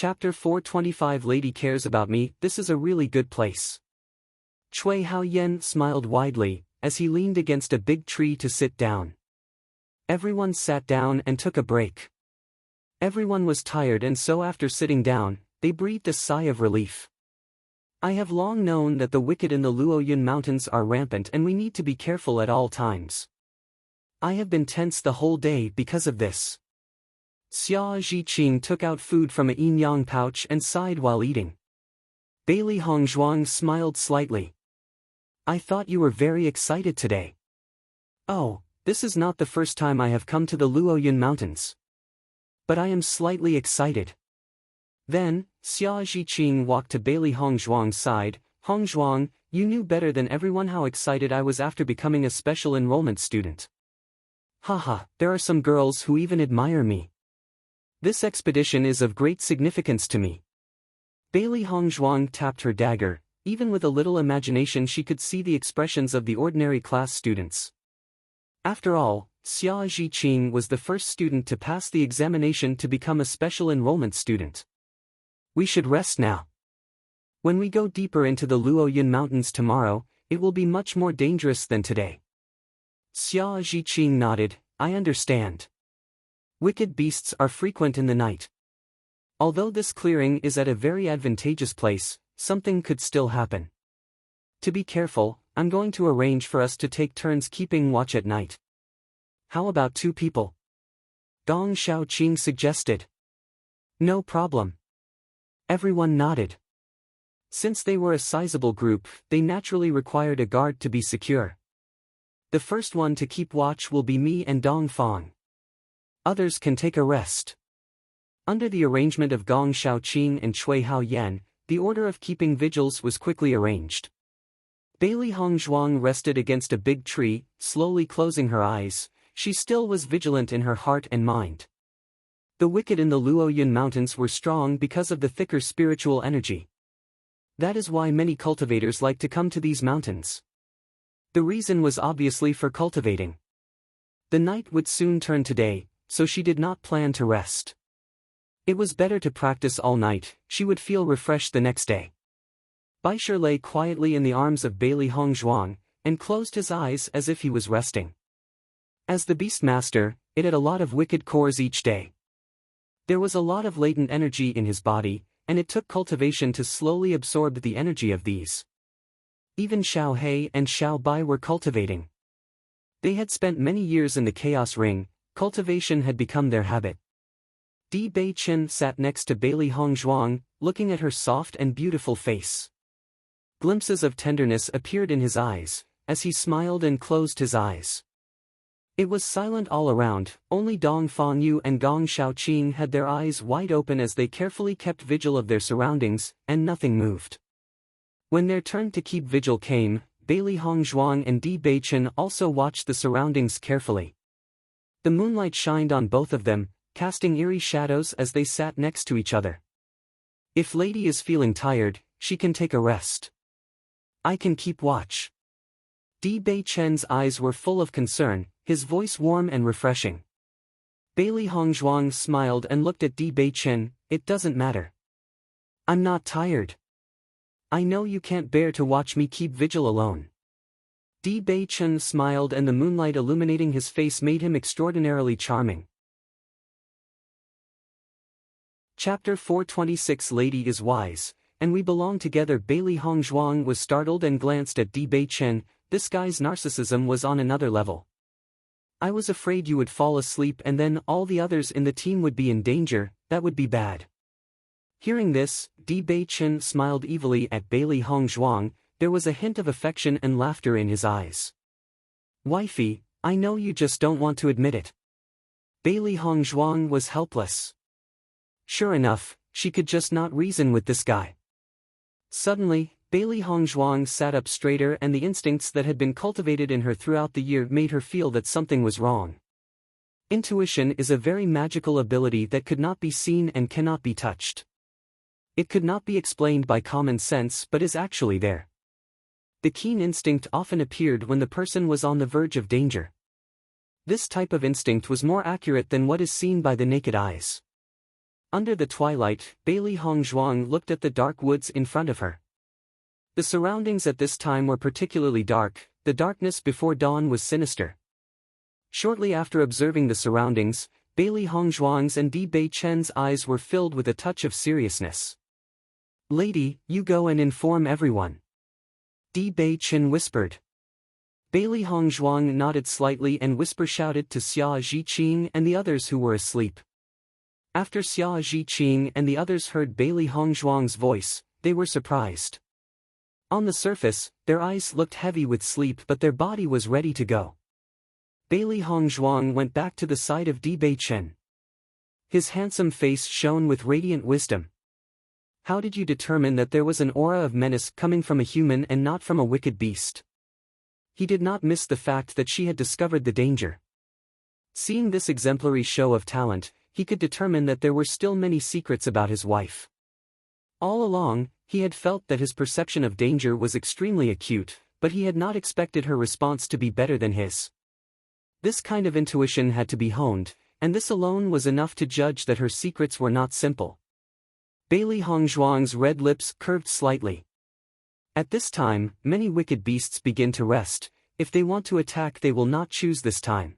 Chapter 425 Lady cares about me, this is a really good place. Cui Hao Yen smiled widely, as he leaned against a big tree to sit down. Everyone sat down and took a break. Everyone was tired, and so after sitting down, they breathed a sigh of relief. I have long known that the wicked in the Luoyun Mountains are rampant and we need to be careful at all times. I have been tense the whole day because of this. Xia Zhiqing took out food from a yin-yang pouch and sighed while eating. Bailey Hongzhuang smiled slightly. I thought you were very excited today. Oh, this is not the first time I have come to the Luoyun Mountains. But I am slightly excited. Then, Xia Zhiqing walked to Bailey Hongzhuang's side. Hongzhuang, you knew better than everyone how excited I was after becoming a special enrollment student. Haha, there are some girls who even admire me. This expedition is of great significance to me. Bailey Hongzhuang tapped her dagger. Even with a little imagination she could see the expressions of the ordinary class students. After all, Xia Zhiqing was the first student to pass the examination to become a special enrollment student. We should rest now. When we go deeper into the Luoyun Mountains tomorrow, it will be much more dangerous than today. Xia Zhiqing nodded, I understand. Wicked beasts are frequent in the night. Although this clearing is at a very advantageous place, something could still happen. To be careful, I'm going to arrange for us to take turns keeping watch at night. How about 2 people? Gong Shaoqing suggested. No problem. Everyone nodded. Since they were a sizable group, they naturally required a guard to be secure. The first one to keep watch will be me and Dong Fang. Others can take a rest. Under the arrangement of Gong Shaoqing and Cui Hao Yan, the order of keeping vigils was quickly arranged. Bailey Hongzhuang rested against a big tree, slowly closing her eyes. She still was vigilant in her heart and mind. The wicked in the Luoyun Mountains were strong because of the thicker spiritual energy. That is why many cultivators like to come to these mountains. The reason was obviously for cultivating. The night would soon turn to day, so she did not plan to rest. It was better to practice all night, she would feel refreshed the next day. Baisher lay quietly in the arms of Bailey Hongzhuang, and closed his eyes as if he was resting. As the Beast Master, it had a lot of wicked cores each day. There was a lot of latent energy in his body, and it took cultivation to slowly absorb the energy of these. Even Xiao He and Xiao Bai were cultivating. They had spent many years in the Chaos Ring, cultivation had become their habit. Di Beichen sat next to Bailey Hongzhuang, looking at her soft and beautiful face. Glimpses of tenderness appeared in his eyes, as he smiled and closed his eyes. It was silent all around, only Dong Fangyu and Gong Shaoqing had their eyes wide open as they carefully kept vigil of their surroundings, and nothing moved. When their turn to keep vigil came, Bailey Hongzhuang and Di Beichen also watched the surroundings carefully. The moonlight shined on both of them, casting eerie shadows as they sat next to each other. If Lady is feeling tired, she can take a rest. I can keep watch. Di Beichen's eyes were full of concern, his voice warm and refreshing. Bailey Hongzhuang smiled and looked at Di Beichen, it doesn't matter. I'm not tired. I know you can't bear to watch me keep vigil alone. Di Beichen smiled and the moonlight illuminating his face made him extraordinarily charming. Chapter 426 Lady is wise, and we belong together. Bailey Hongzhuang was startled and glanced at Di Beichen. This guy's narcissism was on another level. I was afraid you would fall asleep and then all the others in the team would be in danger, that would be bad. Hearing this, Di Beichen smiled evilly at Bailey Hongzhuang, there was a hint of affection and laughter in his eyes. Wifey, I know you just don't want to admit it. Bailey Hongzhuang was helpless. Sure enough, she could just not reason with this guy. Suddenly, Bailey Hongzhuang sat up straighter and the instincts that had been cultivated in her throughout the year made her feel that something was wrong. Intuition is a very magical ability that could not be seen and cannot be touched. It could not be explained by common sense but is actually there. The keen instinct often appeared when the person was on the verge of danger. This type of instinct was more accurate than what is seen by the naked eyes. Under the twilight, Bailey Hongzhuang looked at the dark woods in front of her. The surroundings at this time were particularly dark, the darkness before dawn was sinister. Shortly after observing the surroundings, Bailey Hongzhuang's and Di Beichen's eyes were filled with a touch of seriousness. "Lady, you go and inform everyone," Di Beichen whispered. Bailey Hongzhuang nodded slightly and shouted to Xia Zhiqing and the others who were asleep. After Xia Zhiqing and the others heard Bailey Hongzhuang's voice, they were surprised. On the surface, their eyes looked heavy with sleep but their body was ready to go. Bailey Hongzhuang went back to the side of Di Beichen. His handsome face shone with radiant wisdom. "How did you determine that there was an aura of menace coming from a human and not from a wicked beast?" He did not miss the fact that she had discovered the danger. Seeing this exemplary show of talent, he could determine that there were still many secrets about his wife. All along, he had felt that his perception of danger was extremely acute, but he had not expected her response to be better than his. This kind of intuition had to be honed, and this alone was enough to judge that her secrets were not simple. Bailey Hongzhuang's red lips curved slightly. At this time, many wicked beasts begin to rest. If they want to attack, they will not choose this time.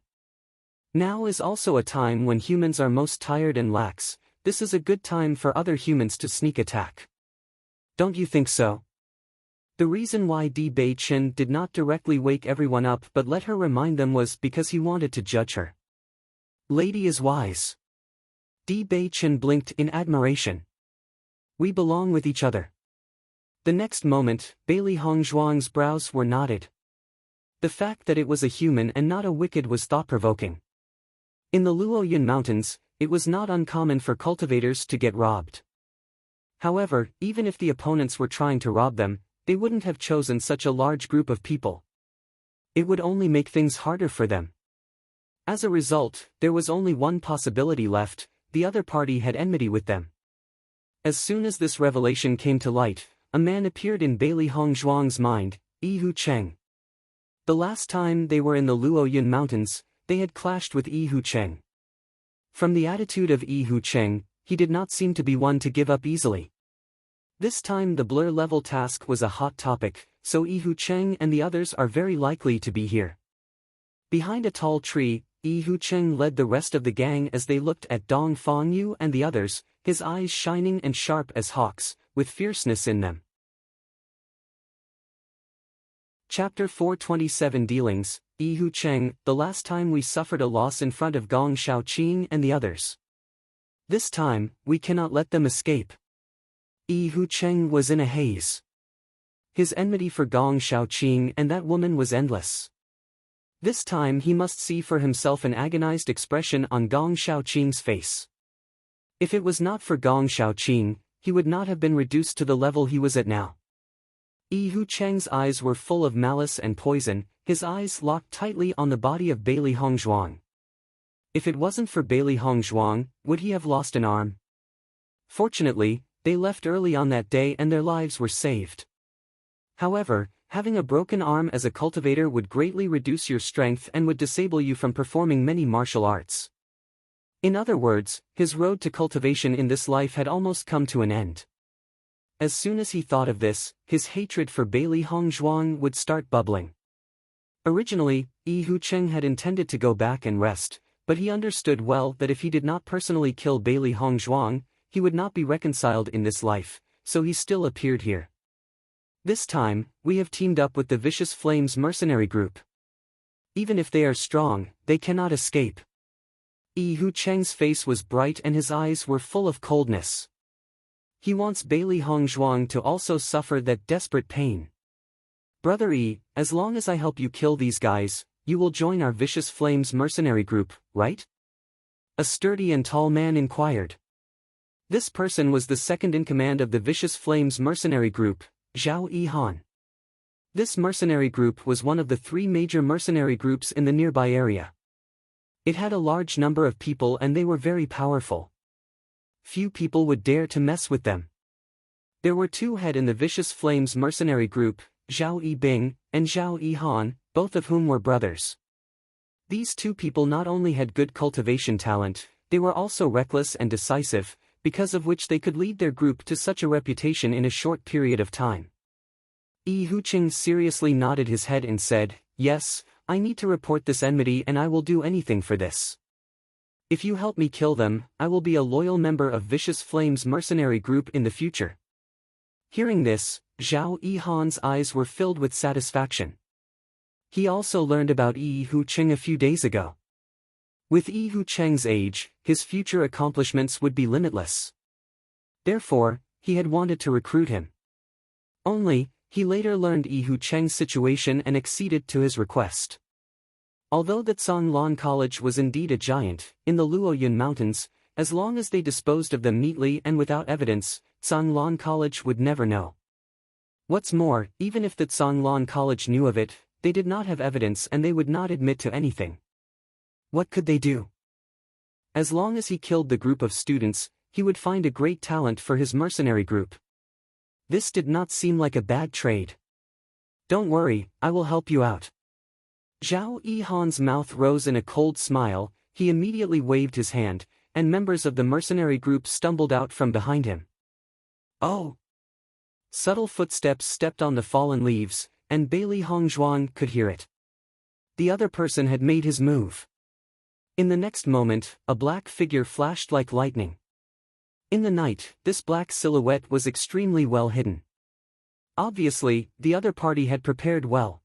Now is also a time when humans are most tired and lax. This is a good time for other humans to sneak attack. Don't you think so? The reason why Di Beichen did not directly wake everyone up but let her remind them was because he wanted to judge her. Lady is wise. Di Beichen blinked in admiration. We belong with each other. The next moment, Bailey Hongzhuang's brows were knotted. The fact that it was a human and not a wicked was thought-provoking. In the Luoyun Mountains, it was not uncommon for cultivators to get robbed. However, even if the opponents were trying to rob them, they wouldn't have chosen such a large group of people. It would only make things harder for them. As a result, there was only one possibility left: the other party had enmity with them. As soon as this revelation came to light, a man appeared in Bailey Hongzhuang's mind, Yi Hucheng. The last time they were in the Luoyun Mountains, they had clashed with Yi Hucheng. From the attitude of Yi Hucheng, he did not seem to be one to give up easily. This time the blur level task was a hot topic, so Yi Hucheng and the others are very likely to be here. Behind a tall tree, Yi Hucheng led the rest of the gang as they looked at Dong Fangyu and the others, his eyes shining and sharp as hawks, with fierceness in them. Chapter 427 Dealings. Yi Hucheng, the last time we suffered a loss in front of Gong Shaoqing and the others. This time, we cannot let them escape. Yi Hucheng was in a haze. His enmity for Gong Shaoqing and that woman was endless. This time he must see for himself an agonized expression on Gong Shaoqing's face. If it was not for Gong Shaoqing, he would not have been reduced to the level he was at now. Yi Hucheng's eyes were full of malice and poison, his eyes locked tightly on the body of Bailey Hongzhuang. If it wasn't for Bailey Hongzhuang, would he have lost an arm? Fortunately, they left early on that day and their lives were saved. However, having a broken arm as a cultivator would greatly reduce your strength and would disable you from performing many martial arts. In other words, his road to cultivation in this life had almost come to an end. As soon as he thought of this, his hatred for Bailey Hongzhuang would start bubbling. Originally, Yi Hucheng had intended to go back and rest, but he understood well that if he did not personally kill Bailey Hongzhuang, he would not be reconciled in this life, so he still appeared here. This time, we have teamed up with the Vicious Flames mercenary group. Even if they are strong, they cannot escape. Yi Hucheng's face was bright and his eyes were full of coldness. He wants Bailey Hongzhuang to also suffer that desperate pain. Brother Yi, as long as I help you kill these guys, you will join our Vicious Flames mercenary group, right? A sturdy and tall man inquired. This person was the second in command of the Vicious Flames mercenary group, Zhao Yihan. This mercenary group was one of the 3 major mercenary groups in the nearby area. It had a large number of people and they were very powerful. Few people would dare to mess with them. There were 2 head in the Vicious Flames mercenary group, Zhao Yibing and Zhao Yihan, both of whom were brothers. These 2 people not only had good cultivation talent, they were also reckless and decisive. because of which they could lead their group to such a reputation in a short period of time. Huqing seriously nodded his head and said, "Yes, I need to report this enmity and I will do anything for this. If you help me kill them, I will be a loyal member of Vicious Flame's mercenary group in the future." Hearing this, Zhao Yihan's eyes were filled with satisfaction. He also learned about Huqing a few days ago. With Huqing's age, his future accomplishments would be limitless. Therefore, he had wanted to recruit him. Only, he later learned Huqing's situation and acceded to his request. Although the Zhonglan College was indeed a giant, in the Luoyun Mountains, as long as they disposed of them neatly and without evidence, Zhonglan College would never know. What's more, even if the Zhonglan College knew of it, they did not have evidence and they would not admit to anything. What could they do? As long as he killed the group of students, he would find a great talent for his mercenary group. This did not seem like a bad trade. "Don't worry, I will help you out." Zhao Yihan's mouth rose in a cold smile, he immediately waved his hand, and members of the mercenary group stumbled out from behind him. "Oh!" Subtle footsteps stepped on the fallen leaves, and Bailey Hongzhuang could hear it. The other person had made his move. In the next moment, a black figure flashed like lightning. In the night, this black silhouette was extremely well hidden. Obviously, the other party had prepared well.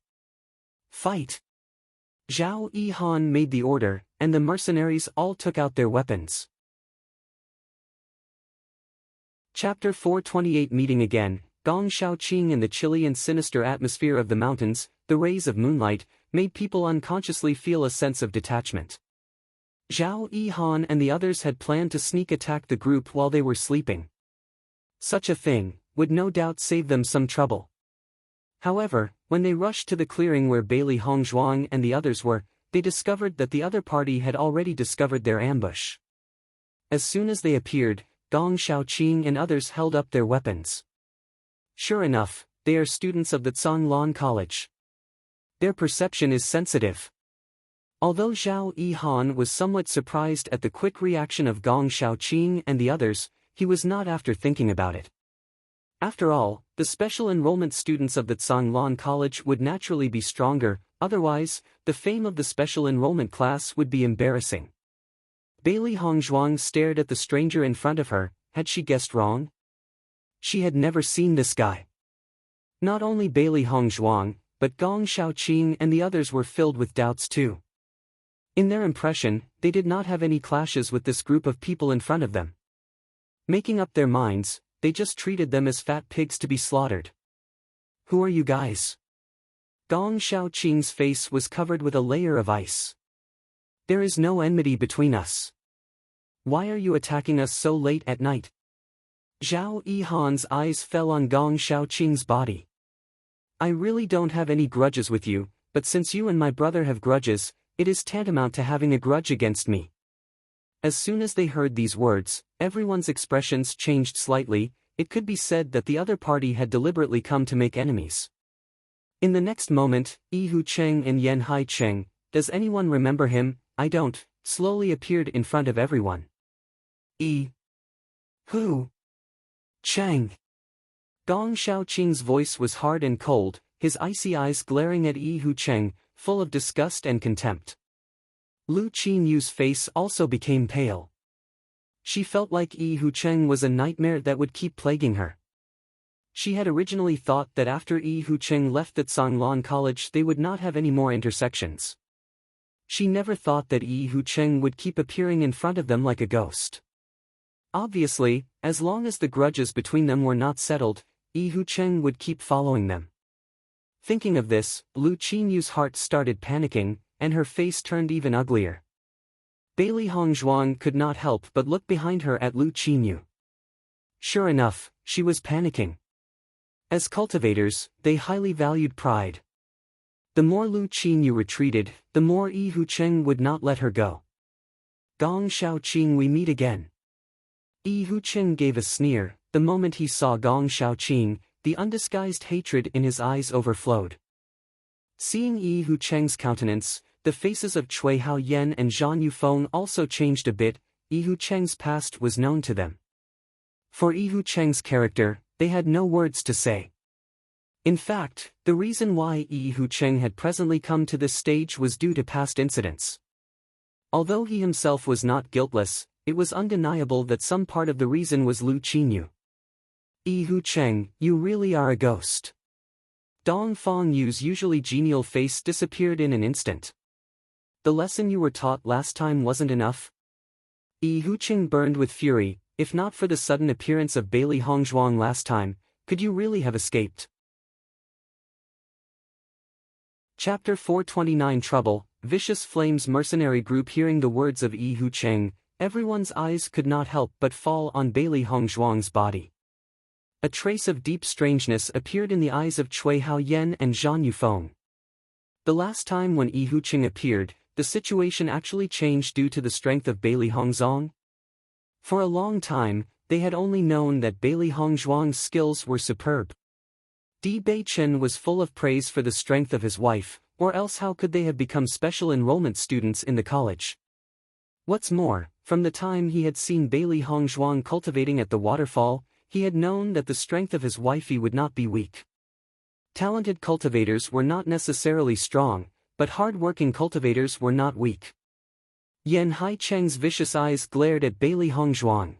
"Fight!" Zhao Yihan made the order, and the mercenaries all took out their weapons. Chapter 428 Meeting again. Gong Shaoqing in the chilly and sinister atmosphere of the mountains, the rays of moonlight, made people unconsciously feel a sense of detachment. Zhao Yihan and the others had planned to sneak attack the group while they were sleeping. Such a thing would no doubt save them some trouble. However, when they rushed to the clearing where Bailey Hongzhuang and the others were, they discovered that the other party had already discovered their ambush. As soon as they appeared, Gong Shaoqing and others held up their weapons. Sure enough, they are students of the Zhonglan College. Their perception is sensitive. Although Zhao Yihan was somewhat surprised at the quick reaction of Gong Shaoqing and the others, he was not after thinking about it. After all, the special enrollment students of the Zhonglan College would naturally be stronger, otherwise, the fame of the special enrollment class would be embarrassing. Bailey Hongzhuang stared at the stranger in front of her. Had she guessed wrong? She had never seen this guy. Not only Bailey Hongzhuang, but Gong Shaoqing and the others were filled with doubts too. In their impression, they did not have any clashes with this group of people in front of them. Making up their minds, they just treated them as fat pigs to be slaughtered. "Who are you guys?" Gong Shaoqing's face was covered with a layer of ice. "There is no enmity between us. Why are you attacking us so late at night?" Zhao Yihan's eyes fell on Gong Shaoqing's body. "I really don't have any grudges with you, but since you and my brother have grudges, it is tantamount to having a grudge against me." As soon as they heard these words, everyone's expressions changed slightly. It could be said that the other party had deliberately come to make enemies. In the next moment, Huqing and Yan Haicheng, does anyone remember him? I don't, slowly appeared in front of everyone. Who? Cheng. Gong Shaoqing's voice was hard and cold, his icy eyes glaring at Huqing, full of disgust and contempt. Lu Qinyu's face also became pale. She felt like Huqing was a nightmare that would keep plaguing her. She had originally thought that after Huqing left the Zhonglan College they would not have any more intersections. She never thought that Huqing would keep appearing in front of them like a ghost. Obviously, as long as the grudges between them were not settled, Huqing would keep following them. Thinking of this, Lu Qinyu's heart started panicking, and her face turned even uglier. Bailey Hongzhuang could not help but look behind her at Lu Qinyu. Sure enough, she was panicking. As cultivators, they highly valued pride. The more Lu Qinyu retreated, the more Huqing would not let her go. "Gong Shaoqing, we meet again." Huqing gave a sneer. The moment he saw Gong Shaoqing, the undisguised hatred in his eyes overflowed. Seeing Huqing's countenance, the faces of Cui Haoyan and Zhang Yufeng also changed a bit. Huqing's past was known to them. For Yu Cheng's character, they had no words to say. In fact, the reason why Yu Cheng had presently come to this stage was due to past incidents. Although he himself was not guiltless, it was undeniable that some part of the reason was Lu Qinyu. Yu Cheng, you really are a ghost. Dong Fengyu's usually genial face disappeared in an instant. The lesson you were taught last time wasn't enough? Yu Cheng burned with fury. If not for the sudden appearance of Bailey Hongzhuang last time, could you really have escaped? Chapter 429 Trouble, Vicious Flames Mercenary Group. Hearing the words of Yu Cheng, everyone's eyes could not help but fall on Bailey Hongzhuang's body. A trace of deep strangeness appeared in the eyes of Cui Haoyan and Zhang Yufeng. The last time when Yu Cheng appeared, the situation actually changed due to the strength of Bailey Hongzhuang. For a long time, they had only known that Bailey Hongzhuang's skills were superb. Di Beichen was full of praise for the strength of his wife, or else how could they have become special enrollment students in the college? What's more, from the time he had seen Bailey Hongzhuang cultivating at the waterfall, he had known that the strength of his wifey would not be weak. Talented cultivators were not necessarily strong, but hard-working cultivators were not weak. Yan Haicheng's vicious eyes glared at Bailey Hongzhuang.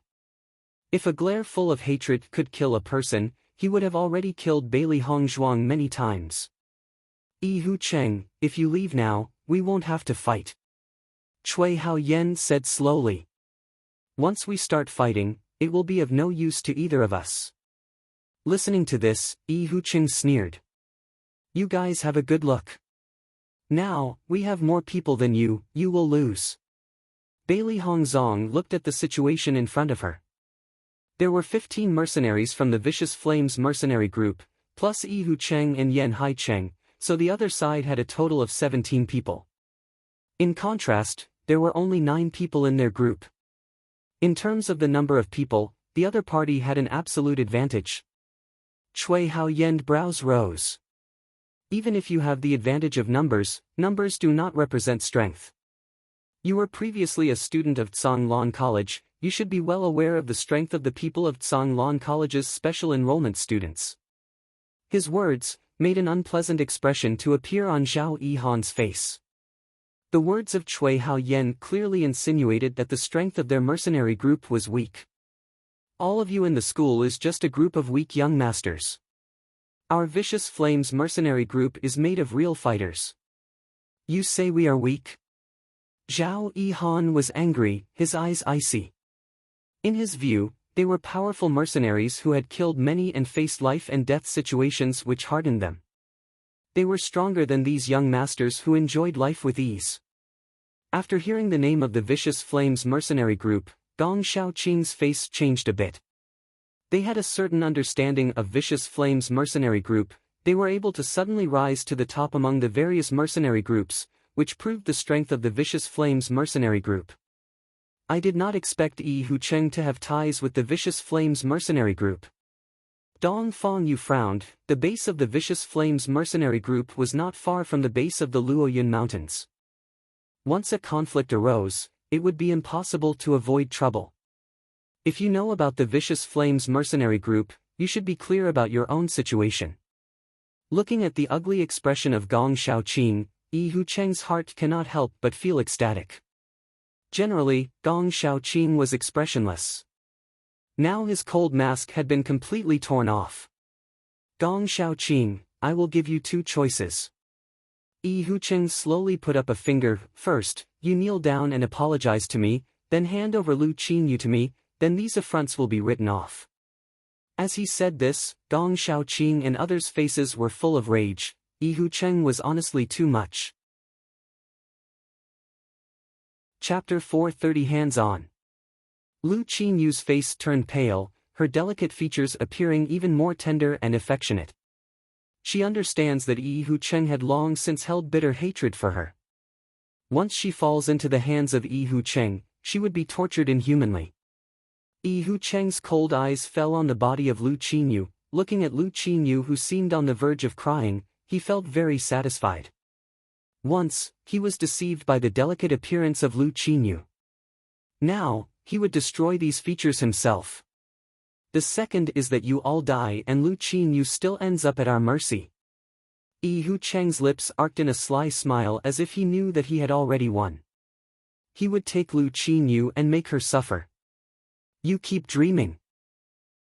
If a glare full of hatred could kill a person, he would have already killed Bailey Hongzhuang many times. Yu Cheng, if you leave now, we won't have to fight. Cui Haoyan said slowly. Once we start fighting, it will be of no use to either of us. Listening to this, Yu Cheng sneered. You guys have a good look. Now, we have more people than you will lose. Bailey Hongzhuang looked at the situation in front of her. There were 15 mercenaries from the Vicious Flames mercenary group, plus Yu Cheng and Yan Haicheng, so the other side had a total of 17 people. In contrast, there were only 9 people in their group. In terms of the number of people, the other party had an absolute advantage. Cui Haoyan's brows rose. Even if you have the advantage of numbers, numbers do not represent strength. You were previously a student of Tsanglan College, you should be well aware of the strength of the people of Tsanglan College's special enrollment students. His words made an unpleasant expression to appear on Zhao Yihan's face. The words of Cui Haoyan clearly insinuated that the strength of their mercenary group was weak. All of you in the school is just a group of weak young masters. Our Vicious Flames mercenary group is made of real fighters. You say we are weak? Zhao Yihan was angry, his eyes icy. In his view, they were powerful mercenaries who had killed many and faced life and death situations which hardened them. They were stronger than these young masters who enjoyed life with ease. After hearing the name of the Vicious Flames mercenary group, Gong Shaoqing's face changed a bit. They had a certain understanding of Vicious Flames mercenary group, they were able to suddenly rise to the top among the various mercenary groups, which proved the strength of the Vicious Flames mercenary group. I did not expect Yu Cheng to have ties with the Vicious Flames mercenary group. Dong Fengyu frowned. The base of the Vicious Flames mercenary group was not far from the base of the Luoyun Mountains. Once a conflict arose, it would be impossible to avoid trouble. If you know about the Vicious Flames mercenary group, you should be clear about your own situation. Looking at the ugly expression of Gong Shaoqing, Yu Cheng's heart cannot help but feel ecstatic. Generally, Gong Shaoqing was expressionless. Now his cold mask had been completely torn off. Gong Shaoqing, I will give you 2 choices. Yu Cheng slowly put up a finger. First, you kneel down and apologize to me, then hand over Lu Qinyu to me, then these affronts will be written off. As he said this, Gong Shaoqing and others' faces were full of rage. Yu Cheng was honestly too much. Chapter 430 Hands-on. Lu Qinyu's face turned pale, her delicate features appearing even more tender and affectionate. She understands that Yu Cheng had long since held bitter hatred for her. Once she falls into the hands of Yu Cheng, she would be tortured inhumanly. Yu Cheng's cold eyes fell on the body of Lu Qinyu. Looking at Lu Qinyu, who seemed on the verge of crying, he felt very satisfied. Once, he was deceived by the delicate appearance of Lu Qinyu. Now, he would destroy these features himself. The second is that you all die and Lu Qinyu still ends up at our mercy. Hu Cheng's lips arced in a sly smile as if he knew that he had already won. He would take Lu Qinyu and make her suffer. You keep dreaming.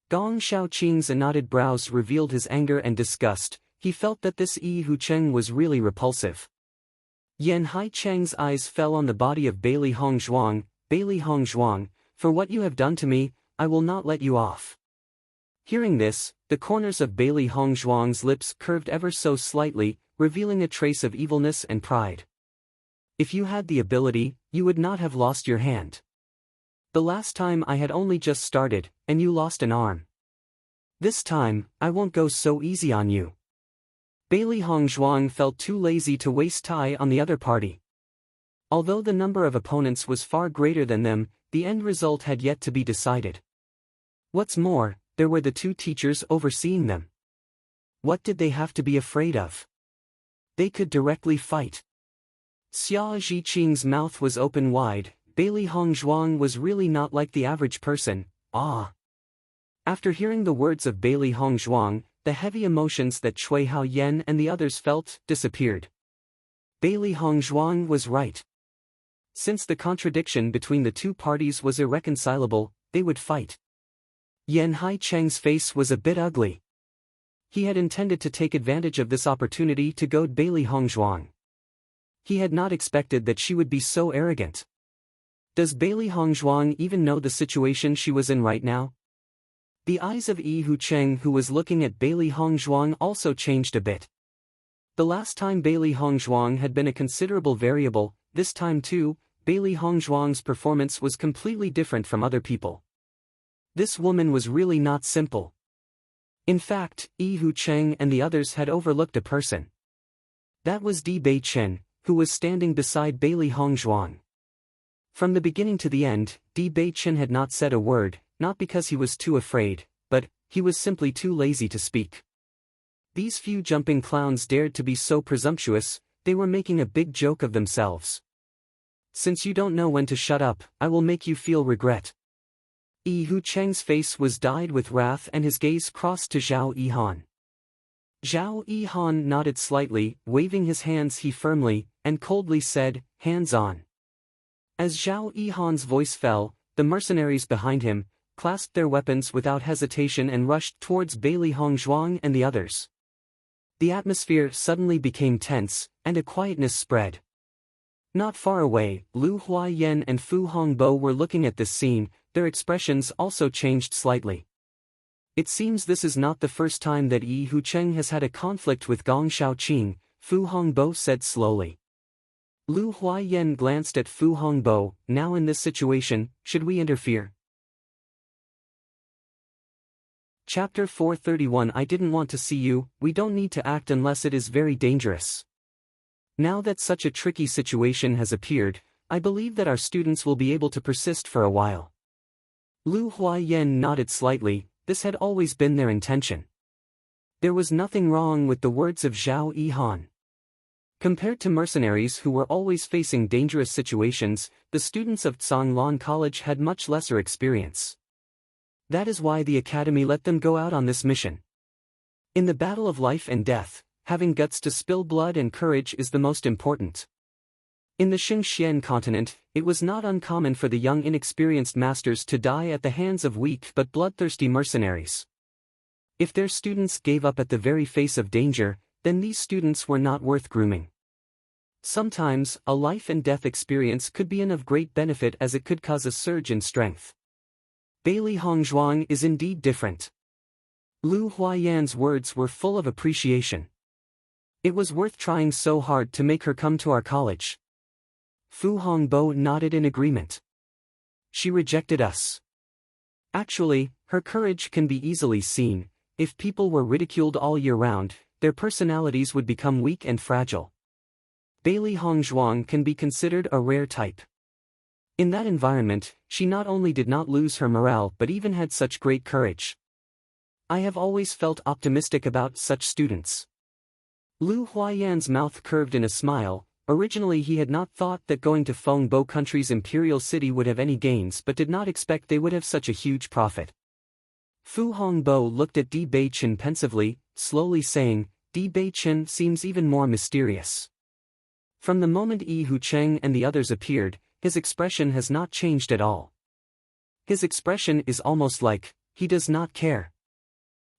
Gong Shaoqing's knotted brows revealed his anger and disgust. He felt that this Hu Cheng was really repulsive. Yan Haicheng's eyes fell on the body of Bailey Hongzhuang. Bailey Hongzhuang, for what you have done to me, I will not let you off. Hearing this, the corners of Bailey Hongzhuang's lips curved ever so slightly, revealing a trace of evilness and pride. If you had the ability, you would not have lost your hand. The last time I had only just started, and you lost an arm. This time, I won't go so easy on you. Bailey Hongzhuang felt too lazy to waste time on the other party. Although the number of opponents was far greater than them, the end result had yet to be decided. What's more, there were the two teachers overseeing them. What did they have to be afraid of? They could directly fight. Xia Zhiqing's mouth was open wide. Bailey Hongzhuang was really not like the average person. After hearing the words of Bailey Hongzhuang, the heavy emotions that Cui Haoyan and the others felt disappeared. Bailey Hongzhuang was right. Since the contradiction between the two parties was irreconcilable, they would fight. Yan Haicheng's face was a bit ugly. He had intended to take advantage of this opportunity to goad Bailey Hongzhuang. He had not expected that she would be so arrogant. Does Bailey Hongzhuang even know the situation she was in right now? The eyes of Hu Cheng, who was looking at Bailey Hongzhuang, also changed a bit. The last time Bailey Hongzhuang had been a considerable variable, this time too, Bailey Hongzhuang's performance was completely different from other people. This woman was really not simple. In fact, Hu Cheng and the others had overlooked a person. That was Di Beichen, who was standing beside Bailey Hongzhuang. From the beginning to the end, Di Beichen had not said a word, not because he was too afraid, but he was simply too lazy to speak. These few jumping clowns dared to be so presumptuous, they were making a big joke of themselves. Since you don't know when to shut up, I will make you feel regret. Hu Cheng's face was dyed with wrath and his gaze crossed to Zhao Yihan. Zhao Yihan nodded slightly, waving his hands he firmly and coldly said, "Hands on." As Zhao Yihan's voice fell, the mercenaries behind him clasped their weapons without hesitation and rushed towards Bailey Hongzhuang and the others. The atmosphere suddenly became tense, and a quietness spread. Not far away, Lu Huayan and Fu Hongbo were looking at this scene. Their expressions also changed slightly. It seems this is not the first time that Hu Cheng has had a conflict with Gong Shaoqing, Fu Hongbo said slowly. Lu Huayan glanced at Fu Hongbo. Now in this situation, should we interfere? Chapter 431. I didn't want to see you. We don't need to act unless it is very dangerous. Now that such a tricky situation has appeared, I believe that our students will be able to persist for a while. Lu Huayan nodded slightly. This had always been their intention. There was nothing wrong with the words of Zhao Yihan. Compared to mercenaries who were always facing dangerous situations, the students of Tsanglan College had much lesser experience. That is why the academy let them go out on this mission. In the battle of life and death, having guts to spill blood and courage is the most important. In the Xingxian continent, it was not uncommon for the young inexperienced masters to die at the hands of weak but bloodthirsty mercenaries. If their students gave up at the very face of danger, then these students were not worth grooming. Sometimes, a life and death experience could be of great benefit as it could cause a surge in strength. Bailey Hongzhuang is indeed different. Lu Huayan's words were full of appreciation. It was worth trying so hard to make her come to our college. Fu Hongbo nodded in agreement. She rejected us. Actually, her courage can be easily seen. If people were ridiculed all year round, their personalities would become weak and fragile. Bailey Hongzhuang can be considered a rare type. In that environment, she not only did not lose her morale but even had such great courage. I have always felt optimistic about such students. Lu Huayan's mouth curved in a smile. Originally he had not thought that going to Fengbo country's imperial city would have any gains but did not expect they would have such a huge profit. Fu Hongbo looked at Di Beichen pensively, slowly saying, Di Beichen seems even more mysterious. From the moment Yi Hucheng and the others appeared, his expression has not changed at all. His expression is almost like, he does not care.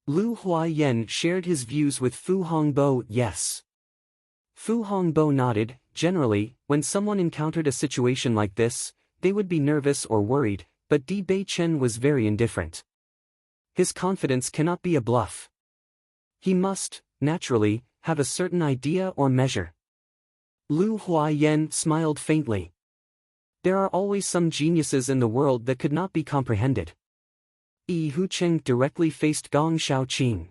Lu Huayan shared his views with Fu Hongbo. Yes. Fu Hongbo nodded. Generally, when someone encountered a situation like this, they would be nervous or worried, but Di Beichen was very indifferent. His confidence cannot be a bluff. He must, naturally, have a certain idea or measure. Lu Huayan smiled faintly. There are always some geniuses in the world that could not be comprehended. Yi Hucheng directly faced Gong Shaoqing.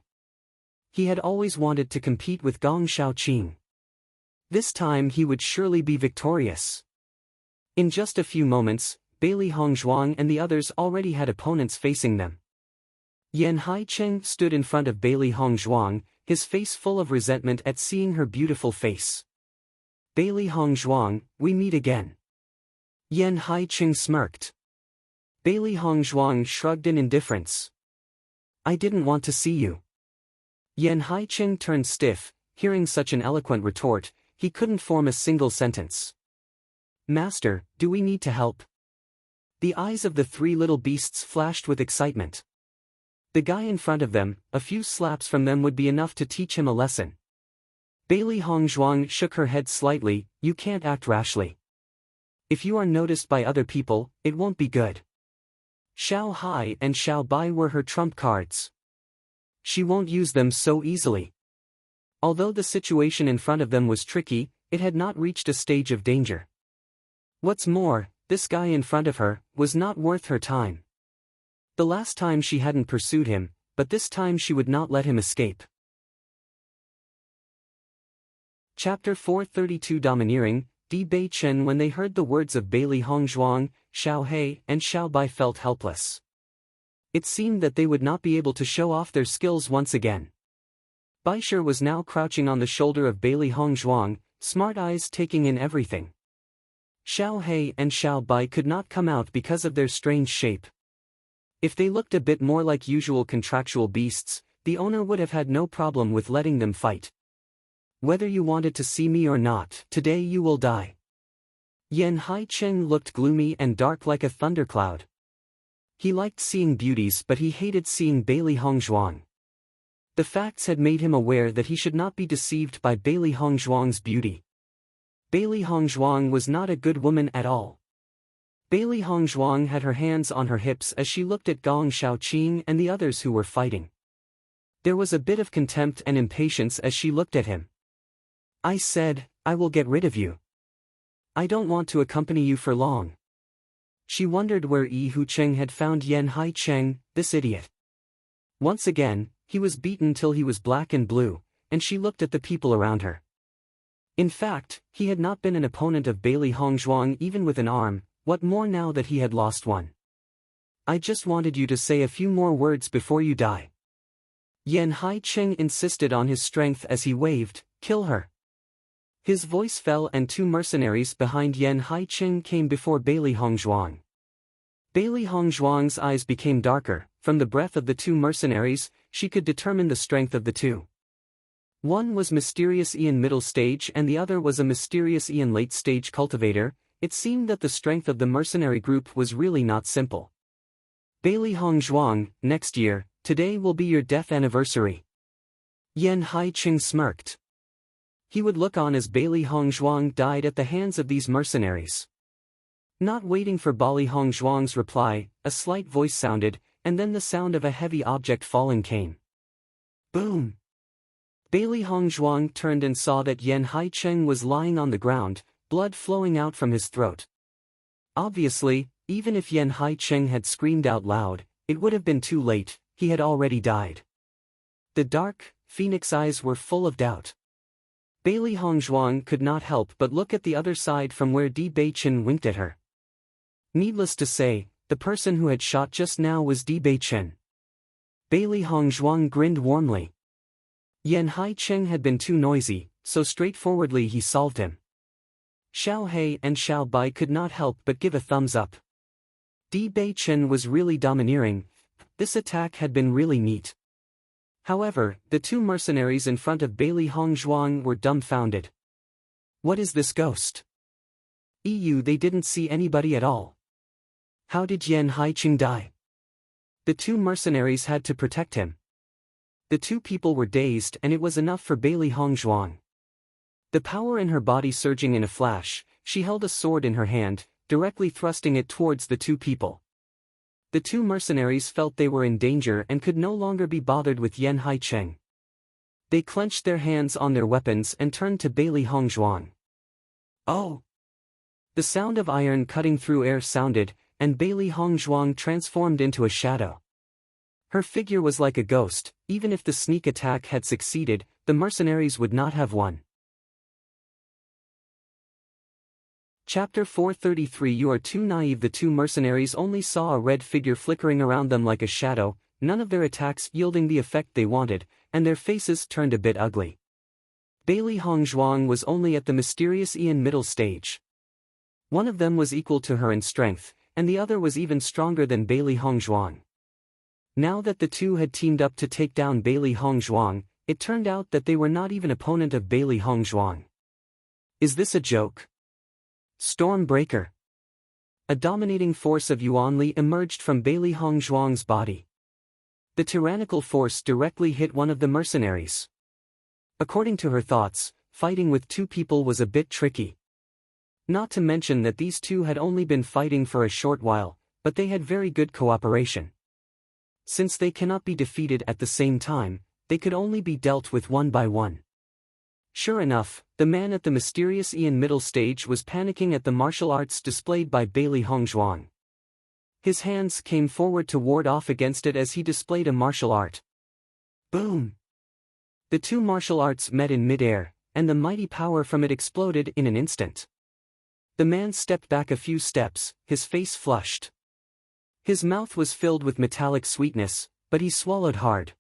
He had always wanted to compete with Gong Shaoqing. This time he would surely be victorious. In just a few moments, Bailey Hongzhuang and the others already had opponents facing them. Yan Haicheng stood in front of Bailey Hongzhuang, his face full of resentment at seeing her beautiful face. Bailey Hongzhuang, we meet again. Yan Haicheng smirked. Bailey Hongzhuang shrugged in indifference. I didn't want to see you. Yan Haicheng turned stiff, hearing such an eloquent retort, he couldn't form a single sentence. Master, do we need to help? The eyes of the three little beasts flashed with excitement. The guy in front of them, a few slaps from them would be enough to teach him a lesson. Bailey Hongzhuang shook her head slightly, you can't act rashly. If you are noticed by other people, it won't be good. Xiao Hai and Xiao Bai were her trump cards. She won't use them so easily. Although the situation in front of them was tricky, it had not reached a stage of danger. What's more, this guy in front of her was not worth her time. The last time she hadn't pursued him, but this time she would not let him escape. Chapter 432 Domineering. Di Beichen. When they heard the words of Bailey Hongzhuang, Xiao He and Xiao Bai felt helpless. It seemed that they would not be able to show off their skills once again. Baisher was now crouching on the shoulder of Bailey Hongzhuang, smart eyes taking in everything. Xiao He and Xiao Bai could not come out because of their strange shape. If they looked a bit more like usual contractual beasts, the owner would have had no problem with letting them fight. Whether you wanted to see me or not, today you will die. Yan Haicheng looked gloomy and dark like a thundercloud. He liked seeing beauties but he hated seeing Bailey Hongzhuang. The facts had made him aware that he should not be deceived by Bailey Hongzhuang's beauty. Bailey Hongzhuang was not a good woman at all. Bailey Hongzhuang had her hands on her hips as she looked at Gong Shaoqing and the others who were fighting. There was a bit of contempt and impatience as she looked at him. I said, I will get rid of you. I don't want to accompany you for long. She wondered where Yi Hucheng had found Yan Haicheng, this idiot. Once again, he was beaten till he was black and blue, and she looked at the people around her. In fact, he had not been an opponent of Bailey Hongzhuang even with an arm, what more now that he had lost one. I just wanted you to say a few more words before you die. Yan Haicheng insisted on his strength as he waved, kill her. His voice fell and two mercenaries behind Yan Haicheng came before Bailey Hongzhuang. Bailey Hongzhuang's eyes became darker. From the breath of the two mercenaries, she could determine the strength of the two. One was Mysterious Ian middle stage and the other was a Mysterious Ian late stage cultivator. It seemed that the strength of the mercenary group was really not simple. Bailey Hongzhuang, next year, today will be your death anniversary. Yan Haicheng smirked. He would look on as Bailey Hongzhuang died at the hands of these mercenaries. Not waiting for Bailey Hongzhuang's reply, a slight voice sounded, and then the sound of a heavy object falling came. Boom! Bailey Hongzhuang turned and saw that Yan Haicheng was lying on the ground, blood flowing out from his throat. Obviously, even if Yan Haicheng had screamed out loud, it would have been too late, he had already died. The dark, phoenix eyes were full of doubt. Bailey Hongzhuang could not help but look at the other side from where Di Beichen winked at her. Needless to say, the person who had shot just now was Di Beichen. Bailey Hongzhuang grinned warmly. Yan Haicheng had been too noisy, so straightforwardly he solved him. Xiao He and Xiao Bai could not help but give a thumbs up. Di Beichen was really domineering, This attack had been really neat. However, the two mercenaries in front of Bailey Hongzhuang were dumbfounded. What is this ghost? They didn't see anybody at all. How did Yan Haiqing die? The two mercenaries had to protect him. The two people were dazed, and it was enough for Bailey Hongzhuang. The power in her body surging in a flash, she held a sword in her hand, directly thrusting it towards the two people. The two mercenaries felt they were in danger and could no longer be bothered with Yan Haiqing. They clenched their hands on their weapons and turned to Bailey Hongzhuang. Oh! The sound of iron cutting through air sounded, and Bailey Hongzhuang transformed into a shadow. Her figure was like a ghost. Even if the sneak attack had succeeded, the mercenaries would not have won. Chapter 433 You are too naive. The two mercenaries only saw a red figure flickering around them like a shadow, none of their attacks yielding the effect they wanted, and their faces turned a bit ugly. Bailey Hongzhuang was only at the mysterious Ian middle stage. One of them was equal to her in strength, and the other was even stronger than Bailey Hongzhuang. Now that the two had teamed up to take down Bailey Hongzhuang, it turned out that they were not even opponent of Bailey Hongzhuang. Is this a joke? Stormbreaker. A dominating force of Yuanli emerged from Bailey Hongzhuang's body. The tyrannical force directly hit one of the mercenaries. According to her thoughts, fighting with two people was a bit tricky. Not to mention that these two had only been fighting for a short while, but they had very good cooperation. Since they cannot be defeated at the same time, they could only be dealt with one by one. Sure enough, the man at the mysterious Ian middle stage was panicking at the martial arts displayed by Bailey Hongzhuang. His hands came forward to ward off against it as he displayed a martial art. Boom! The two martial arts met in midair, and the mighty power from it exploded in an instant. The man stepped back a few steps, his face flushed. His mouth was filled with metallic sweetness, but he swallowed hard.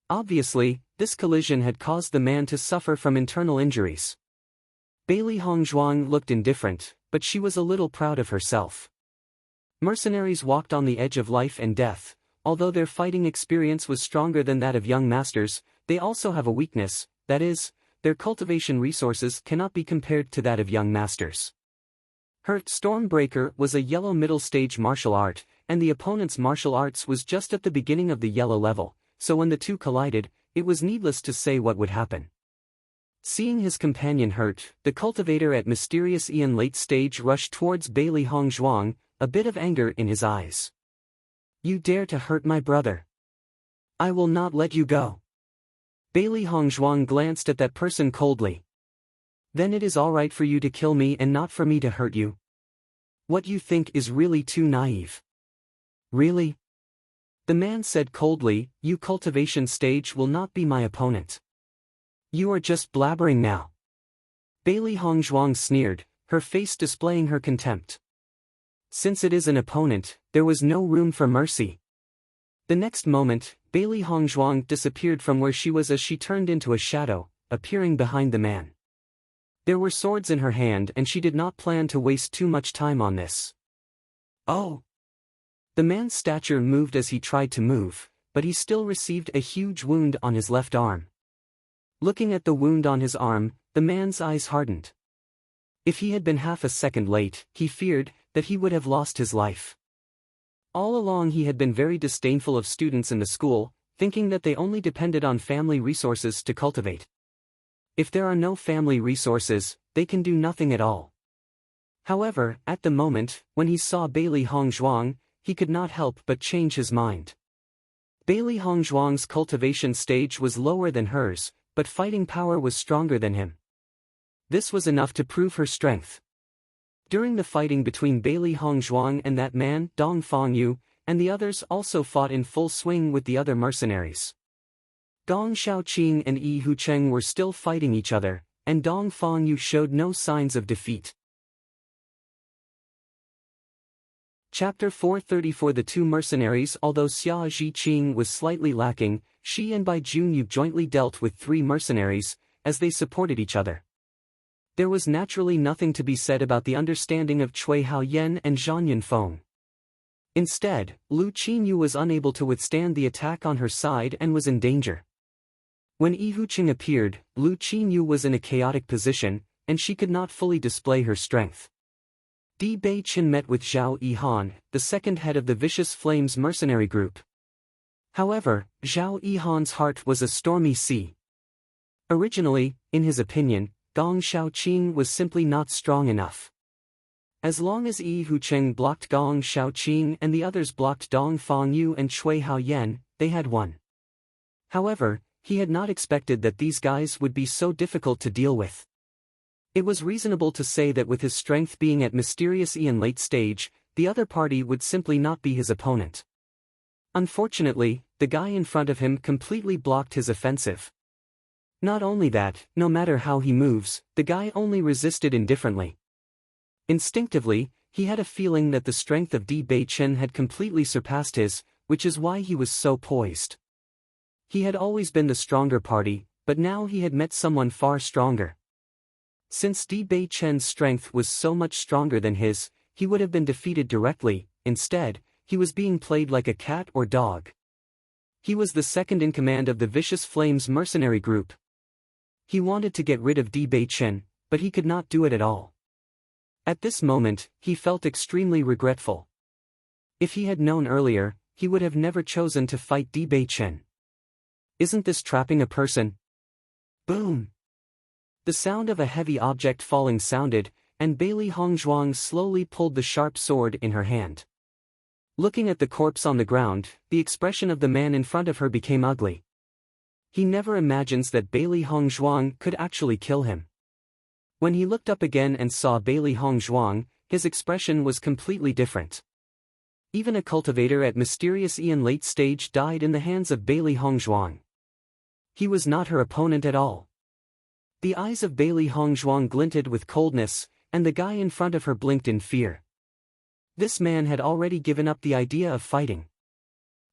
Obviously, this collision had caused the man to suffer from internal injuries. Bailey Hongzhuang looked indifferent, but she was a little proud of herself. Mercenaries walked on the edge of life and death. Although their fighting experience was stronger than that of young masters, they also have a weakness, that is, their cultivation resources cannot be compared to that of young masters. Her Stormbreaker was a yellow middle stage martial art, and the opponent's martial arts was just at the beginning of the yellow level, so when the two collided, it was needless to say what would happen. Seeing his companion hurt, the cultivator at Mysterious Ian late stage rushed towards Bailey Hongzhuang, a bit of anger in his eyes. You dare to hurt my brother? I will not let you go. Bailey Hongzhuang glanced at that person coldly. Then it is alright for you to kill me and not for me to hurt you. What you think is really too naive. Really? The man said coldly, you cultivation stage will not be my opponent. You are just blabbering now. Bailey Hongzhuang sneered, her face displaying her contempt. Since it is an opponent, there was no room for mercy. The next moment, Bailey Hongzhuang disappeared from where she was as she turned into a shadow, appearing behind the man. There were swords in her hand and she did not plan to waste too much time on this. Oh! The man's stature moved as he tried to move, but he still received a huge wound on his left arm. Looking at the wound on his arm, the man's eyes hardened. If he had been half a second late, he feared that he would have lost his life. All along he had been very disdainful of students in the school, thinking that they only depended on family resources to cultivate. If there are no family resources, they can do nothing at all. However, at the moment, when he saw Bailey Hongzhuang, he could not help but change his mind. Bailey Hongzhuang's cultivation stage was lower than hers, but fighting power was stronger than him. This was enough to prove her strength. During the fighting between Bailey Hongzhuang and that man, Dong Fangyu, and the others also fought in full swing with the other mercenaries. Gong Shaoqing and Yi Hucheng were still fighting each other, and Dong Fangyu showed no signs of defeat. Chapter 434 The two mercenaries. Although Xia Zhiqing was slightly lacking, she and Bai Junyu jointly dealt with three mercenaries, as they supported each other. There was naturally nothing to be said about the understanding of Cui Haoyan and Zhang Yunfeng. Instead, Lu Qinyu was unable to withstand the attack on her side and was in danger. When Bewitching appeared, Lu Qinyu was in a chaotic position, and she could not fully display her strength. Bewitching met with Zhao Yihan, the second head of the Vicious Flames mercenary group. However, Zhao Yihan's heart was a stormy sea. Originally, in his opinion, Gong Shaoqing was simply not strong enough. As long as Bewitching blocked Gong Shaoqing and the others blocked Dong Fangyu and Cui Haoyan, they had won. However, he had not expected that these guys would be so difficult to deal with. It was reasonable to say that with his strength being at Mysterious in late stage, the other party would simply not be his opponent. Unfortunately, the guy in front of him completely blocked his offensive. Not only that, no matter how he moves, the guy only resisted indifferently. Instinctively, he had a feeling that the strength of Bewitching had completely surpassed his, which is why he was so poised. He had always been the stronger party, but now he had met someone far stronger. Since Bewitching's strength was so much stronger than his, he would have been defeated directly. Instead, he was being played like a cat or dog. He was the second in command of the Vicious Flames mercenary group. He wanted to get rid of Bewitching, but he could not do it at all. At this moment, he felt extremely regretful. If he had known earlier, he would have never chosen to fight Bewitching. Isn't this trapping a person? Boom! The sound of a heavy object falling sounded, and Bailey Hongzhuang slowly pulled the sharp sword in her hand. Looking at the corpse on the ground, the expression of the man in front of her became ugly. He never imagines that Bailey Hongzhuang could actually kill him. When he looked up again and saw Bailey Hongzhuang, his expression was completely different. Even a cultivator at Mysterious in late stage died in the hands of Bailey Hongzhuang. He was not her opponent at all. The eyes of Bailey Hongzhuang glinted with coldness, and the guy in front of her blinked in fear. This man had already given up the idea of fighting.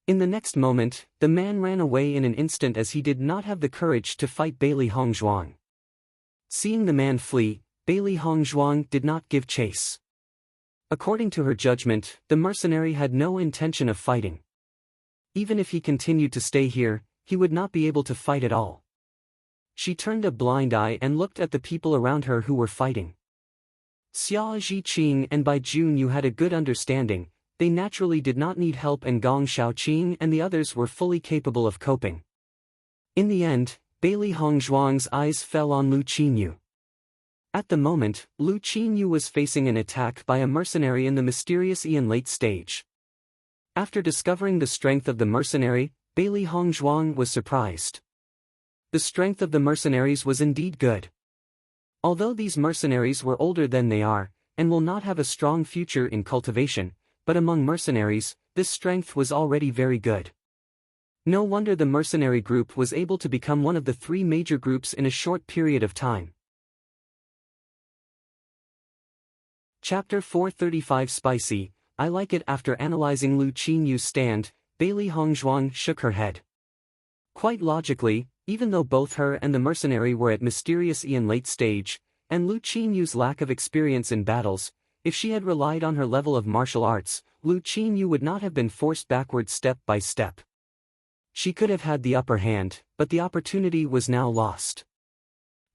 In the next moment, the man ran away in an instant as he did not have the courage to fight Bailey Hongzhuang. Seeing the man flee, Bailey Hongzhuang did not give chase. According to her judgment, the mercenary had no intention of fighting. Even if he continued to stay here, he would not be able to fight at all. She turned a blind eye and looked at the people around her who were fighting. Xia Zhiqing and Bai Junyu had a good understanding. They naturally did not need help, and Gong Shaoqing and the others were fully capable of coping. In the end, Bailey Hongzhuang's eyes fell on Lu Qinyu. At the moment, Lu Qinyu was facing an attack by a mercenary in the Mysterious in late stage. After discovering the strength of the mercenary, Bailey Hongzhuang was surprised. The strength of the mercenaries was indeed good. Although these mercenaries were older than they are, and will not have a strong future in cultivation, but among mercenaries, this strength was already very good. No wonder the mercenary group was able to become one of the three major groups in a short period of time. Chapter 435 Spicy, I like it. After analyzing Lu Qinyu's stand, Bailey Hongzhuang shook her head. Quite logically, even though both her and the mercenary were at Mysterious in late stage, and Lu Qinyu's lack of experience in battles, if she had relied on her level of martial arts, Lu Qinyu would not have been forced backward step by step. She could have had the upper hand, but the opportunity was now lost.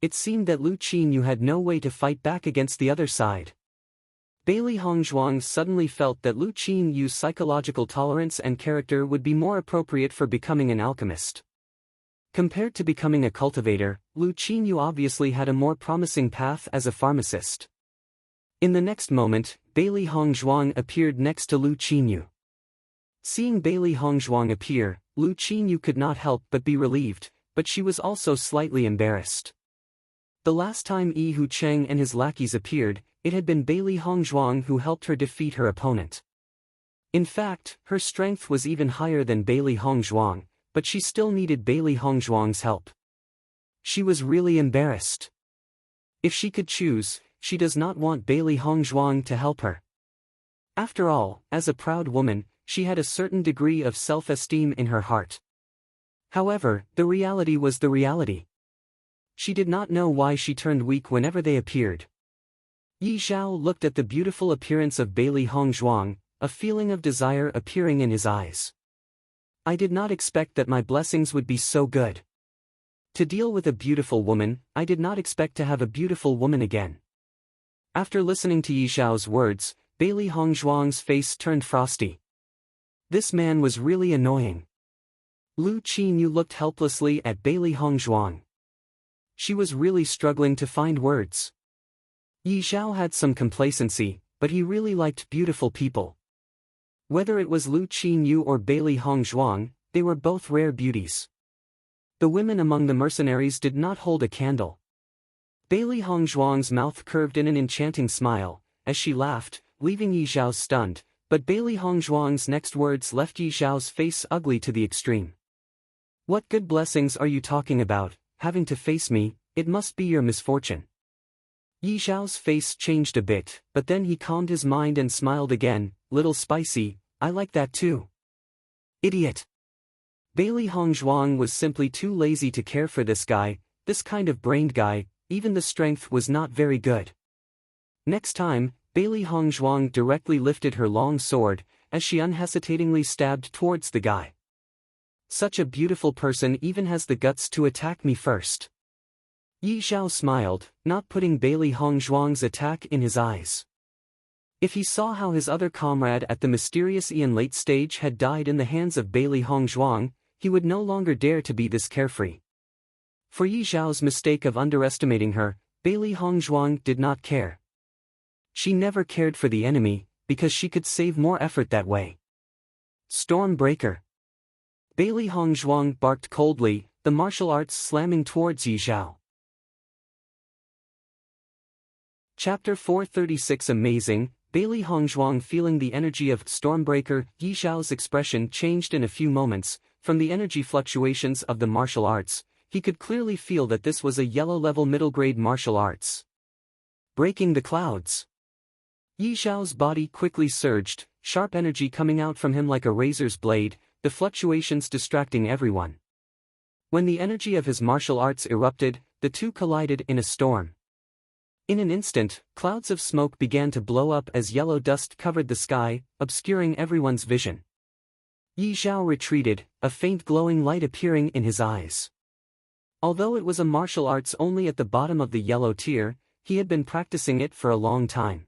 It seemed that Lu Qinyu had no way to fight back against the other side. Bailey Hongzhuang suddenly felt that Lu Qinyu's psychological tolerance and character would be more appropriate for becoming an alchemist. Compared to becoming a cultivator, Lu Qinyu obviously had a more promising path as a pharmacist. In the next moment, Bailey Hongzhuang appeared next to Lu Qinyu. Seeing Bailey Hongzhuang appear, Lu Qinyu could not help but be relieved, but she was also slightly embarrassed. The last time Hu Cheng and his lackeys appeared, it had been Bailey Hongzhuang who helped her defeat her opponent. In fact, her strength was even higher than Bailey Hongzhuang, but she still needed Bailey Hongzhuang's help. She was really embarrassed. If she could choose, she does not want Bailey Hongzhuang to help her. After all, as a proud woman, she had a certain degree of self-esteem in her heart. However, the reality was the reality. She did not know why she turned weak whenever they appeared. Yi Zhao looked at the beautiful appearance of Bailey Hongzhuang, a feeling of desire appearing in his eyes. I did not expect that my blessings would be so good. To deal with a beautiful woman, I did not expect to have a beautiful woman again. After listening to Yi Zhao's words, Bailey Hongzhuang's face turned frosty. This man was really annoying. Lu Qinyu looked helplessly at Bailey Hongzhuang. She was really struggling to find words. Yi Zhao had some complacency, but he really liked beautiful people. Whether it was Lu Qinyu or Bailey Hongzhuang, they were both rare beauties. The women among the mercenaries did not hold a candle. Bailey Hongzhuang's mouth curved in an enchanting smile, as she laughed, leaving Yi Zhao stunned, but Bailey Hongzhuang's next words left Yi Zhao's face ugly to the extreme. What good blessings are you talking about, having to face me? It must be your misfortune. Yi Zhao's face changed a bit, but then he calmed his mind and smiled again. Little spicy, I like that too. Idiot. Bailey Hongzhuang was simply too lazy to care for this guy, this kind of brained guy. Even the strength was not very good. Next time, Bailey Hongzhuang directly lifted her long sword, as she unhesitatingly stabbed towards the guy. Such a beautiful person even has the guts to attack me first. Yi Zhao smiled, not putting Bailey Hongzhuang's attack in his eyes. If he saw how his other comrade at the mysterious Ian late stage had died in the hands of Bailey Hongzhuang, he would no longer dare to be this carefree. For Yi Zhao's mistake of underestimating her, Bailey Hongzhuang did not care. She never cared for the enemy, because she could save more effort that way. Stormbreaker. Bailey Hongzhuang barked coldly, the martial arts slamming towards Yi Zhao. Chapter 436 Amazing. Bailey Hongzhuang feeling the energy of Stormbreaker. Yi Zhao's expression changed in a few moments. From the energy fluctuations of the martial arts, he could clearly feel that this was a yellow-level middle-grade martial arts. Breaking the clouds. Yi Zhao's body quickly surged, sharp energy coming out from him like a razor's blade, the fluctuations distracting everyone. When the energy of his martial arts erupted, the two collided in a storm. In an instant, clouds of smoke began to blow up as yellow dust covered the sky, obscuring everyone's vision. Yi Zhao retreated, a faint glowing light appearing in his eyes. Although it was a martial arts only at the bottom of the yellow tier, he had been practicing it for a long time.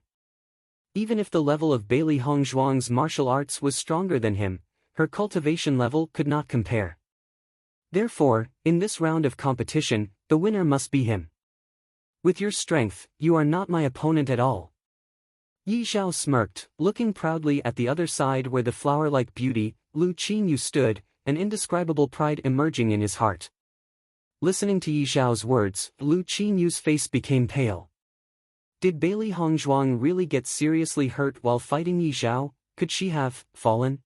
Even if the level of Bailey Hongzhuang's martial arts was stronger than him, her cultivation level could not compare. Therefore, in this round of competition, the winner must be him. With your strength, you are not my opponent at all. Yi Zhao smirked, looking proudly at the other side where the flower-like beauty, Lu Qinyu stood, an indescribable pride emerging in his heart. Listening to Yi Zhao's words, Lu Qinyu's face became pale. Did Bailey Hongzhuang really get seriously hurt while fighting Yi Zhao? Could she have fallen?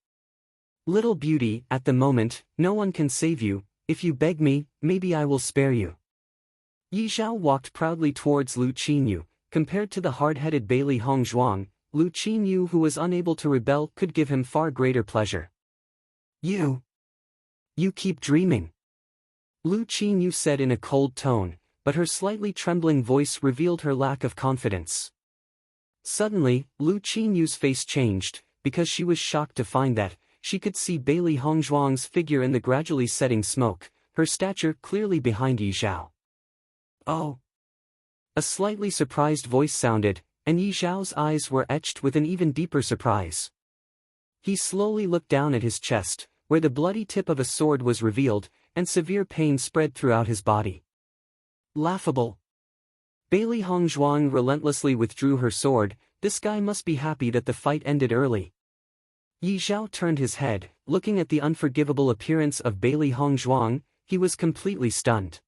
Little beauty, at the moment, no one can save you. If you beg me, maybe I will spare you. Yi Zhao walked proudly towards Lu Qinyu. Compared to the hard-headed Bailey Hongzhuang, Lu Qinyu, who was unable to rebel, could give him far greater pleasure. You keep dreaming. Lu Qinyu said in a cold tone, but her slightly trembling voice revealed her lack of confidence. Suddenly, Lu Qinyu's face changed, because she was shocked to find that she could see Bailey Hongzhuang's figure in the gradually setting smoke, her stature clearly behind Yi Zhao. Oh! A slightly surprised voice sounded, and Yi Zhao's eyes were etched with an even deeper surprise. He slowly looked down at his chest, where the bloody tip of a sword was revealed, and severe pain spread throughout his body. Laughable. Bailey Hongzhuang relentlessly withdrew her sword. This guy must be happy that the fight ended early. Yi Zhao turned his head, looking at the unforgivable appearance of Bailey Hongzhuang. He was completely stunned.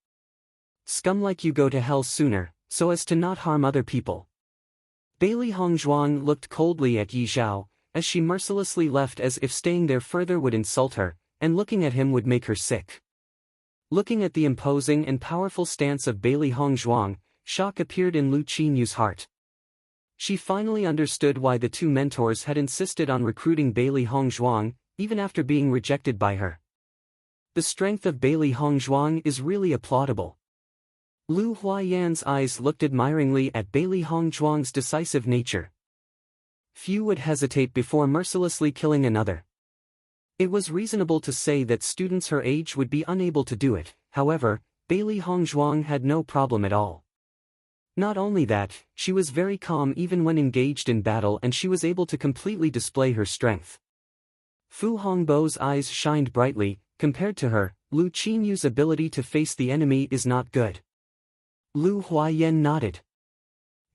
Scum like you go to hell sooner, so as to not harm other people. Bailey Hongzhuang looked coldly at Yi Zhao, as she mercilessly left, as if staying there further would insult her, and looking at him would make her sick. Looking at the imposing and powerful stance of Bailey Hongzhuang, shock appeared in Lu Qinyu's heart. She finally understood why the two mentors had insisted on recruiting Bailey Hongzhuang, even after being rejected by her. The strength of Bailey Hongzhuang is really applaudable. Lu Huayan's eyes looked admiringly at Bailey Hongzhuang's decisive nature. few would hesitate before mercilessly killing another. It was reasonable to say that students her age would be unable to do it, however, Bailey Hongzhuang had no problem at all. Not only that, she was very calm even when engaged in battle, and she was able to completely display her strength. Fu Hongbo's eyes shined brightly. Compared to her, Lu Qinyu's ability to face the enemy is not good. Lu Huayan nodded.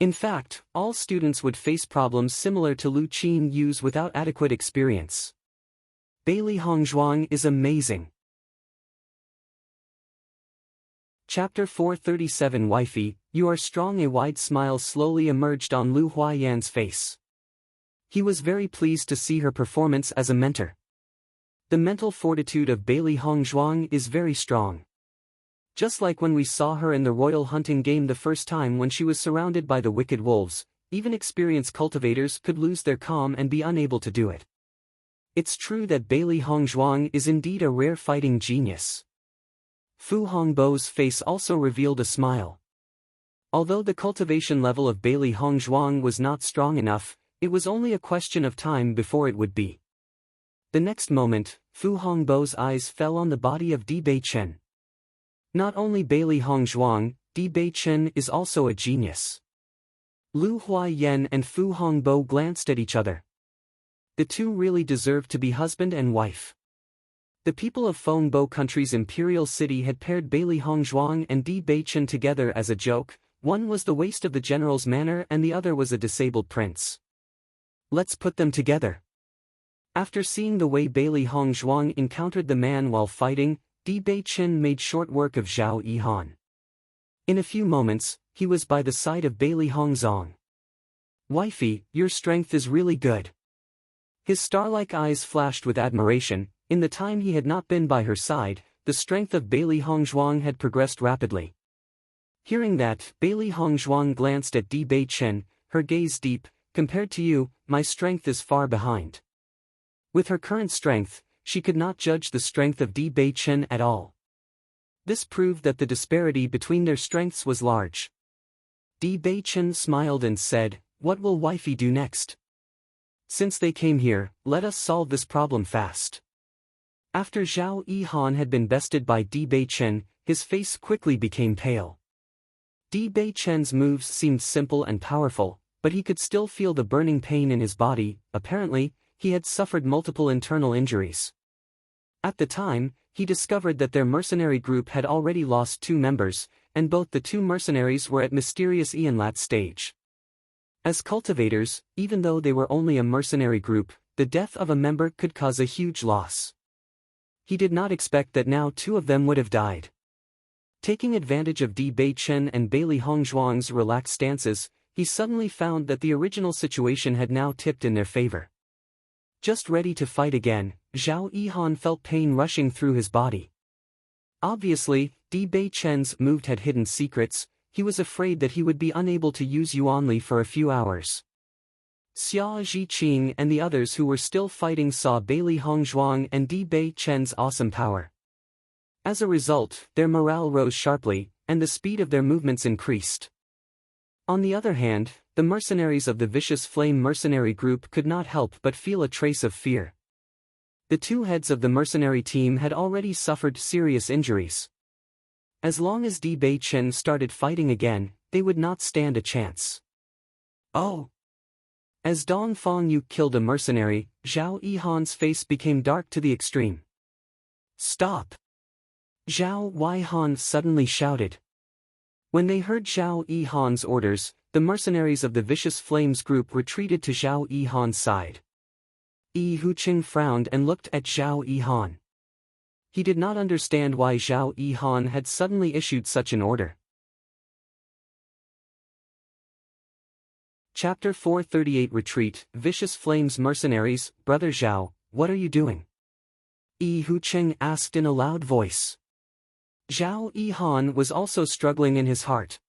In fact, all students would face problems similar to Lu Qinyu's without adequate experience. Bailey Hongzhuang is amazing. Chapter 437 Wifey, you are strong. A wide smile slowly emerged on Lu Huayan's face. He was very pleased to see her performance as a mentor. The mental fortitude of Bailey Hongzhuang is very strong. Just like when we saw her in the royal hunting game the first time when she was surrounded by the wicked wolves, even experienced cultivators could lose their calm and be unable to do it. It's true that Bailey Hongzhuang is indeed a rare fighting genius. Fu Hongbo's face also revealed a smile. Although the cultivation level of Bailey Hongzhuang was not strong enough, it was only a question of time before it would be. The next moment, Fu Hongbo's eyes fell on the body of Di Beichen. Not only Bailey Hongzhuang, Di Beichen is also a genius. Lu Huayan and Fu Hongbo glanced at each other. The two really deserved to be husband and wife. The people of Fengbo Country's imperial city had paired Bailey Hongzhuang and Di Beichen together as a joke. One was the waist of the general's manor and the other was a disabled prince. Let's put them together. After seeing the way Bailey Hongzhuang encountered the man while fighting, Di Beichen made short work of Zhao Yihan. In a few moments, he was by the side of Bailey Hongzhuang. Wifey, your strength is really good. His star-like eyes flashed with admiration. In the time he had not been by her side, the strength of Bailey Hongzhuang had progressed rapidly. Hearing that, Bailey Hongzhuang glanced at Di Beichen, her gaze deep. Compared to you, my strength is far behind. With her current strength, she could not judge the strength of Di Beichen at all. This proved that the disparity between their strengths was large. Di Beichen smiled and said, "What will wifey do next? Since they came here, let us solve this problem fast." After Zhao Yihan had been bested by Di Beichen, his face quickly became pale. Di Beichen's moves seemed simple and powerful, but he could still feel the burning pain in his body. Apparently, he had suffered multiple internal injuries. At the time, he discovered that their mercenary group had already lost 2 members, and both the 2 mercenaries were at mysterious Ianlat stage. As cultivators, even though they were only a mercenary group, the death of a member could cause a huge loss. He did not expect that now 2 of them would have died. Taking advantage of Di Beichen and Bailey Hongzhuang's relaxed stances, he suddenly found that the original situation had now tipped in their favor. Just ready to fight again, Zhao Yihan felt pain rushing through his body. Obviously, Di Beichen's move had hidden secrets. He was afraid that he would be unable to use Yuanli for a few hours. Xia Zhiqing and the others who were still fighting saw Bailey Hongzhuang and Di Beichen's awesome power. As a result, their morale rose sharply, and the speed of their movements increased. On the other hand, the mercenaries of the Vicious Flame mercenary group could not help but feel a trace of fear. The 2 heads of the mercenary team had already suffered serious injuries. As long as Di Beichen started fighting again, they would not stand a chance. Oh! As Dong Fengyu killed a mercenary, Zhao Yihan's face became dark to the extreme. Stop! Zhao Yihan suddenly shouted. When they heard Zhao Yihan's orders, the mercenaries of the Vicious Flames group retreated to Zhao Yihan's side. Yi Huqing frowned and looked at Zhao Yihan. He did not understand why Zhao Yihan had suddenly issued such an order. Chapter 438 Retreat. Vicious Flames mercenaries. Brother Zhao, what are you doing? Yi Huqing asked in a loud voice. Zhao Yihan was also struggling in his heart.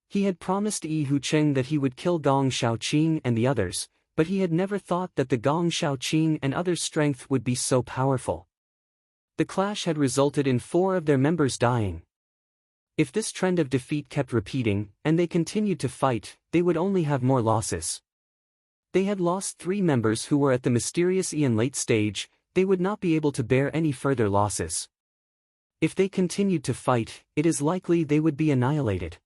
He had promised Yi Huqing that he would kill Gong Shaoqing and the others, but he had never thought that the Gong Shaoqing and others' strength would be so powerful. The clash had resulted in 4 of their members dying. If this trend of defeat kept repeating, and they continued to fight, they would only have more losses. They had lost 3 members who were at the mysterious Ian late stage. They would not be able to bear any further losses. If they continued to fight, it is likely they would be annihilated.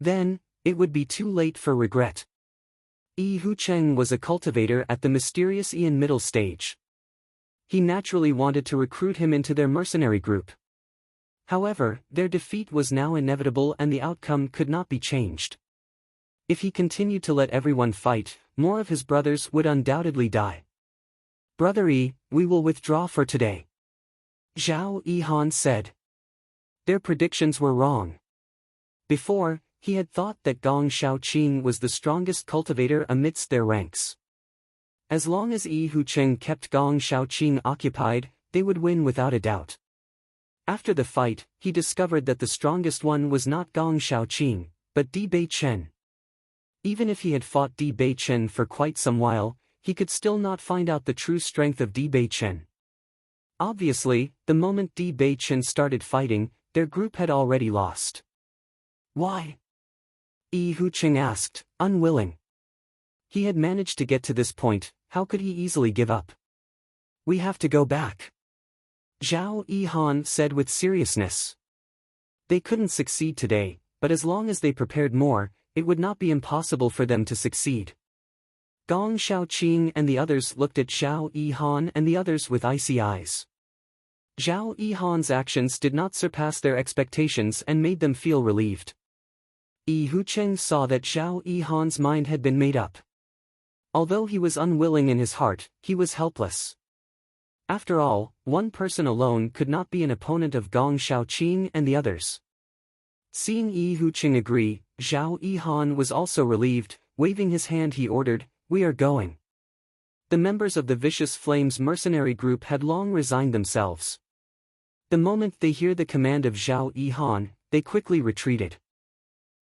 Then, it would be too late for regret. Yi Hucheng was a cultivator at the mysterious Ian middle stage. He naturally wanted to recruit him into their mercenary group. However, their defeat was now inevitable and the outcome could not be changed. If he continued to let everyone fight, more of his brothers would undoubtedly die. Brother Yi, we will withdraw for today, Zhao Yihan said. Their predictions were wrong. Before, he had thought that Gong Shaoqing was the strongest cultivator amidst their ranks. As long as Yi Hucheng kept Gong Shaoqing occupied, they would win without a doubt. After the fight, he discovered that the strongest one was not Gong Shaoqing, but Di Beichen. Even if he had fought Di Beichen for quite some while, he could still not find out the true strength of Di Beichen. Obviously, the moment Di Beichen started fighting, their group had already lost. Why? Yi Hucheng asked, unwilling. He had managed to get to this point, how could he easily give up? We have to go back, Zhao Yihan said with seriousness. They couldn't succeed today, but as long as they prepared more, it would not be impossible for them to succeed. Gong Shaoqing and the others looked at Zhao Yihan and the others with icy eyes. Zhao Yihan's actions did not surpass their expectations and made them feel relieved. Yi Hucheng saw that Zhao Yihan's mind had been made up. Although he was unwilling in his heart, he was helpless. After all, one person alone could not be an opponent of Gong Shaoqing and the others. Seeing Yi Hucheng agree, Zhao Yihan was also relieved. Waving his hand he ordered, "We are going." The members of the Vicious Flames mercenary group had long resigned themselves. The moment they hear the command of Zhao Yihan, they quickly retreated.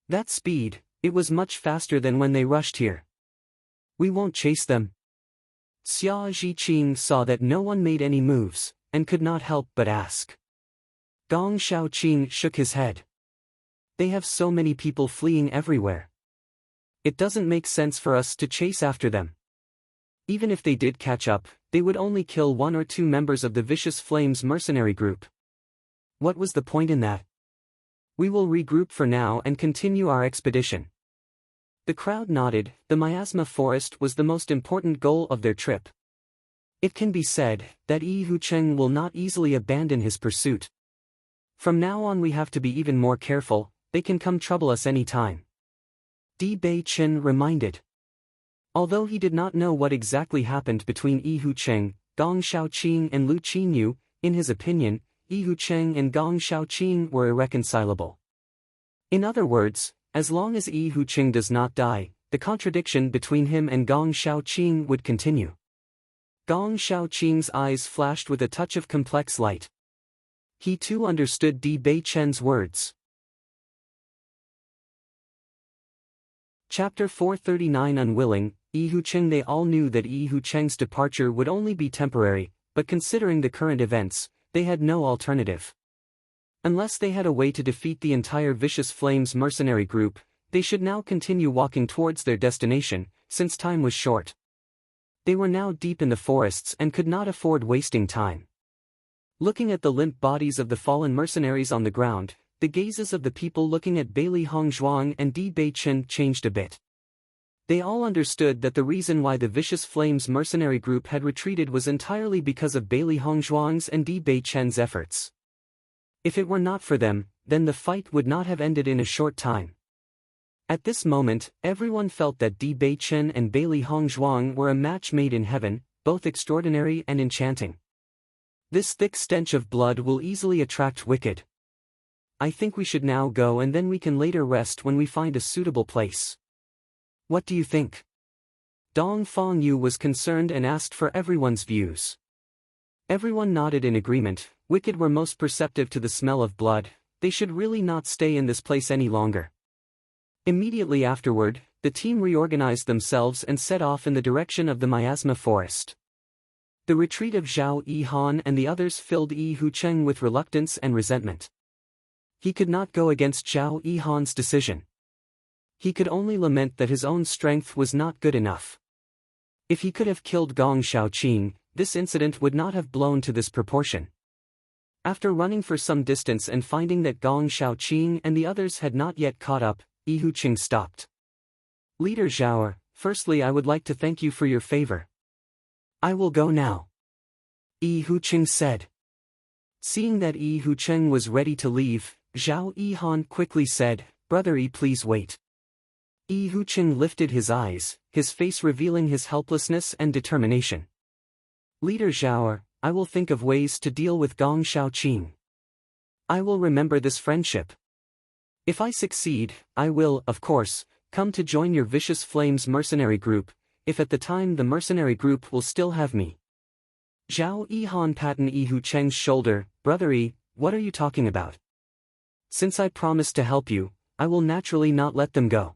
That speed, it was much faster than when they rushed here. We won't chase them. Xia Zhiqing saw that no one made any moves, and could not help but ask. Gong Shaoqing shook his head. They have so many people fleeing everywhere. It doesn't make sense for us to chase after them. Even if they did catch up, they would only kill 1 or 2 members of the Vicious Flames mercenary group. What was the point in that? We will regroup for now and continue our expedition. The crowd nodded. The miasma forest was the most important goal of their trip. It can be said that Yi Hucheng will not easily abandon his pursuit. From now on we have to be even more careful, they can come trouble us any time. Di Beichen reminded. Although he did not know what exactly happened between Yi Hucheng, Gong Shaoqing and Lu Qinyu, in his opinion, Yi Hucheng and Gong Shaoqing were irreconcilable. In other words, as long as Yi Hucheng does not die, the contradiction between him and Gong Shaoqing would continue. Gong Shaoqing's eyes flashed with a touch of complex light. He too understood Di Beichen's words. Chapter 439 Unwilling, Yi Hucheng. They all knew that Yi Hucheng's departure would only be temporary, but considering the current events, they had no alternative. Unless they had a way to defeat the entire Vicious Flames mercenary group, they should now continue walking towards their destination, since time was short. They were now deep in the forests and could not afford wasting time. Looking at the limp bodies of the fallen mercenaries on the ground, the gazes of the people looking at Bailey Hongzhuang and Di Beichen changed a bit. They all understood that the reason why the Vicious Flames mercenary group had retreated was entirely because of Bailey Hongzhuang's and Di Beichen's efforts. If it were not for them, then the fight would not have ended in a short time. At this moment, everyone felt that Di Beichen and Bailey Hongzhuang were a match made in heaven, both extraordinary and enchanting. This thick stench of blood will easily attract wicked. I think we should now go and then we can later rest when we find a suitable place. What do you think? Dong Fengyu was concerned and asked for everyone's views. Everyone nodded in agreement. Wicked were most perceptive to the smell of blood. They should really not stay in this place any longer. Immediately afterward, the team reorganized themselves and set off in the direction of the miasma forest. The retreat of Zhao Yihan and the others filled Yi Hucheng with reluctance and resentment. He could not go against Zhao Yihan's decision. He could only lament that his own strength was not good enough. If he could have killed Gong Xiaoqing, this incident would not have blown to this proportion. After running for some distance and finding that Gong Xiaoqing and the others had not yet caught up, Yihuqing stopped. Leader Zhao, firstly I would like to thank you for your favor. I will go now. Yihuqing said. Seeing that Yihuqing was ready to leave, Zhao Yihan quickly said, Brother Yi, please wait. Yihuqing lifted his eyes, his face revealing his helplessness and determination. Leader Zhao, I will think of ways to deal with Gong Xiaoqing. I will remember this friendship. If I succeed, I will, of course, come to join your Vicious Flames mercenary group, if at the time the mercenary group will still have me. Zhao Yihan patted Yihuqing's shoulder, Brother Yi, what are you talking about? Since I promised to help you, I will naturally not let them go.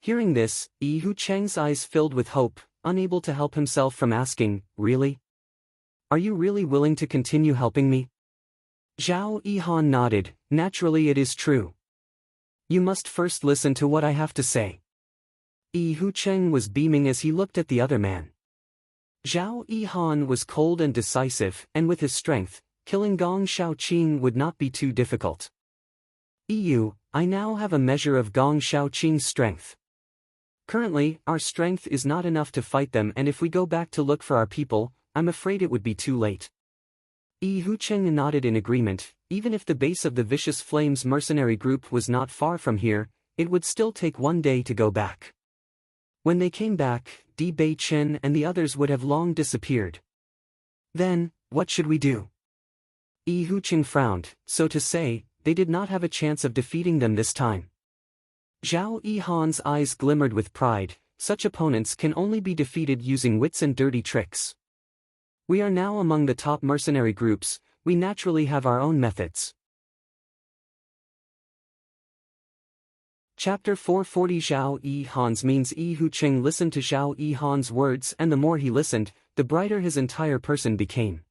Hearing this, Yihuqing's eyes filled with hope, unable to help himself from asking, Really? Are you really willing to continue helping me? Zhao Yihan nodded, Naturally it is true. You must first listen to what I have to say. Yihuqing was beaming as he looked at the other man. Zhao Yihan was cold and decisive, and with his strength, killing Gong Xiaoqing would not be too difficult. I now have a measure of Gong Xiaoqing's strength. Currently, our strength is not enough to fight them, and if we go back to look for our people, I'm afraid it would be too late. Yihuqing nodded in agreement. Even if the base of the Vicious Flames mercenary group was not far from here, it would still take one day to go back. When they came back, Di Beichen and the others would have long disappeared. Then, what should we do? Yihuqing frowned, so to say, they did not have a chance of defeating them this time. Zhao Yihan's eyes glimmered with pride, such opponents can only be defeated using wits and dirty tricks. We are now among the top mercenary groups, we naturally have our own methods. Chapter 440 Zhao Yihan's means. Yihuqing listened to Zhao Yihan's words, and the more he listened, the brighter his entire person became.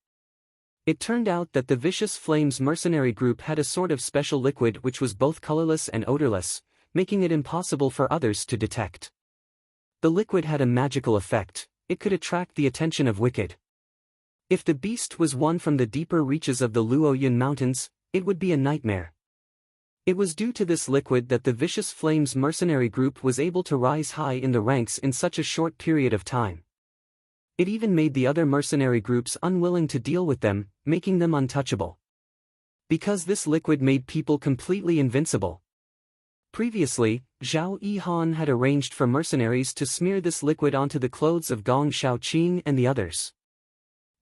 It turned out that the Vicious Flames mercenary group had a sort of special liquid which was both colorless and odorless, making it impossible for others to detect. The liquid had a magical effect, it could attract the attention of wicked. If the beast was one from the deeper reaches of the Luoyun Mountains, it would be a nightmare. It was due to this liquid that the Vicious Flames mercenary group was able to rise high in the ranks in such a short period of time. It even made the other mercenary groups unwilling to deal with them, making them untouchable. Because this liquid made people completely invincible. Previously, Zhao Yihan had arranged for mercenaries to smear this liquid onto the clothes of Gong Xiaoqing and the others.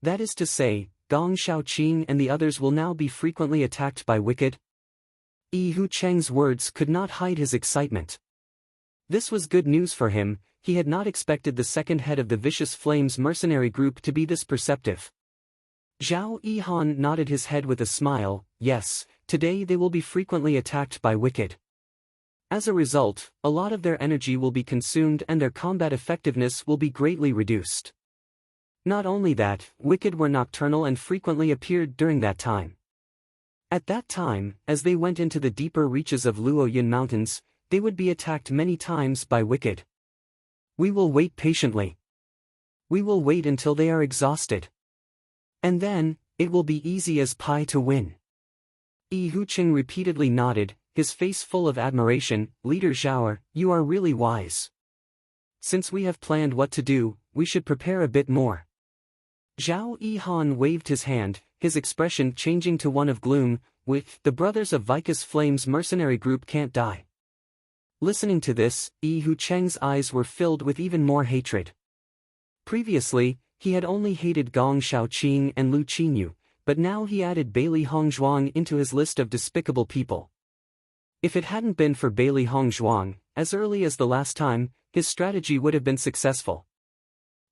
That is to say, Gong Xiaoqing and the others will now be frequently attacked by wicked. Yihuqing's words could not hide his excitement. This was good news for him. He had not expected the second head of the Vicious Flames mercenary group to be this perceptive. Zhao Yihan nodded his head with a smile, yes, today they will be frequently attacked by wicked. As a result, a lot of their energy will be consumed and their combat effectiveness will be greatly reduced. Not only that, wicked were nocturnal and frequently appeared during that time. At that time, as they went into the deeper reaches of Luoyun Mountains, they would be attacked many times by wicked. We will wait patiently. We will wait until they are exhausted. And then, it will be easy as pie to win. Yihuqing repeatedly nodded, his face full of admiration. Leader Zhao, you are really wise. Since we have planned what to do, we should prepare a bit more. Zhao Yihan waved his hand, his expression changing to one of gloom. With the brothers of Vicious Flames mercenary group can't die. Listening to this, Yihuqing's eyes were filled with even more hatred. Previously, he had only hated Gong Xiaoqing and Lu Qinyu, but now he added Bailey Hongzhuang into his list of despicable people. If it hadn't been for Bailey Hongzhuang, as early as the last time, his strategy would have been successful.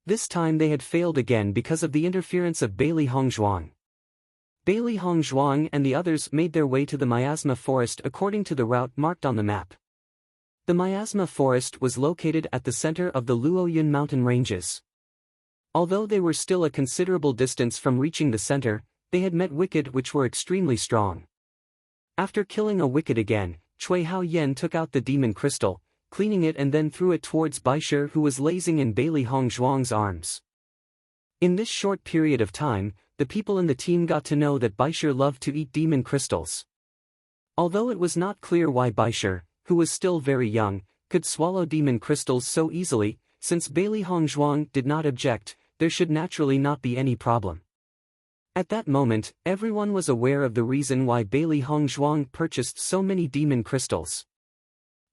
This time they had failed again because of the interference of Bailey Hongzhuang. Bailey Hongzhuang and the others made their way to the miasma forest according to the route marked on the map. The miasma forest was located at the center of the Luoyun mountain ranges. Although they were still a considerable distance from reaching the center, they had met wicked which were extremely strong. After killing a wicked again, Cui Hao Yen took out the demon crystal, cleaning it and then threw it towards Baisher, who was lazing in Bailey Hongzhuang's arms. In this short period of time, the people in the team got to know that Baisher loved to eat demon crystals. Although it was not clear why Baisher, who was still very young, could swallow demon crystals so easily, since Bailey Hongzhuang did not object, there should naturally not be any problem. At that moment, everyone was aware of the reason why Bailey Hongzhuang purchased so many demon crystals.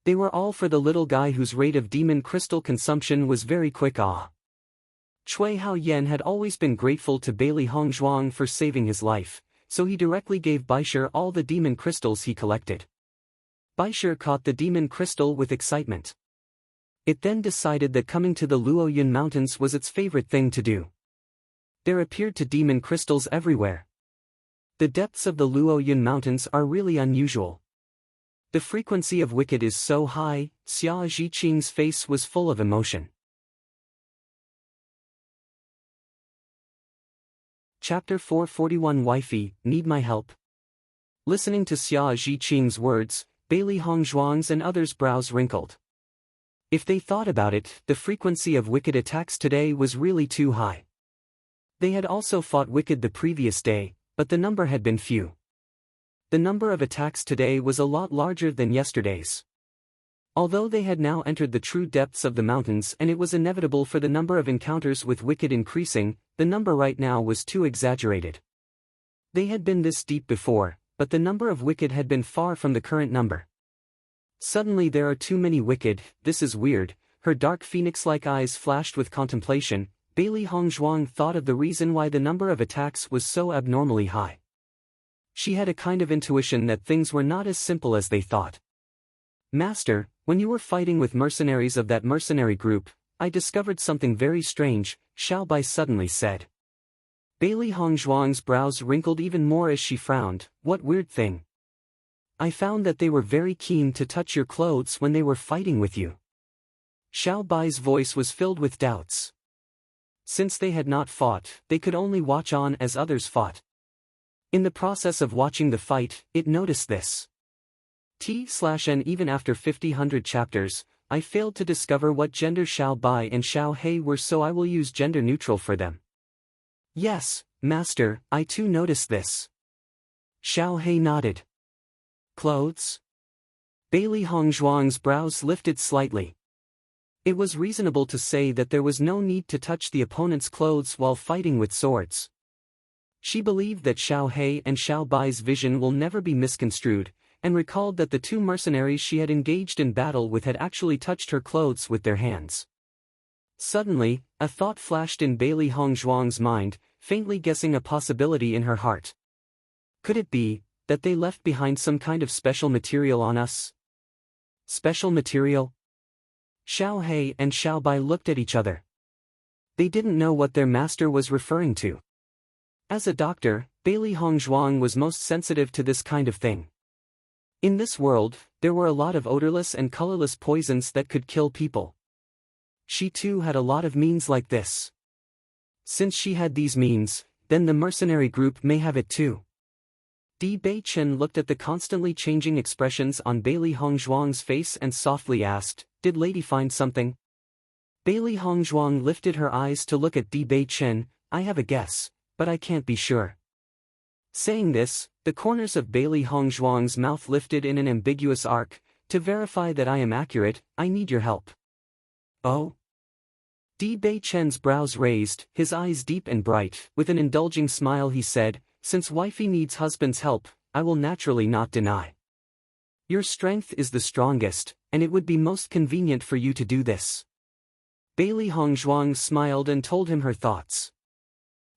They were all for the little guy whose rate of demon crystal consumption was very quick. Cui Haoyan had always been grateful to Bailey Hongzhuang for saving his life, so he directly gave Baisher all the demon crystals he collected. Baisher caught the demon crystal with excitement. It then decided that coming to the Luoyun Mountains was its favorite thing to do. There appeared to demon crystals everywhere. The depths of the Luoyun Mountains are really unusual. The frequency of wicked is so high. Xia Zhiqing's face was full of emotion. Chapter 441 Wifey, need my help? Listening to Xia Zhiqing's words, Bailey Hongzhuang's and others' brows wrinkled. If they thought about it, the frequency of wicked attacks today was really too high. They had also fought wicked the previous day, but the number had been few. The number of attacks today was a lot larger than yesterday's. Although they had now entered the true depths of the mountains and it was inevitable for the number of encounters with wicked increasing, the number right now was too exaggerated. They had been this deep before, but the number of wicked had been far from the current number. Suddenly there are too many wicked, this is weird. Her dark phoenix-like eyes flashed with contemplation. Bailey Hongzhuang thought of the reason why the number of attacks was so abnormally high. She had a kind of intuition that things were not as simple as they thought. Master, when you were fighting with mercenaries of that mercenary group, I discovered something very strange, Xiao Bai suddenly said. Bailey Hongzhuang's brows wrinkled even more as she frowned. What weird thing? I found that they were very keen to touch your clothes when they were fighting with you. Xiao Bai's voice was filled with doubts. Since they had not fought, they could only watch on as others fought. In the process of watching the fight, it noticed this. T/N Even after 50 chapters, I failed to discover what gender Xiao Bai and Xiao He were, so I will use gender neutral for them. Yes, Master, I too noticed this. Xiao He nodded. Clothes? Bailey Hongzhuang's brows lifted slightly. It was reasonable to say that there was no need to touch the opponent's clothes while fighting with swords. She believed that Xiao He and Xiao Bai's vision will never be misconstrued, and recalled that the two mercenaries she had engaged in battle with had actually touched her clothes with their hands. Suddenly, a thought flashed in Bailey Hongzhuang's mind, faintly guessing a possibility in her heart. Could it be that they left behind some kind of special material on us? Special material? Xiao He and Xiao Bai looked at each other. They didn't know what their master was referring to. As a doctor, Bailey Hongzhuang was most sensitive to this kind of thing. In this world, there were a lot of odorless and colorless poisons that could kill people. She too had a lot of means like this. Since she had these means, then the mercenary group may have it too. Di Beichen looked at the constantly changing expressions on Bailey Hongzhuang's face and softly asked, "Did Lady find something?" Bailey Hongzhuang lifted her eyes to look at Di Beichen. "I have a guess, but I can't be sure." Saying this, the corners of Bailey Hongzhuang's mouth lifted in an ambiguous arc. "To verify that I am accurate, I need your help." "Oh?" Di Beichen's brows raised, his eyes deep and bright. With an indulging smile he said, "Since wifey needs husband's help, I will naturally not deny. Your strength is the strongest, and it would be most convenient for you to do this." Bailey Hongzhuang smiled and told him her thoughts.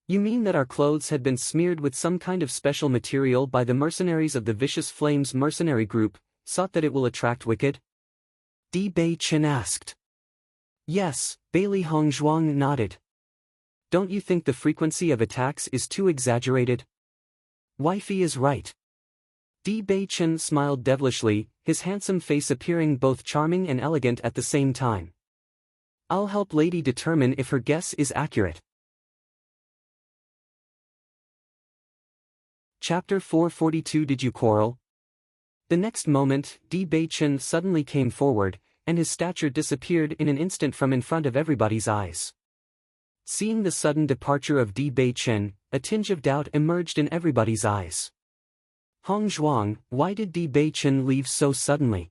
"You mean that our clothes had been smeared with some kind of special material by the mercenaries of the Vicious Flames mercenary group, sought that it will attract wicked?" Di Beichen asked. "Yes," Bailey Hongzhuang nodded. "Don't you think the frequency of attacks is too exaggerated?" "Wifey is right." Di Beichen smiled devilishly, his handsome face appearing both charming and elegant at the same time. "I'll help Lady determine if her guess is accurate." Chapter 442 Did you quarrel? The next moment, Di Beichen suddenly came forward, and his stature disappeared in an instant from in front of everybody's eyes. Seeing the sudden departure of Di Beichen, a tinge of doubt emerged in everybody's eyes. Hong Zhuang, why did Di Beichen leave so suddenly?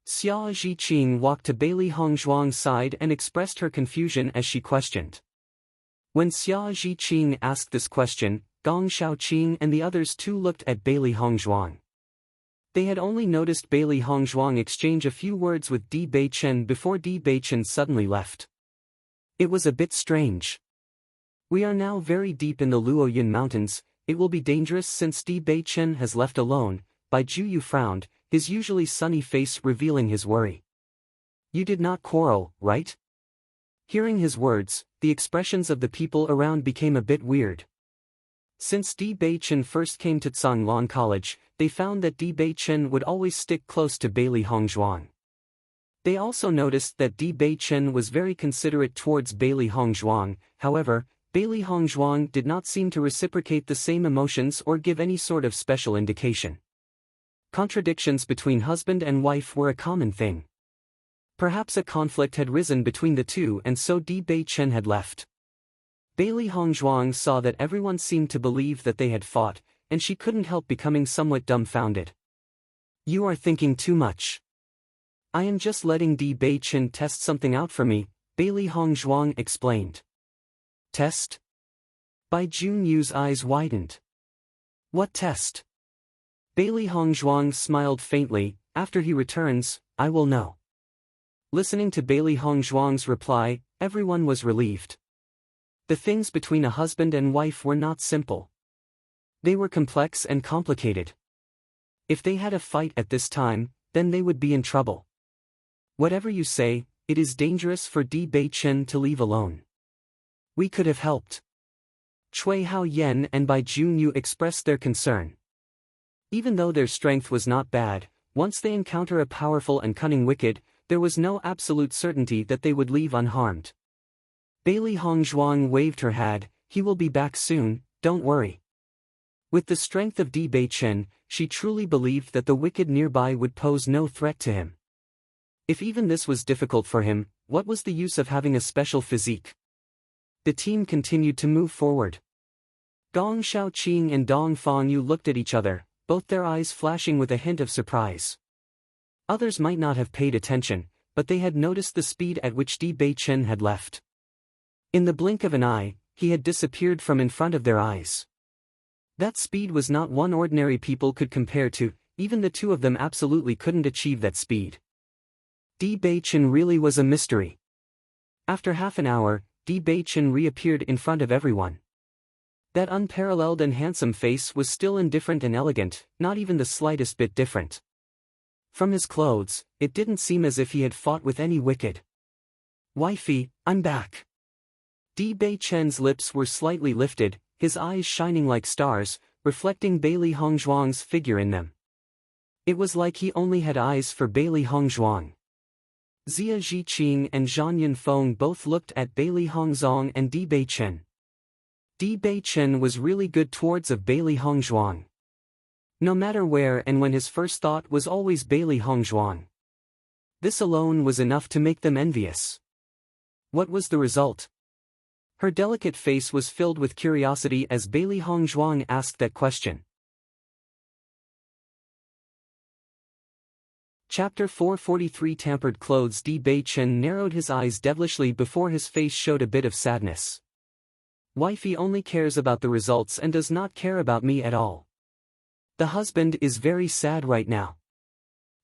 Xia Zhiqing walked to Bailey Hong Zhuang's side and expressed her confusion as she questioned. When Xia Zhiqing asked this question, Gong Shaoqing and the others too looked at Bailey Hong Zhuang. They had only noticed Bailey Hong Zhuang exchange a few words with Di Beichen before Di Beichen suddenly left. It was a bit strange. We are now very deep in the Luoyun Mountains. It will be dangerous since Di Beichen has left alone. Bai Juyu frowned, his usually sunny face revealing his worry. You did not quarrel, right? Hearing his words, the expressions of the people around became a bit weird. Since Di Beichen first came to Tsanglan College, they found that Di Beichen would always stick close to Bailey Hong Zhuang. They also noticed that Di Beichen was very considerate towards Bailey Hong Zhuang. However, Bailey Hong Zhuang did not seem to reciprocate the same emotions or give any sort of special indication. Contradictions between husband and wife were a common thing. Perhaps a conflict had risen between the two and so Di Beichen had left. Bailey Hong Zhuang saw that everyone seemed to believe that they had fought, and she couldn't help becoming somewhat dumbfounded. You are thinking too much. I am just letting Di Beichen test something out for me, Bailey Hong Zhuang explained. Test? Bai Junyu's eyes widened. What test? Bailey Hong Zhuang smiled faintly. After he returns, I will know. Listening to Bailey Hong Zhuang's reply, everyone was relieved. The things between a husband and wife were not simple. They were complex and complicated. If they had a fight at this time, then they would be in trouble. Whatever you say, it is dangerous for Di Beichen to leave alone. We could have helped. Cui Hao Yen and Bai Junyu expressed their concern. Even though their strength was not bad, once they encounter a powerful and cunning wicked, there was no absolute certainty that they would leave unharmed. Bailey Hong Zhuang waved her hand. He will be back soon, don't worry. With the strength of Di Beichen, she truly believed that the wicked nearby would pose no threat to him. If even this was difficult for him, what was the use of having a special physique? The team continued to move forward. Gong Shaoqing and Dong Fangyu looked at each other, both their eyes flashing with a hint of surprise. Others might not have paid attention, but they had noticed the speed at which Di Beichen had left. In the blink of an eye, he had disappeared from in front of their eyes. That speed was not one ordinary people could compare to, even the two of them absolutely couldn't achieve that speed. Di Beichen really was a mystery. After half an hour, Di Beichen reappeared in front of everyone. That unparalleled and handsome face was still indifferent and elegant, not even the slightest bit different. From his clothes, it didn't seem as if he had fought with any wicked. Wifey, I'm back. Di Beichen's lips were slightly lifted, his eyes shining like stars, reflecting Bailey Hong Zhuang's figure in them. It was like he only had eyes for Bailey Hong Zhuang. Xia Zhiqing and Zhang Yunfeng both looked at Bailey Hong Zhuang and Di Beichen. Di Beichen was really good towards of Bailey Hong Zhuang. No matter where and when, his first thought was always Bailey Hong Zhuang. This alone was enough to make them envious. What was the result? Her delicate face was filled with curiosity as Bailey Hong Zhuang asked that question. Chapter 443 Tampered Clothes. Di Beichen narrowed his eyes devilishly before his face showed a bit of sadness. Wifey only cares about the results and does not care about me at all. The husband is very sad right now.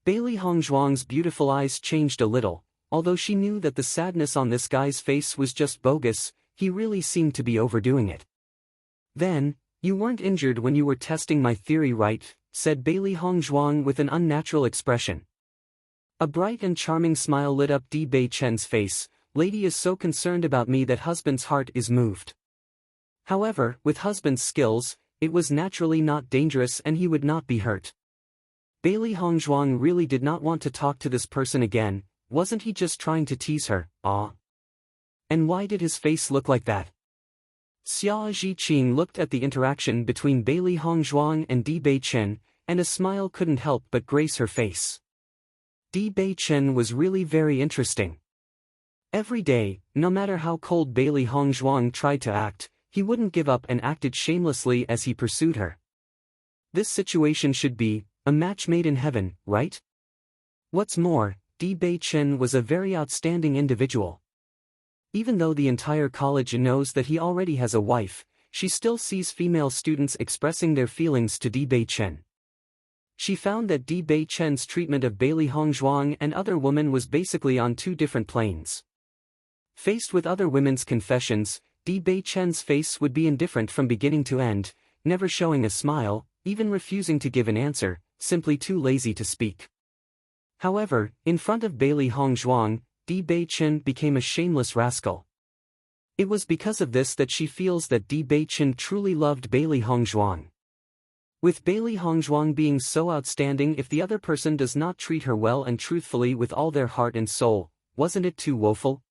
Bailey Hong Zhuang's beautiful eyes changed a little, although she knew that the sadness on this guy's face was just bogus, he really seemed to be overdoing it. Then, you weren't injured when you were testing my theory, right? Said Bailey Hong Zhuang with an unnatural expression. A bright and charming smile lit up Di Beichen's face. Lady is so concerned about me that husband's heart is moved. However, with husband's skills, it was naturally not dangerous and he would not be hurt. Bailey Hong Zhuang really did not want to talk to this person again. Wasn't he just trying to tease her? And why did his face look like that? Xia Zhiqing looked at the interaction between Bailey Hong Zhuang and Di Beichen, and a smile couldn't help but grace her face. Di Bei Chen was really very interesting. Every day, no matter how cold Bailey Hongzhuang tried to act, he wouldn't give up and acted shamelessly as he pursued her. This situation should be a match made in heaven, right? What's more, Di Bei Chen was a very outstanding individual. Even though the entire college knows that he already has a wife, she still sees female students expressing their feelings to Di Bei Chen. She found that Di Bei Chen's treatment of Bailey Hongzhuang and other women was basically on two different planes. Faced with other women's confessions, Di Bei Chen's face would be indifferent from beginning to end, never showing a smile, even refusing to give an answer, simply too lazy to speak. However, in front of Bailey Hongzhuang, Di Bei Chen became a shameless rascal. It was because of this that she feels that Di Bei Chen truly loved Bailey Hongzhuang. With Bailey Hongzhuang being so outstanding, if the other person does not treat her well and truthfully with all their heart and soul, wasn't it too woeful?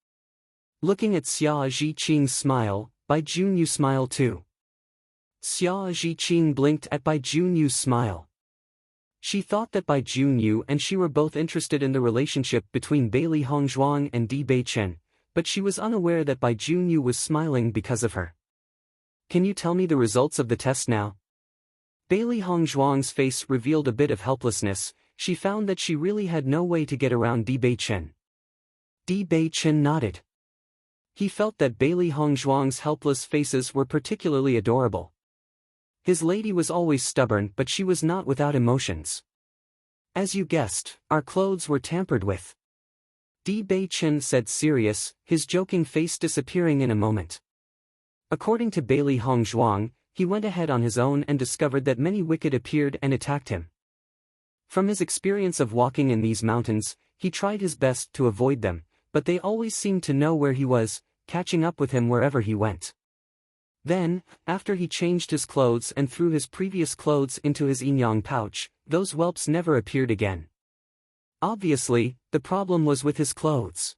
Looking at Xia Zhiqing's smile, Bai Junyu smiled too. Xia Zhiqing blinked at Bai Junyu's smile. She thought that Bai Junyu and she were both interested in the relationship between Bailey Hongzhuang and Di Bei Chen, but she was unaware that Bai Junyu was smiling because of her. Can you tell me the results of the test now? Bailey Hongzhuang's face revealed a bit of helplessness. She found that she really had no way to get around Di Bei Chen. Di Bei Chen nodded. He felt that Bailey Hongzhuang's helpless faces were particularly adorable. His lady was always stubborn, but she was not without emotions. As you guessed, our clothes were tampered with. Di Bei Chen said, serious, his joking face disappearing in a moment. According to Bailey Hongzhuang, he went ahead on his own and discovered that many wicked appeared and attacked him. From his experience of walking in these mountains, he tried his best to avoid them, but they always seemed to know where he was, catching up with him wherever he went. Then, after he changed his clothes and threw his previous clothes into his inyang pouch, those whelps never appeared again. Obviously, the problem was with his clothes.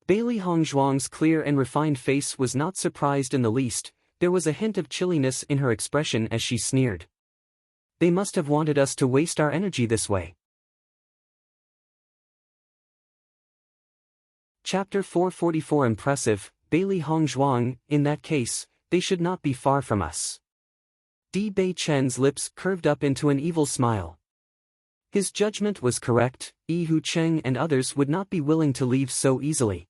Bailey Hongzhuang's clear and refined face was not surprised in the least. There was a hint of chilliness in her expression as she sneered. They must have wanted us to waste our energy this way. Chapter 444 Impressive, Bailey Hongzhuang, in that case, they should not be far from us. Di Bei Chen's lips curved up into an evil smile. His judgment was correct. Hu Cheng and others would not be willing to leave so easily.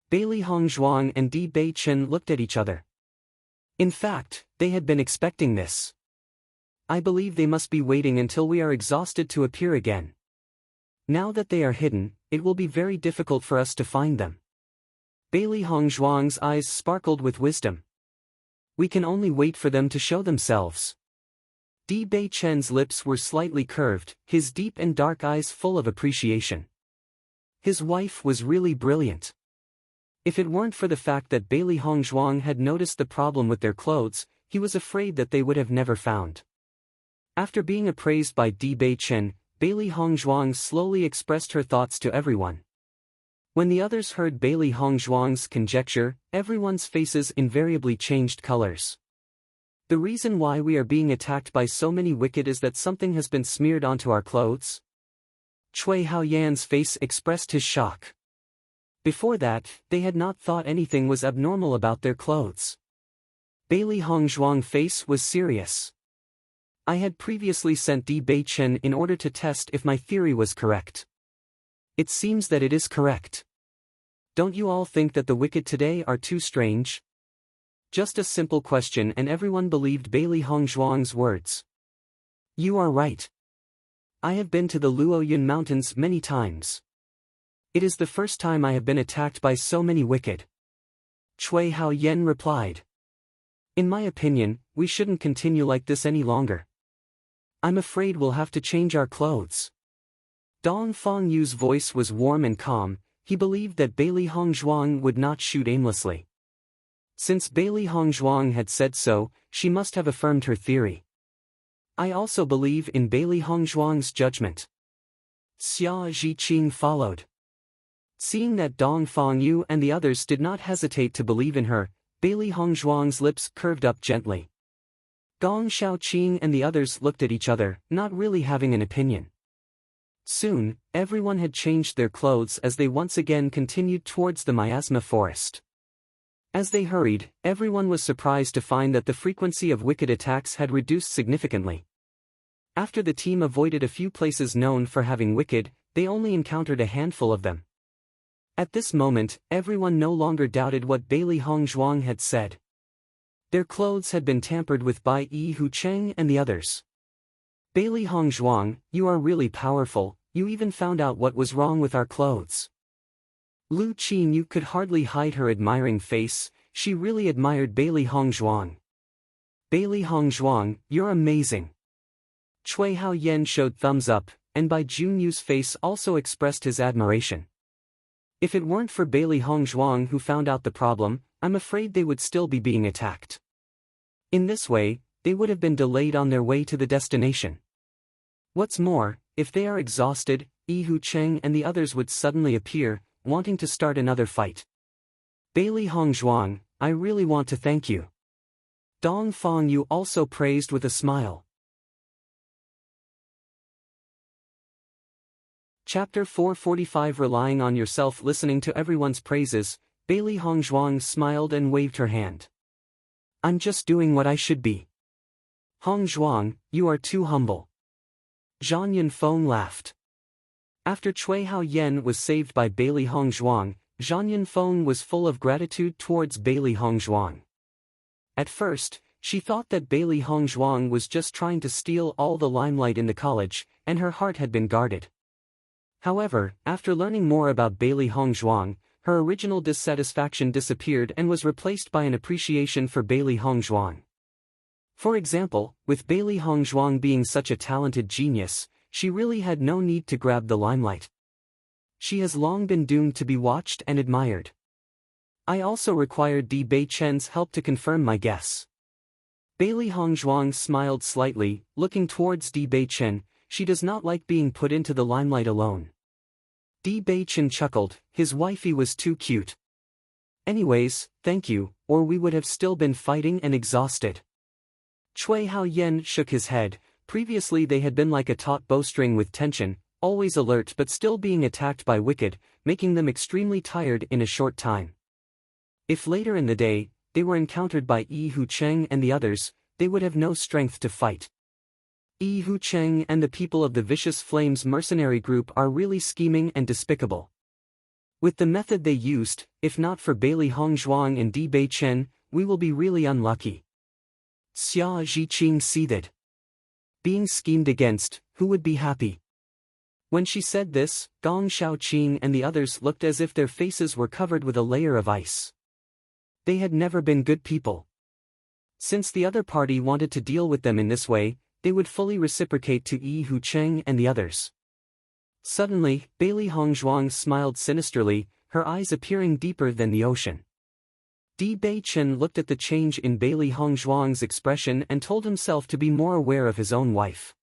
Bailey Hongzhuang and Di Bei Chen looked at each other. In fact, they had been expecting this. I believe they must be waiting until we are exhausted to appear again. Now that they are hidden, it will be very difficult for us to find them. Bailey Hongzhuang's eyes sparkled with wisdom. We can only wait for them to show themselves. Di Bei Chen's lips were slightly curved, his deep and dark eyes full of appreciation. His wife was really brilliant. If it weren't for the fact that Bailey Hongzhuang had noticed the problem with their clothes, he was afraid that they would have never found. After being appraised by Di Bei Chen, Bailey Hongzhuang slowly expressed her thoughts to everyone. When the others heard Bailey Hongzhuang's conjecture, everyone's faces invariably changed colors. The reason why we are being attacked by so many wicked is that something has been smeared onto our clothes? Cui Haoyan's face expressed his shock. Before that, they had not thought anything was abnormal about their clothes. Bailey Hongzhuang's face was serious. I had previously sent Di Bei Chen in order to test if my theory was correct. It seems that it is correct. Don't you all think that the wicked today are too strange? Just a simple question and everyone believed Bailey Hongzhuang's words. You are right. I have been to the Luoyun Mountains many times. It is the first time I have been attacked by so many wicked. Cui Haoyan replied. In my opinion, we shouldn't continue like this any longer. I'm afraid we'll have to change our clothes. Dong Fengyu's voice was warm and calm. He believed that Bailey Hongzhuang would not shoot aimlessly. Since Bailey Hongzhuang had said so, she must have affirmed her theory. I also believe in Bailey Hongzhuang's judgment. Xia Zhiqing followed. Seeing that Dong Fengyu and the others did not hesitate to believe in her, Bailey Hongzhuang's lips curved up gently. Gong Shaoqing and the others looked at each other, not really having an opinion. Soon, everyone had changed their clothes as they once again continued towards the miasma forest. As they hurried, everyone was surprised to find that the frequency of wicked attacks had reduced significantly. After the team avoided a few places known for having wicked, they only encountered a handful of them. At this moment, everyone no longer doubted what Bailey Hongzhuang had said. Their clothes had been tampered with by Yi Hucheng and the others. Bailey Hongzhuang, you are really powerful, you even found out what was wrong with our clothes. Lu Qinyu could hardly hide her admiring face, she really admired Bailey Hongzhuang. Bailey Hongzhuang, you're amazing. Cui Haoyan showed thumbs up, and Bai Junyu's face also expressed his admiration. If it weren't for Bailey Hongzhuang who found out the problem, I'm afraid they would still be being attacked. In this way, they would have been delayed on their way to the destination. What's more, if they are exhausted, Yi Hucheng and the others would suddenly appear, wanting to start another fight. Bailey Hongzhuang, I really want to thank you. Dong Fengyu also praised with a smile. Chapter 445 Relying on yourself. Listening to everyone's praises, Bailey Hongzhuang smiled and waved her hand. I'm just doing what I should be. Hongzhuang, you are too humble. Zhang Yunfeng laughed. After Cui Haoyan was saved by Bailey Hongzhuang, Zhang Yunfeng was full of gratitude towards Bailey Hongzhuang. At first, she thought that Bailey Hongzhuang was just trying to steal all the limelight in the college, and her heart had been guarded. However, after learning more about Bailey Hongzhuang, her original dissatisfaction disappeared and was replaced by an appreciation for Bailey Hongzhuang. For example, with Bailey Hongzhuang being such a talented genius, she really had no need to grab the limelight. She has long been doomed to be watched and admired. I also required Di Beichen's help to confirm my guess. Bailey Hongzhuang smiled slightly, looking towards Di Beichen. She does not like being put into the limelight alone. Di Beichen chuckled, his wifey was too cute. Anyways, thank you, or we would have still been fighting and exhausted. Cui Haoyan shook his head. Previously they had been like a taut bowstring with tension, always alert but still being attacked by wicked, making them extremely tired in a short time. If later in the day, they were encountered by Yi Hucheng and the others, they would have no strength to fight. Yi Hucheng and the people of the Vicious Flames mercenary group are really scheming and despicable. With the method they used, if not for Bailey Hongzhuang and Di Beichen, we will be really unlucky. Xia Zhiqing seethed. Being schemed against, who would be happy? When she said this, Gong Shaoqing and the others looked as if their faces were covered with a layer of ice. They had never been good people. Since the other party wanted to deal with them in this way, they would fully reciprocate to Yi Hucheng and the others. Suddenly, Bailey Hongzhuang smiled sinisterly, her eyes appearing deeper than the ocean. Di Beichen looked at the change in Bailey Hongzhuang's expression and told himself to be more aware of his own wife.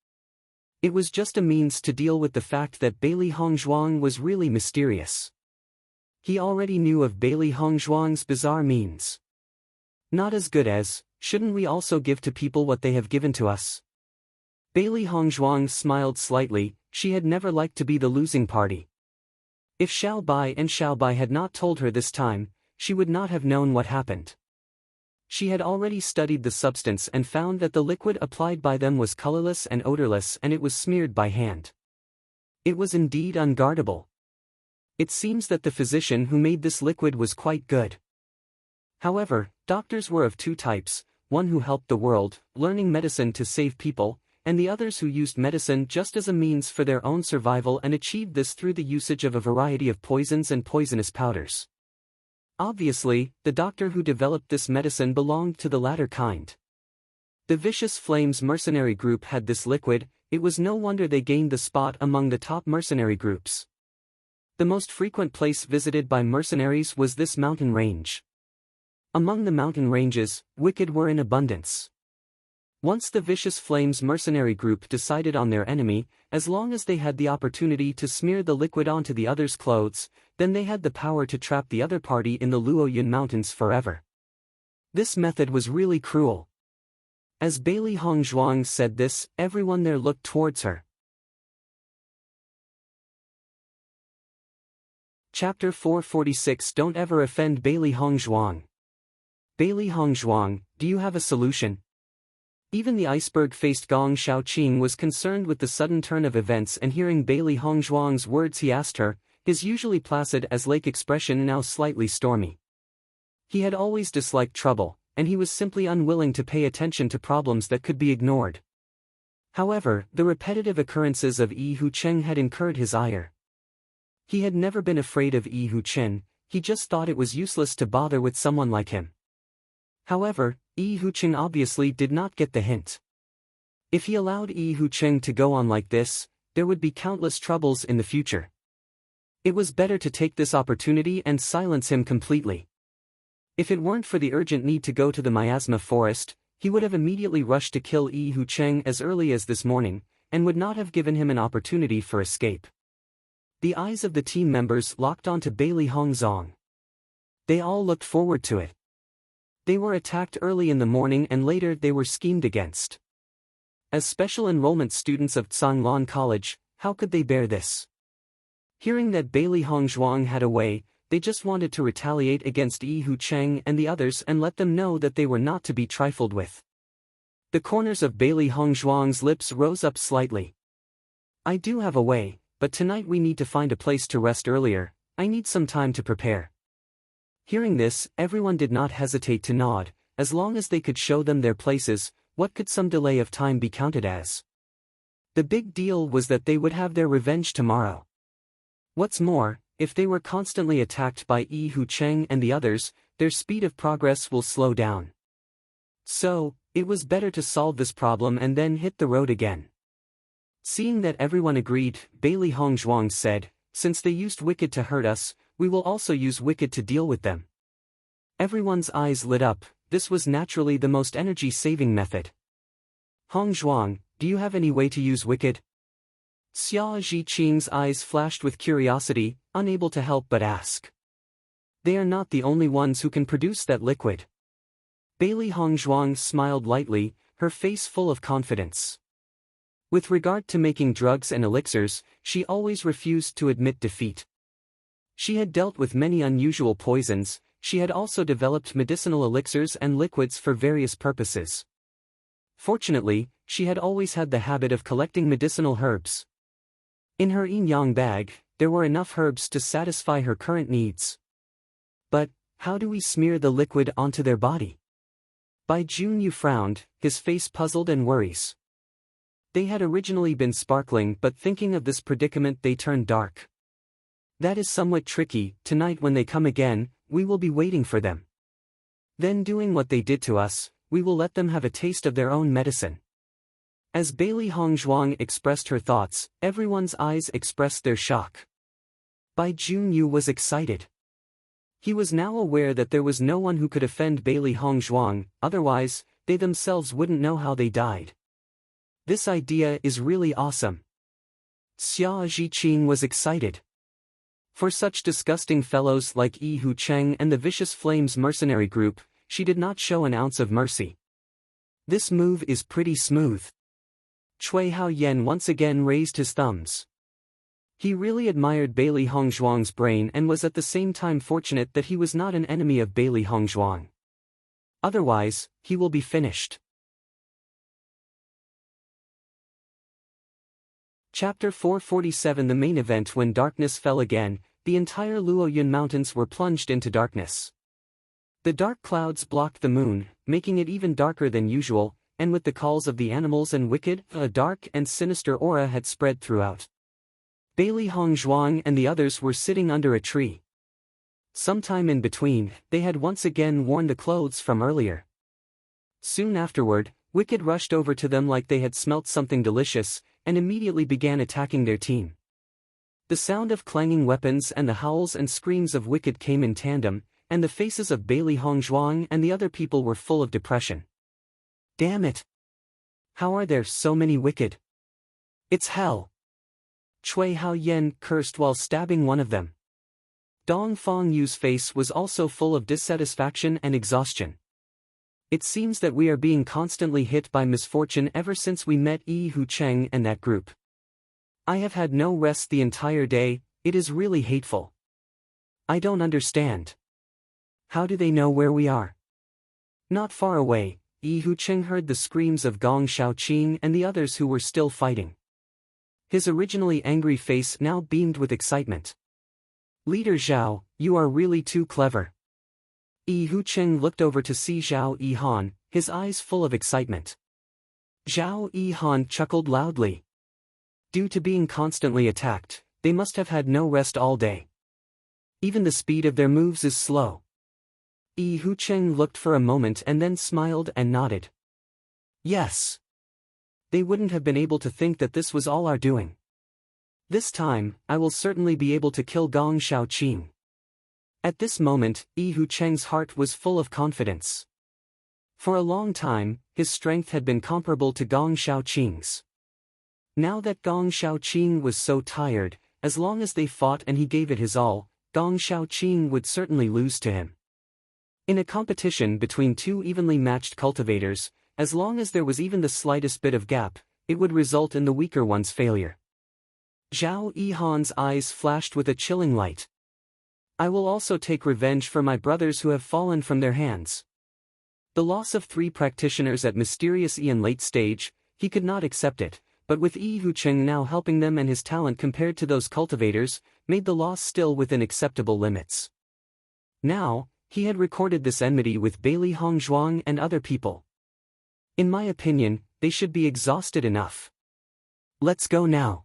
It was just a means to deal with the fact that Bailey Hongzhuang was really mysterious. He already knew of Bailey Hongzhuang's bizarre means. Not as good as, shouldn't we also give to people what they have given to us? Bailey Hongzhuang smiled slightly, she had never liked to be the losing party. If Xiao Bai and Xiao Bai had not told her this time, she would not have known what happened. She had already studied the substance and found that the liquid applied by them was colorless and odorless and it was smeared by hand. It was indeed unguardable. It seems that the physician who made this liquid was quite good. However, doctors were of two types, one who helped the world, learning medicine to save people, and the others who used medicine just as a means for their own survival and achieved this through the usage of a variety of poisons and poisonous powders. Obviously, the doctor who developed this medicine belonged to the latter kind. The Vicious Flames mercenary group had this liquid, it was no wonder they gained the spot among the top mercenary groups. The most frequent place visited by mercenaries was this mountain range. Among the mountain ranges, wicked were in abundance. Once the Vicious Flames mercenary group decided on their enemy, as long as they had the opportunity to smear the liquid onto the other's clothes, then they had the power to trap the other party in the Luoyun Mountains forever. This method was really cruel. As Bailey Hongzhuang said this, everyone there looked towards her. Chapter 446 Don't ever offend Bailey Hongzhuang. Bailey Hongzhuang, do you have a solution? Even the iceberg-faced Gong Shaoqing was concerned with the sudden turn of events, and hearing Bailey Hongzhuang's words he asked her, his usually placid as lake expression now slightly stormy. He had always disliked trouble, and he was simply unwilling to pay attention to problems that could be ignored. However, the repetitive occurrences of Yi Hucheng had incurred his ire. He had never been afraid of Yi Hucheng, he just thought it was useless to bother with someone like him. However, Yi Hucheng obviously did not get the hint. If he allowed Yi Hucheng to go on like this, there would be countless troubles in the future. It was better to take this opportunity and silence him completely. If it weren't for the urgent need to go to the miasma forest, he would have immediately rushed to kill Yi Hucheng as early as this morning, and would not have given him an opportunity for escape. The eyes of the team members locked onto Bailey Hongzhuang. They all looked forward to it. They were attacked early in the morning and later they were schemed against. As special enrollment students of Tsanglan College, how could they bear this? Hearing that Bailey Hongzhuang had a way, they just wanted to retaliate against Yi Hucheng and the others and let them know that they were not to be trifled with. The corners of Bailey Hongzhuang's lips rose up slightly. I do have a way, but tonight we need to find a place to rest earlier, I need some time to prepare. Hearing this, everyone did not hesitate to nod, as long as they could show them their places, what could some delay of time be counted as? The big deal was that they would have their revenge tomorrow. What's more, if they were constantly attacked by Yi Hucheng and the others, their speed of progress will slow down. So, it was better to solve this problem and then hit the road again. Seeing that everyone agreed, Bailey Hongzhuang said, since they used Wicked to hurt us, we will also use Wicked to deal with them. Everyone's eyes lit up, this was naturally the most energy-saving method. Hongzhuang, do you have any way to use Wicked? Xia Zhiqing's eyes flashed with curiosity, unable to help but ask. They are not the only ones who can produce that liquid. Bailey Hongzhuang smiled lightly, her face full of confidence. With regard to making drugs and elixirs, she always refused to admit defeat. She had dealt with many unusual poisons, she had also developed medicinal elixirs and liquids for various purposes. Fortunately, she had always had the habit of collecting medicinal herbs. In her yin-yang bag, there were enough herbs to satisfy her current needs. But, how do we smear the liquid onto their body? Bai Junyu frowned, his face puzzled and worries. They had originally been sparkling, but thinking of this predicament they turned dark. That is somewhat tricky, tonight when they come again, we will be waiting for them. Then doing what they did to us, we will let them have a taste of their own medicine. As Bailey Hongzhuang expressed her thoughts, everyone's eyes expressed their shock. Bai Junyu was excited. He was now aware that there was no one who could offend Bailey Hongzhuang, otherwise, they themselves wouldn't know how they died. This idea is really awesome. Xia Zhiqing was excited. For such disgusting fellows like Yi Hucheng and the Vicious Flames mercenary group, she did not show an ounce of mercy. This move is pretty smooth. Cui Haoyan once again raised his thumbs. He really admired Bailey Hongzhuang's brain and was at the same time fortunate that he was not an enemy of Bailey Hongzhuang. Otherwise, he will be finished. Chapter 447 The main event. When darkness fell again, the entire Luoyun Mountains were plunged into darkness. The dark clouds blocked the moon, making it even darker than usual, and with the calls of the animals and Wicked, a dark and sinister aura had spread throughout. Bailey Hongzhuang and the others were sitting under a tree. Sometime in between, they had once again worn the clothes from earlier. Soon afterward, Wicked rushed over to them like they had smelt something delicious, and immediately began attacking their team. The sound of clanging weapons and the howls and screams of Wicked came in tandem, and the faces of Bailey Hongzhuang and the other people were full of depression. Damn it! How are there so many Wicked? It's hell! Cui Haoyan cursed while stabbing one of them. Dong Fengyu's face was also full of dissatisfaction and exhaustion. It seems that we are being constantly hit by misfortune ever since we met Yi Hucheng and that group. I have had no rest the entire day, it is really hateful. I don't understand. How do they know where we are? Not far away, Yi Hucheng heard the screams of Gong Shaoqing and the others who were still fighting. His originally angry face now beamed with excitement. Leader Zhao, you are really too clever. Yi Hucheng looked over to see Zhao Yihan, his eyes full of excitement. Zhao Yihan chuckled loudly. Due to being constantly attacked, they must have had no rest all day. Even the speed of their moves is slow. Yi Hucheng looked for a moment and then smiled and nodded. Yes. They wouldn't have been able to think that this was all our doing. This time, I will certainly be able to kill Gong Shaoqing. At this moment, Yi Hucheng's heart was full of confidence. For a long time, his strength had been comparable to Gong Shaoqing's. Now that Gong Shaoqing was so tired, as long as they fought and he gave it his all, Gong Shaoqing would certainly lose to him. In a competition between two evenly matched cultivators, as long as there was even the slightest bit of gap, it would result in the weaker one's failure. Zhao Yihan's eyes flashed with a chilling light. I will also take revenge for my brothers who have fallen from their hands. The loss of 3 practitioners at Mysterious Ian late stage, he could not accept it, but with Yi Hucheng now helping them and his talent compared to those cultivators, made the loss still within acceptable limits. Now, he had recorded this enmity with Bailey Hongzhuang and other people. In my opinion, they should be exhausted enough. Let's go now.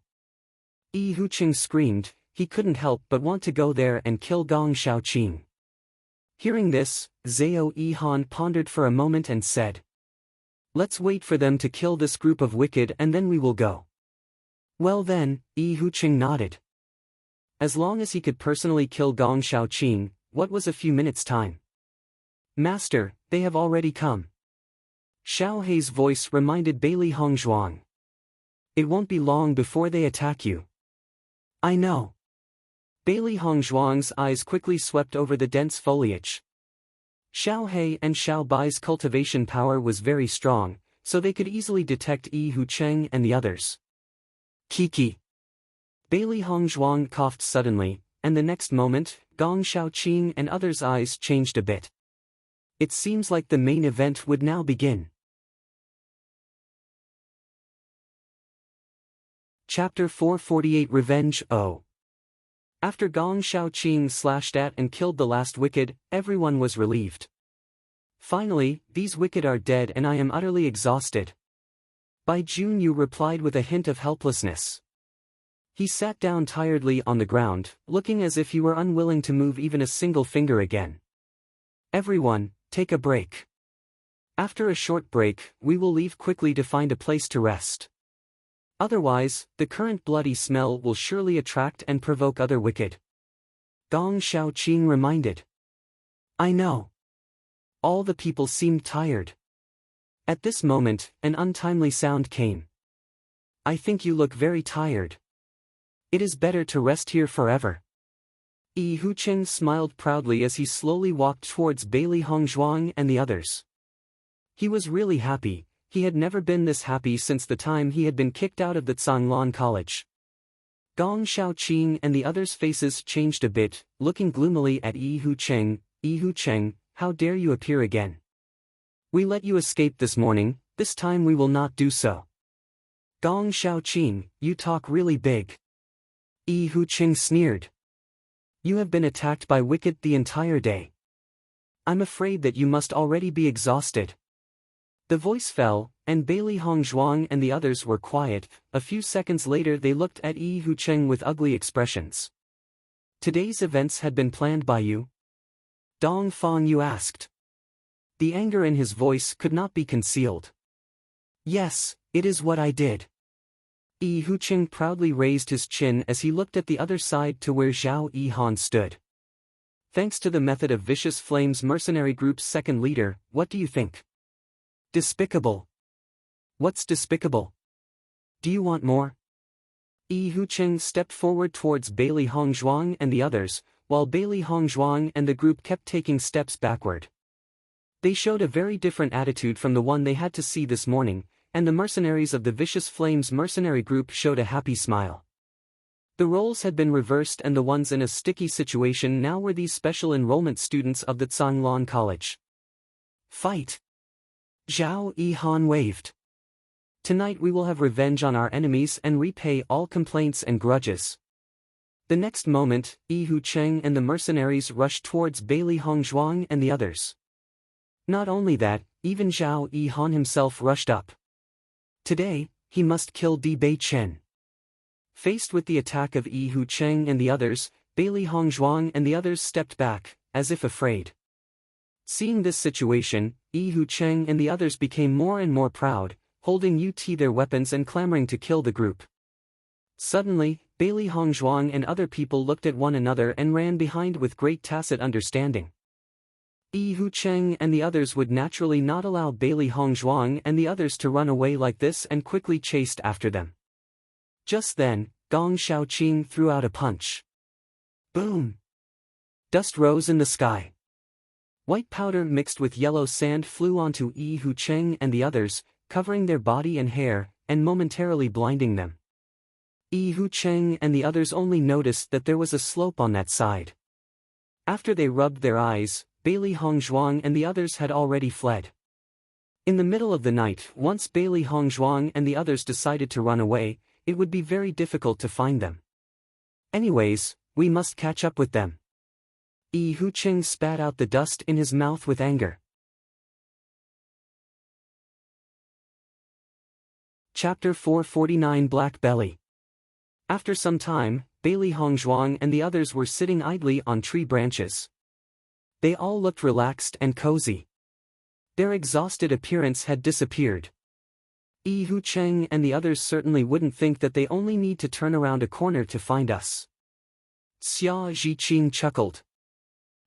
Yi Hucheng screamed, he couldn't help but want to go there and kill Gong Shaoqing. Hearing this, Zhao Yihan pondered for a moment and said, let's wait for them to kill this group of wicked and then we will go. Well then, Yi Hucheng nodded. As long as he could personally kill Gong Shaoqing, what was a few minutes' time? Master, they have already come. Xiao Hei's voice reminded Bailey Hongzhuang. It won't be long before they attack you. I know. Bailey Hongzhuang's eyes quickly swept over the dense foliage. Xiao Hei and Xiao Bai's cultivation power was very strong, so they could easily detect Yi Hucheng and the others. Kiki. Bailey Hongzhuang coughed suddenly, and the next moment, Gong Shaoqing and others' eyes changed a bit. It seems like the main event would now begin. Chapter 448 Revenge O. After Gong Shaoqing slashed at and killed the last wicked, everyone was relieved. Finally, these wicked are dead and I am utterly exhausted. Bai Junyu replied with a hint of helplessness. He sat down tiredly on the ground, looking as if he were unwilling to move even a single finger again. Everyone, take a break. After a short break, we will leave quickly to find a place to rest. Otherwise, the current bloody smell will surely attract and provoke other wicked. Gong Shaoqing reminded. I know. All the people seemed tired. At this moment, an untimely sound came. I think you look very tired. It is better to rest here forever. Yi Hucheng smiled proudly as he slowly walked towards Bailey Hongzhuang and the others. He was really happy. He had never been this happy since the time he had been kicked out of the Zhanglan College. Gong Shaoqing and the others' faces changed a bit, looking gloomily at Yi Hucheng. Yi Hucheng, how dare you appear again? We let you escape this morning, this time we will not do so. Gong Shaoqing, you talk really big. Yi Hucheng sneered. You have been attacked by wicked the entire day. I'm afraid that you must already be exhausted. The voice fell, and Bailey Hongzhuang and the others were quiet. A few seconds later they looked at Yi Hucheng with ugly expressions. Today's events had been planned by you? Dong Feng Yu asked. The anger in his voice could not be concealed. Yes, it is what I did. Yi Hucheng proudly raised his chin as he looked at the other side to where Zhao Yihan stood. Thanks to the method of Vicious Flames mercenary group's second leader, what do you think? Despicable. What's despicable? Do you want more? Yi Hucheng stepped forward towards Bailey Hongzhuang and the others, while Bailey Hongzhuang and the group kept taking steps backward. They showed a very different attitude from the one they had to see this morning, and the mercenaries of the Vicious Flames mercenary group showed a happy smile. The roles had been reversed and the ones in a sticky situation now were these special enrollment students of the Zhanglan College. Fight! Zhao Yihan waved. Tonight we will have revenge on our enemies and repay all complaints and grudges. The next moment, Yi Hucheng and the mercenaries rushed towards Bailey Hongzhuang and the others. Not only that, even Zhao Yihan himself rushed up. Today, he must kill Di Beichen. Faced with the attack of Yi Hucheng and the others, Bailey Hongzhuang and the others stepped back, as if afraid. Seeing this situation, Yi Hucheng and the others became more and more proud, holding their weapons and clamoring to kill the group. Suddenly, Bailey Hongzhuang and other people looked at one another and ran behind with great tacit understanding. Yi Hucheng and the others would naturally not allow Bailey Hongzhuang and the others to run away like this and quickly chased after them. Just then, Gong Shaoqing threw out a punch. Boom! Dust rose in the sky. White powder mixed with yellow sand flew onto Yi Hucheng and the others, covering their body and hair, and momentarily blinding them. Yi Hucheng and the others only noticed that there was a slope on that side. After they rubbed their eyes, Bailey Hongzhuang and the others had already fled. In the middle of the night, once Bailey Hongzhuang and the others decided to run away, it would be very difficult to find them. Anyways, we must catch up with them. Yi Hucheng spat out the dust in his mouth with anger. Chapter 449 Black Belly. After some time, Bailey Hongzhuang and the others were sitting idly on tree branches. They all looked relaxed and cozy. Their exhausted appearance had disappeared. Yi Hucheng and the others certainly wouldn't think that they only need to turn around a corner to find us. Xia Zhiqing chuckled.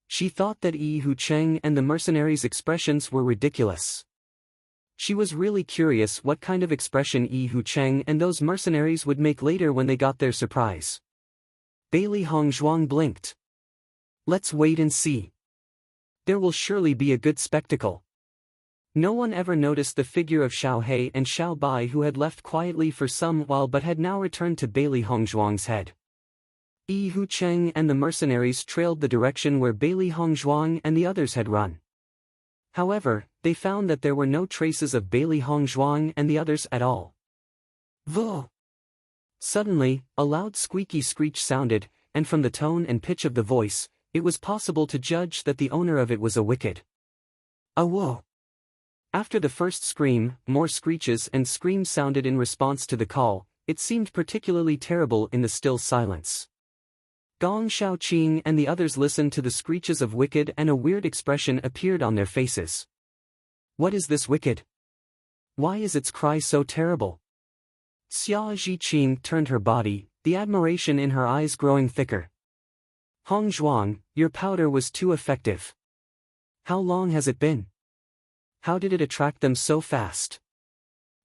She thought that Yi Hucheng and the mercenaries' expressions were ridiculous. She was really curious what kind of expression Yi Hucheng and those mercenaries would make later when they got their surprise. Bailey Hongzhuang blinked. Let's wait and see. There will surely be a good spectacle. No one ever noticed the figure of Xiao He and Xiao Bai, who had left quietly for some while but had now returned to Bailey Hongzhuang's head. Yi Hucheng and the mercenaries trailed the direction where Bailey Hongzhuang and the others had run. However, they found that there were no traces of Bailey Hongzhuang and the others at all. Vo! Suddenly, a loud squeaky screech sounded, and from the tone and pitch of the voice, it was possible to judge that the owner of it was a wicked. Awo! After the first scream, more screeches and screams sounded in response to the call. It seemed particularly terrible in the still silence. Gong Shaoqing and the others listened to the screeches of wicked and a weird expression appeared on their faces. What is this wicked? Why is its cry so terrible? Xia Zhiqing turned her body, the admiration in her eyes growing thicker. Hongzhuang, your powder was too effective. How long has it been? How did it attract them so fast?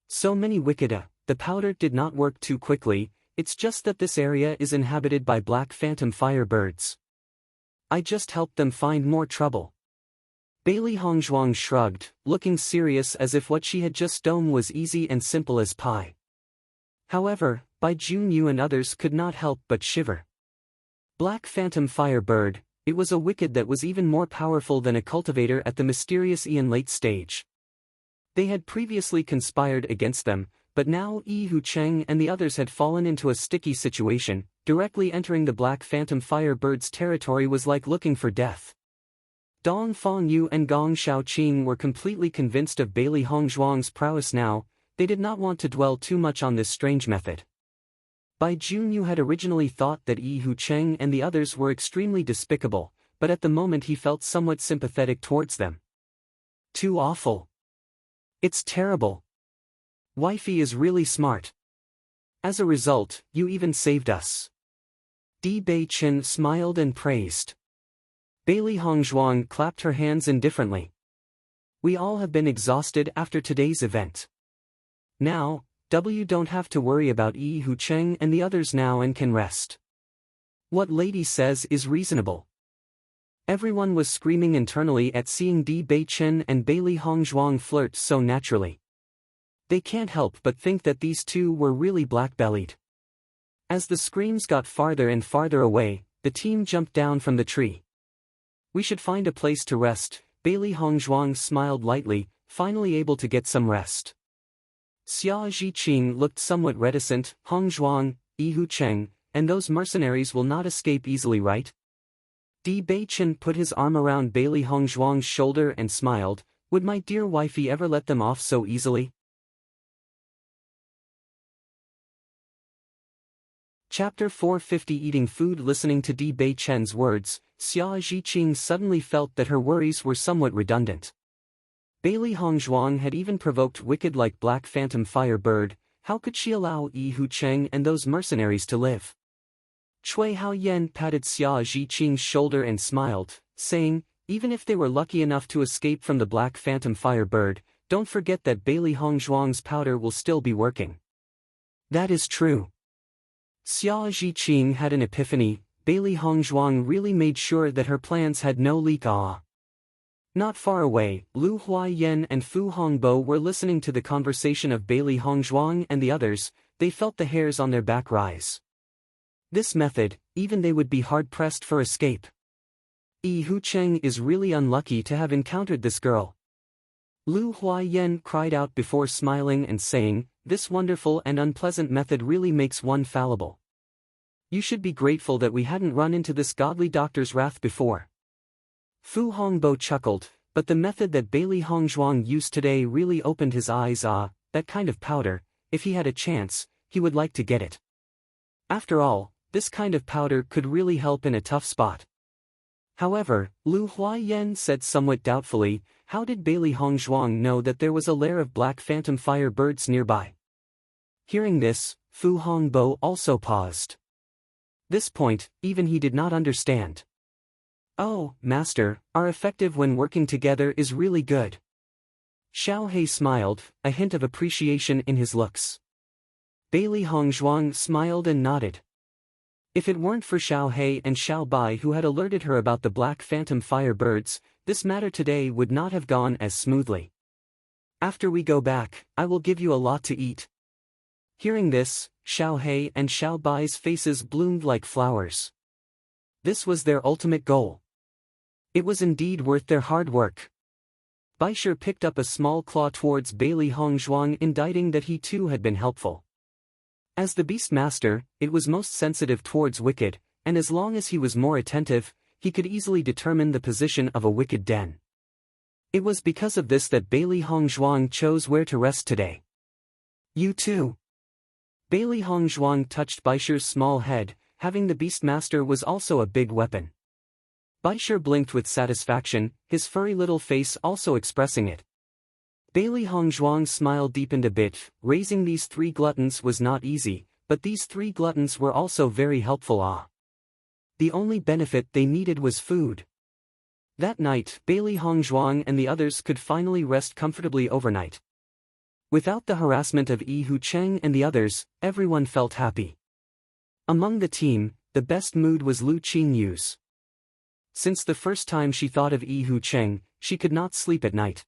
So many wicked. The powder did not work too quickly. It's just that this area is inhabited by black phantom firebirds. I just helped them find more trouble. Bailey Hongzhuang shrugged, looking serious as if what she had just done was easy and simple as pie. However, Bai Junyu and others could not help but shiver. Black phantom firebird, it was a wicked that was even more powerful than a cultivator at the mysterious Ian late stage. They had previously conspired against them, but now Yi Hucheng and the others had fallen into a sticky situation. Directly entering the Black Phantom Firebird's territory was like looking for death. Dong Fengyu and Gong Shaoqing were completely convinced of Bailey Hongzhuang's prowess now. They did not want to dwell too much on this strange method. Bai Junyu had originally thought that Yi Hucheng and the others were extremely despicable, but at the moment he felt somewhat sympathetic towards them. Too awful. It's terrible. Wifey is really smart. As a result, you even saved us. Di Beichen smiled and praised. Bailey Hongzhuang clapped her hands indifferently. We all have been exhausted after today's event. Now, we don't have to worry about Yi Hucheng and the others now and can rest. What lady says is reasonable. Everyone was screaming internally at seeing Di Beichen and Bailey Hongzhuang flirt so naturally. They can't help but think that these two were really black-bellied. As the screams got farther and farther away, the team jumped down from the tree. We should find a place to rest, Bailey Hongzhuang smiled lightly, finally able to get some rest. Xia Zhiqing looked somewhat reticent. Hongzhuang, Yihu Cheng, and those mercenaries will not escape easily, right? Di Beichen put his arm around Bailey Hongzhuang's shoulder and smiled. Would my dear wifey ever let them off so easily? Chapter 450 Eating food. Listening to Di Beichen's words, Xia Zhiqing suddenly felt that her worries were somewhat redundant. Bailey Hongzhuang had even provoked wicked like Black Phantom Fire Bird. How could she allow Yihu Cheng and those mercenaries to live? Cui Haoyan patted Xia Zhiqing's shoulder and smiled, saying, even if they were lucky enough to escape from the Black Phantom Fire Bird, don't forget that Bailey Hongzhuang's powder will still be working. That is true. Xia Zhiqing had an epiphany. Bailey Hongzhuang really made sure that her plans had no leak. Not far away, Lu Huaiyan and Fu Hongbo were listening to the conversation of Bailey Hongzhuang and the others. They felt the hairs on their back rise. This method, even they would be hard-pressed for escape. Yihu Cheng is really unlucky to have encountered this girl. Lu Huaiyan cried out before smiling and saying, this wonderful and unpleasant method really makes one fallible. You should be grateful that we hadn't run into this godly doctor's wrath before. Fu Hongbo chuckled, but the method that Bailey Hongzhuang used today really opened his eyes. That kind of powder, if he had a chance, he would like to get it. After all, this kind of powder could really help in a tough spot. However, Lu Huaiyan said somewhat doubtfully, how did Bailey Hongzhuang know that there was a lair of Black Phantom Fire Birds nearby? Hearing this, Fu Hongbo also paused. This point, even he did not understand. Oh, master, our effective when working together is really good. Xiao He smiled, a hint of appreciation in his looks. Bailey Hongzhuang smiled and nodded. If it weren't for Xiao He and Xiao Bai who had alerted her about the Black Phantom Fire Birds, this matter today would not have gone as smoothly. After we go back, I will give you a lot to eat. Hearing this, Xiao He and Xiao Bai's faces bloomed like flowers. This was their ultimate goal. It was indeed worth their hard work. Baisher picked up a small claw towards Bailey Hongzhuang, inditing that he too had been helpful. As the Beast Master, it was most sensitive towards wicked, and as long as he was more attentive, he could easily determine the position of a wicked den. It was because of this that Bailey Hongzhuang chose where to rest today. You too. Bailey Hongzhuang touched Baisher's small head. Having the Beast Master was also a big weapon. Baisher blinked with satisfaction, his furry little face also expressing it. Bailey Hongzhuang's smile deepened a bit. Raising these three gluttons was not easy, but these three gluttons were also very helpful. The only benefit they needed was food. That night, Bailey Hongzhuang and the others could finally rest comfortably overnight. Without the harassment of Yihu Cheng and the others, everyone felt happy. Among the team, the best mood was Lu Qingyu's. Since the first time she thought of Yihu Cheng, she could not sleep at night.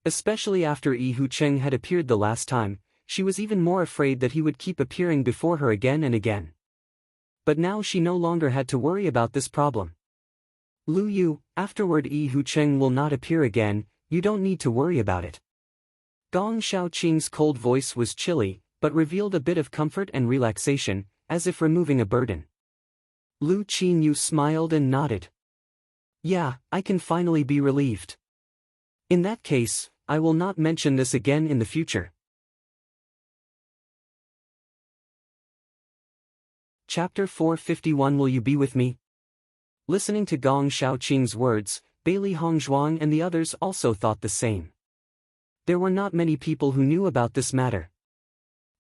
Especially after Yihu Cheng had appeared the last time, she was even more afraid that he would keep appearing before her again and again. But now she no longer had to worry about this problem. Lu Yu, afterward Yihu Cheng will not appear again, you don't need to worry about it. Gong Shaoqing's cold voice was chilly, but revealed a bit of comfort and relaxation, as if removing a burden. Lu Qinyu smiled and nodded. Yeah, I can finally be relieved. In that case, I will not mention this again in the future. Chapter 451 Will you be with me? Listening to Gong Shaoqing's words, Bailey Hongzhuang and the others also thought the same. There were not many people who knew about this matter.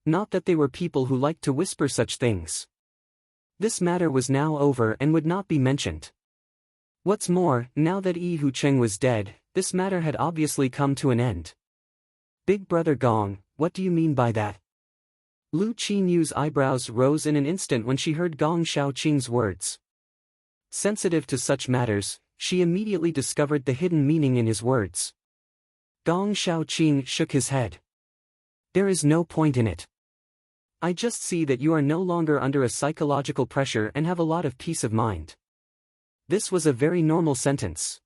Not that they were people who liked to whisper such things. This matter was now over and would not be mentioned. What's more, now that Yihu Cheng was dead, this matter had obviously come to an end. Big Brother Gong, what do you mean by that? Lu Qinyu's eyebrows rose in an instant when she heard Gong Shaoqing's words. Sensitive to such matters, she immediately discovered the hidden meaning in his words. Gong Shaoqing shook his head. There is no point in it. I just see that you are no longer under a psychological pressure and have a lot of peace of mind. This was a very normal sentence.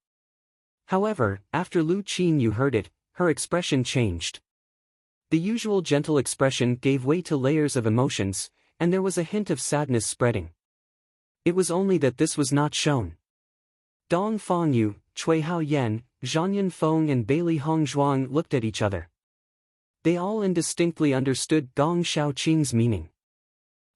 However, after Lu Qinyu heard it, her expression changed. The usual gentle expression gave way to layers of emotions, and there was a hint of sadness spreading. It was only that this was not shown. Dong Fengyu, Cui Haoyan, Zhanyan Feng and Bailey Hongzhuang looked at each other. They all indistinctly understood Gong Shaoqing's meaning.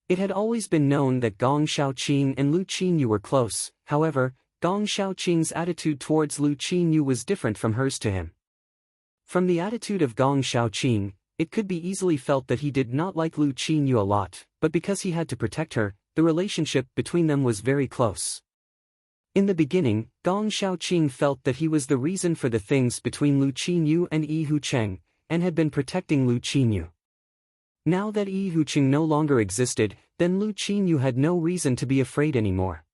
It had always been known that Gong Shaoqing and Lu Qinyu were close, however, Gong Shaoqing's attitude towards Lu Qinyu was different from hers to him. From the attitude of Gong Shaoqing, it could be easily felt that he did not like Lu Qinyu a lot, but because he had to protect her, the relationship between them was very close. In the beginning, Gong Shaoqing felt that he was the reason for the things between Lu Qinyu and Yi Hucheng, and had been protecting Lu Qinyu. Now that Yi Hucheng no longer existed, then Lu Qinyu had no reason to be afraid anymore.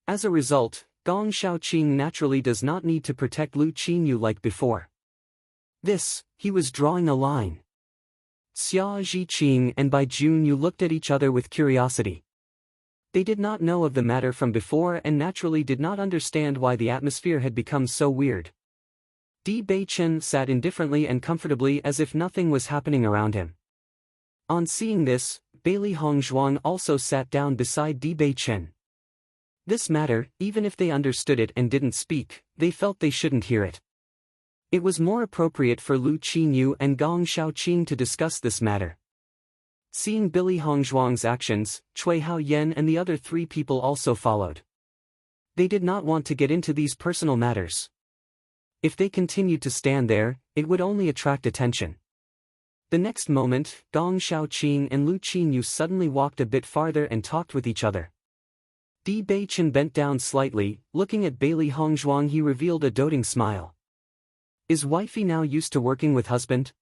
As a result, Gong Shaoqing naturally does not need to protect Lu Qinyu like before. He was drawing a line. Xia Zhiqing and Bai Junyu looked at each other with curiosity. They did not know of the matter from before and naturally did not understand why the atmosphere had become so weird. Di Beichen sat indifferently and comfortably as if nothing was happening around him. On seeing this, Bailey Hongzhuang also sat down beside Di Beichen. This matter, even if they understood it and didn't speak, they felt they shouldn't hear it. It was more appropriate for Lu Qinyu and Gong Shaoqing to discuss this matter. Seeing Billy Hongzhuang's actions, Cui Haoyan and the other three people also followed. They did not want to get into these personal matters. If they continued to stand there, it would only attract attention. The next moment, Gong Shaoqing and Lu Qinyu suddenly walked a bit farther and talked with each other. Di Beichen bent down slightly, looking at Bailey Hongzhuang. He revealed a doting smile. Is wifey now used to working with husband?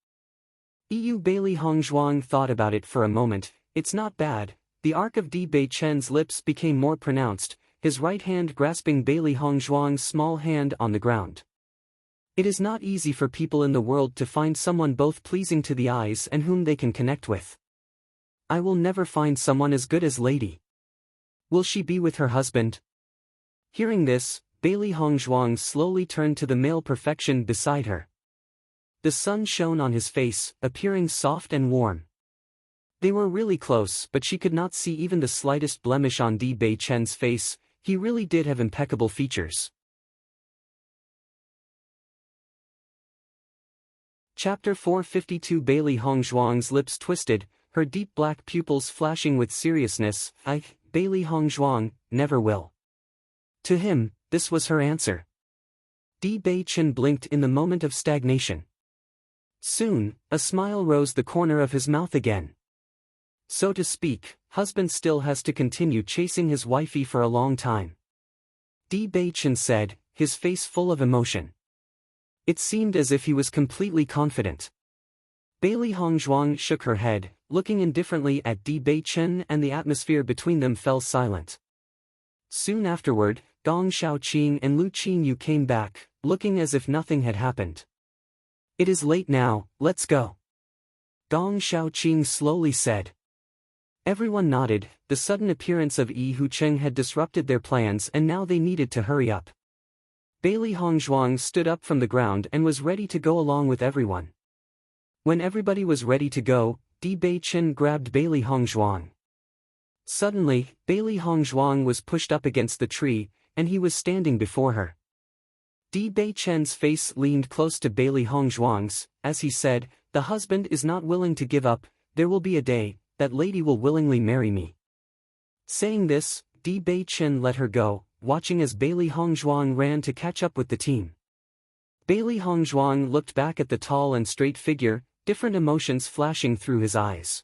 Bailey Hongzhuang thought about it for a moment. It's not bad. The arc of Di Beichen's lips became more pronounced, his right hand grasping Bailey Hongzhuang's small hand on the ground. It is not easy for people in the world to find someone both pleasing to the eyes and whom they can connect with. I will never find someone as good as Lady. Will she be with her husband? Hearing this, Bailey Hongzhuang slowly turned to the male perfection beside her. The sun shone on his face, appearing soft and warm. They were really close, but she could not see even the slightest blemish on Di Beichen's face. He really did have impeccable features. Chapter 452. Bailey Hongzhuang's lips twisted, her deep black pupils flashing with seriousness. Bailey Hongzhuang, never will. To him, this was her answer. Di Beichen blinked in the moment of stagnation. Soon, a smile rose the corner of his mouth again. So to speak, husband still has to continue chasing his wifey for a long time. Di Beichen said, his face full of emotion. It seemed as if he was completely confident. Bailey Hongzhuang shook her head, looking indifferently at Di Beichen, and the atmosphere between them fell silent. Soon afterward, Gong Shaoqing and Lu Qinyu came back, looking as if nothing had happened. It is late now, let's go. Gong Shaoqing slowly said. Everyone nodded. The sudden appearance of Yi Hucheng had disrupted their plans and now they needed to hurry up. Bailey Hongzhuang stood up from the ground and was ready to go along with everyone. When everybody was ready to go, Di Beichen grabbed Bailey Hongzhuang. Suddenly, Bailey Hongzhuang was pushed up against the tree, and he was standing before her. Di Beichen's face leaned close to Bailey Hongzhuang's, as he said, the husband is not willing to give up. There will be a day, that lady will willingly marry me. Saying this, Di Beichen let her go, watching as Bailey Hongzhuang ran to catch up with the team. Bailey Hongzhuang looked back at the tall and straight figure, different emotions flashing through his eyes.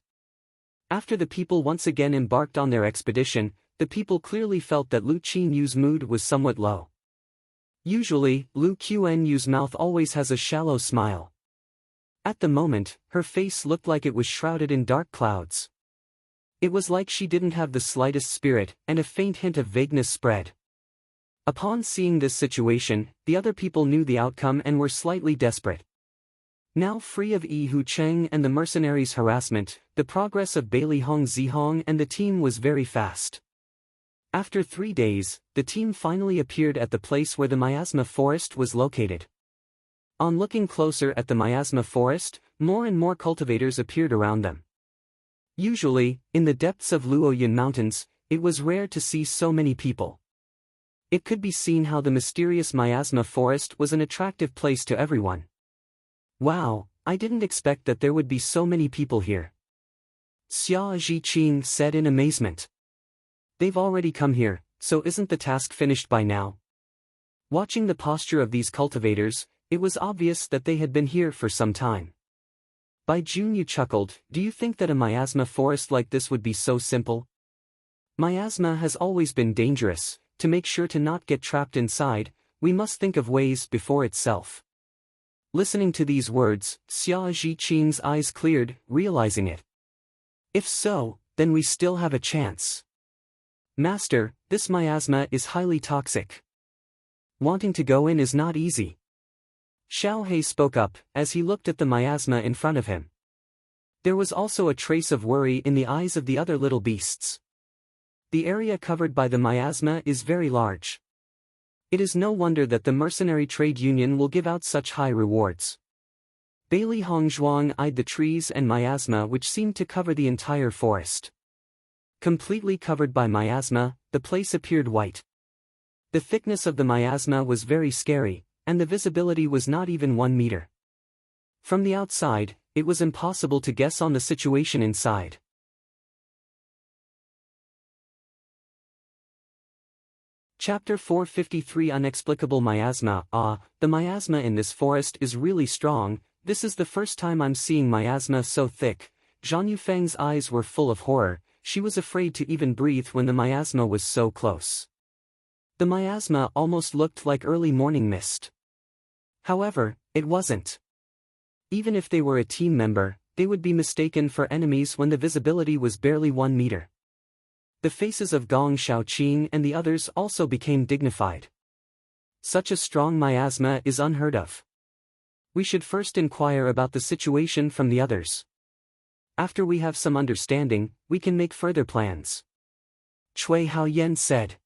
After the people once again embarked on their expedition, the people clearly felt that Lu Qinyu's mood was somewhat low. Usually, Lu Qinyu's mouth always has a shallow smile. At the moment, her face looked like it was shrouded in dark clouds. It was like she didn't have the slightest spirit, and a faint hint of vagueness spread. Upon seeing this situation, the other people knew the outcome and were slightly desperate. Now free of Yi Hu Cheng and the mercenaries' harassment, the progress of Bailey Hong Zihong and the team was very fast. After 3 days, the team finally appeared at the place where the miasma forest was located. On looking closer at the miasma forest, more and more cultivators appeared around them. Usually, in the depths of Luoyun Mountains, it was rare to see so many people. It could be seen how the mysterious miasma forest was an attractive place to everyone. Wow, I didn't expect that there would be so many people here. Xia Zhiqing said in amazement. They've already come here, so isn't the task finished by now? Watching the posture of these cultivators, it was obvious that they had been here for some time. Bai Junyu chuckled, do you think that a miasma forest like this would be so simple? Miasma has always been dangerous. To make sure to not get trapped inside, we must think of ways before itself. Listening to these words, Xia Zhiqing's eyes cleared, realizing it. If so, then we still have a chance. Master, this miasma is highly toxic. Wanting to go in is not easy. Xiao He spoke up, as he looked at the miasma in front of him. There was also a trace of worry in the eyes of the other little beasts. The area covered by the miasma is very large. It is no wonder that the mercenary trade union will give out such high rewards. Bailey Hongzhuang eyed the trees and miasma which seemed to cover the entire forest. Completely covered by miasma, the place appeared white. The thickness of the miasma was very scary, and the visibility was not even 1 meter. From the outside, it was impossible to guess on the situation inside. Chapter 453 Unexplicable Miasma. The miasma in this forest is really strong. This is the first time I'm seeing miasma so thick. Zhang Yufeng's eyes were full of horror. She was afraid to even breathe when the miasma was so close. The miasma almost looked like early morning mist. However, it wasn't. Even if they were a team member, they would be mistaken for enemies when the visibility was barely 1 meter. The faces of Gong Shaoqing and the others also became dignified. Such a strong miasma is unheard of. We should first inquire about the situation from the others. After we have some understanding, we can make further plans. Cui Haoyan said.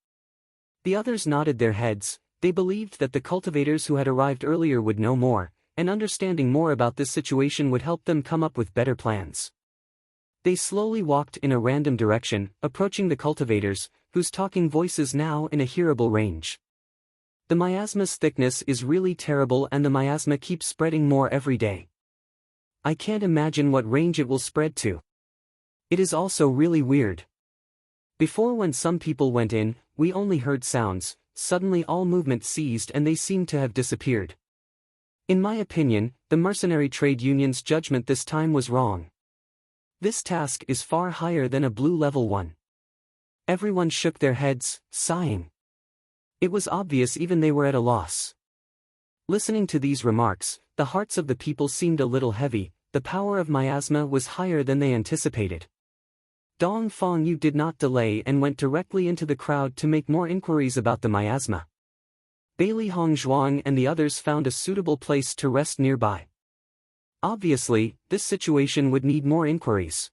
The others nodded their heads. They believed that the cultivators who had arrived earlier would know more, and understanding more about this situation would help them come up with better plans. They slowly walked in a random direction, approaching the cultivators, whose talking voices now in a hearable range. The miasma's thickness is really terrible and the miasma keeps spreading more every day. I can't imagine what range it will spread to. It is also really weird. Before, when some people went in, we only heard sounds. Suddenly all movement ceased and they seemed to have disappeared. In my opinion, the mercenary trade union's judgment this time was wrong. This task is far higher than a blue level one. Everyone shook their heads, sighing. It was obvious even they were at a loss. Listening to these remarks, the hearts of the people seemed a little heavy. The power of miasma was higher than they anticipated. Dong Fengyu did not delay and went directly into the crowd to make more inquiries about the miasma. Bailey Hongzhuang and the others found a suitable place to rest nearby. Obviously, this situation would need more inquiries.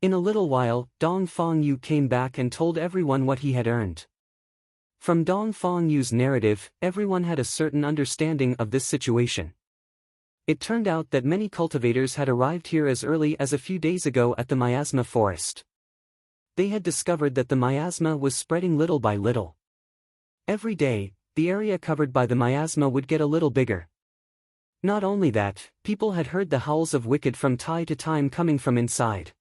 In a little while, Dong Fengyu came back and told everyone what he had earned. From Dong Fengyu's narrative, everyone had a certain understanding of this situation. It turned out that many cultivators had arrived here as early as a few days ago at the miasma forest. They had discovered that the miasma was spreading little by little. Every day, the area covered by the miasma would get a little bigger. Not only that, people had heard the howls of wicked from time to time coming from inside.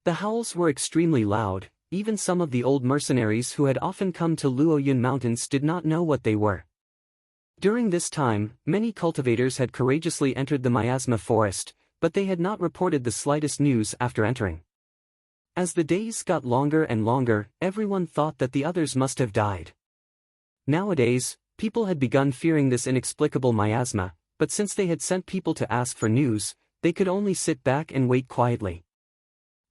The howls were extremely loud. Even some of the old mercenaries who had often come to Luoyun Mountains did not know what they were. During this time, many cultivators had courageously entered the miasma forest, but they had not reported the slightest news after entering. As the days got longer and longer, everyone thought that the others must have died. Nowadays, people had begun fearing this inexplicable miasma, but since they had sent people to ask for news, they could only sit back and wait quietly.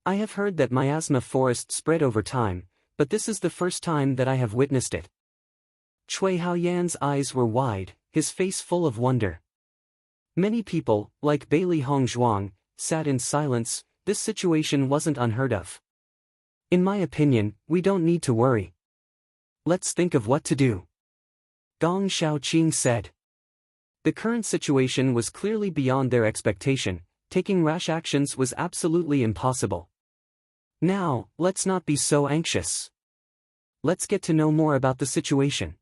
I have heard that miasma forests spread over time, but this is the first time that I have witnessed it. Cui Haoyan's eyes were wide, his face full of wonder. Many people, like Bailey Hongzhuang, sat in silence. This situation wasn't unheard of. In my opinion, we don't need to worry. Let's think of what to do. Gong Xiaoqing said. The current situation was clearly beyond their expectation. Taking rash actions was absolutely impossible. Now, let's not be so anxious. Let's get to know more about the situation.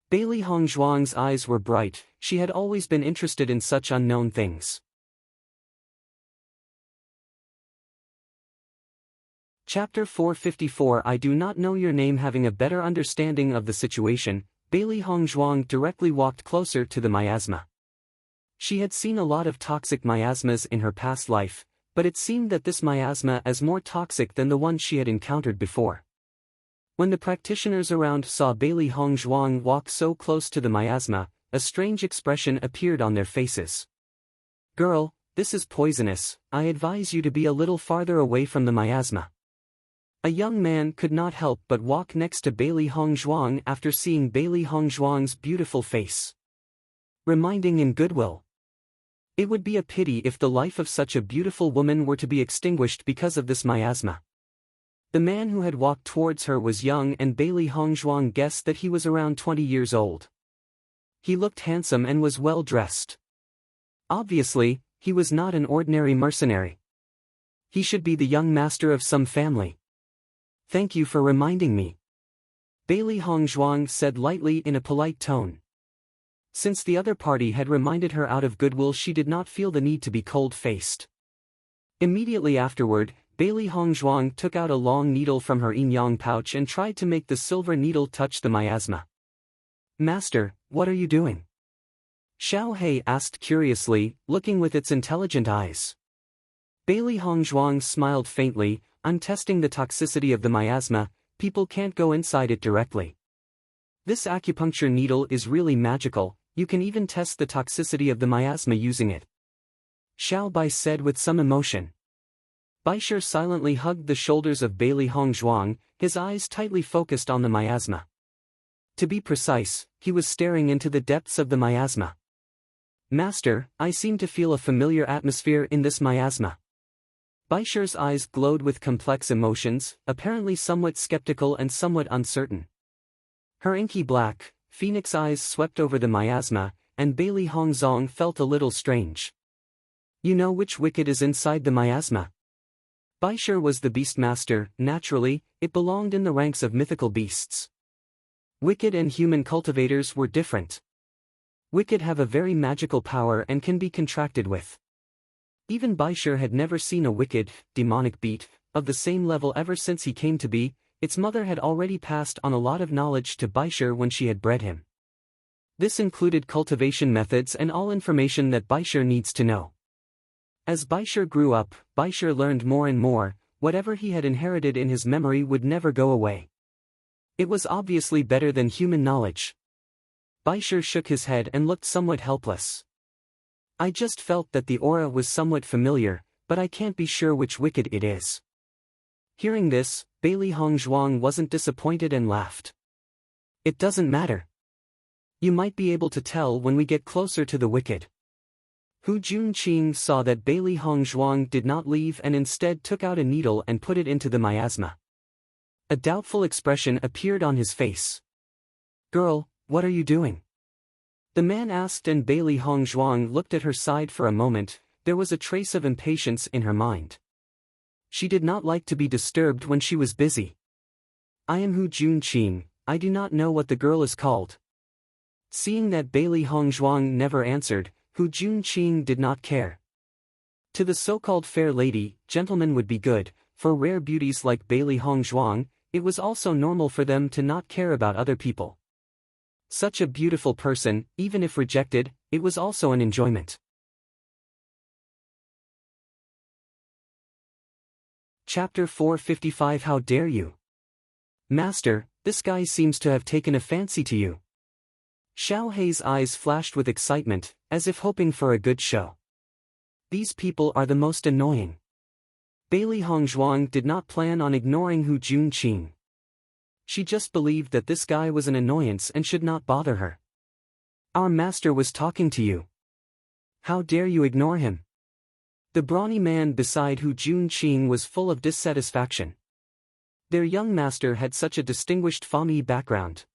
Bailey Hongzhuang's eyes were bright. She had always been interested in such unknown things. Chapter 454 I do not know your name. Having a better understanding of the situation, Bailey Hongzhuang directly walked closer to the miasma. She had seen a lot of toxic miasmas in her past life, but it seemed that this miasma is more toxic than the one she had encountered before. When the practitioners around saw Bailey Hongzhuang walk so close to the miasma, a strange expression appeared on their faces. Girl, this is poisonous. I advise you to be a little farther away from the miasma. A young man could not help but walk next to Bailey Hongzhuang after seeing Bailey Hongzhuang's beautiful face. Reminding in goodwill. It would be a pity if the life of such a beautiful woman were to be extinguished because of this miasma. The man who had walked towards her was young, and Bailey Hongzhuang guessed that he was around 20 years old. He looked handsome and was well dressed. Obviously, he was not an ordinary mercenary. He should be the young master of some family. Thank you for reminding me. Bailey Hongzhuang said lightly in a polite tone. Since the other party had reminded her out of goodwill, she did not feel the need to be cold-faced. Immediately afterward, Bailey Hongzhuang took out a long needle from her yin-yang pouch and tried to make the silver needle touch the miasma. Master, what are you doing? Xiao He asked curiously, looking with its intelligent eyes. Bailey Hongzhuang smiled faintly. I'm testing the toxicity of the miasma. People can't go inside it directly. This acupuncture needle is really magical. You can even test the toxicity of the miasma using it. Xiao Bai said with some emotion. Baisher silently hugged the shoulders of Bailey Hongzhuang, his eyes tightly focused on the miasma. To be precise, he was staring into the depths of the miasma. Master, I seem to feel a familiar atmosphere in this miasma. Baisher's eyes glowed with complex emotions, apparently somewhat skeptical and somewhat uncertain. Her inky black, phoenix eyes swept over the miasma, and Bailey Hongzhuang felt a little strange. You know which wicket is inside the miasma? Baisher was the beast master. Naturally, it belonged in the ranks of mythical beasts. Wicked and human cultivators were different. Wicked have a very magical power and can be contracted with. Even Baisher had never seen a wicked, demonic beast of the same level ever since he came to be. Its mother had already passed on a lot of knowledge to Baisher when she had bred him. This included cultivation methods and all information that Baisher needs to know. As Baisher grew up, Baisher learned more and more. Whatever he had inherited in his memory would never go away. It was obviously better than human knowledge. Baisher shook his head and looked somewhat helpless. I just felt that the aura was somewhat familiar, but I can't be sure which wicket it is. Hearing this, Bailey Hongzhuang wasn't disappointed and laughed. It doesn't matter. You might be able to tell when we get closer to the wicket. Hu Junqing saw that Bailey Hongzhuang did not leave and instead took out a needle and put it into the miasma. A doubtful expression appeared on his face. Girl, what are you doing? The man asked, and Bailey Hongzhuang looked at her side for a moment. There was a trace of impatience in her mind. She did not like to be disturbed when she was busy. I am Hu Junqing. I do not know what the girl is called. Seeing that Bailey Hongzhuang never answered, Hu Junqing did not care. To the so-called fair lady, gentlemen would be good. For rare beauties like Bailey Hongzhuang, it was also normal for them to not care about other people. Such a beautiful person, even if rejected, it was also an enjoyment. Chapter 455 How dare you? Master, this guy seems to have taken a fancy to you. Xiao He's eyes flashed with excitement, as if hoping for a good show. These people are the most annoying. Bailey Hongzhuang did not plan on ignoring Hu Junqing. She just believed that this guy was an annoyance and should not bother her. Our master was talking to you. How dare you ignore him? The brawny man beside Hu Junqing was full of dissatisfaction. Their young master had such a distinguished Fami background.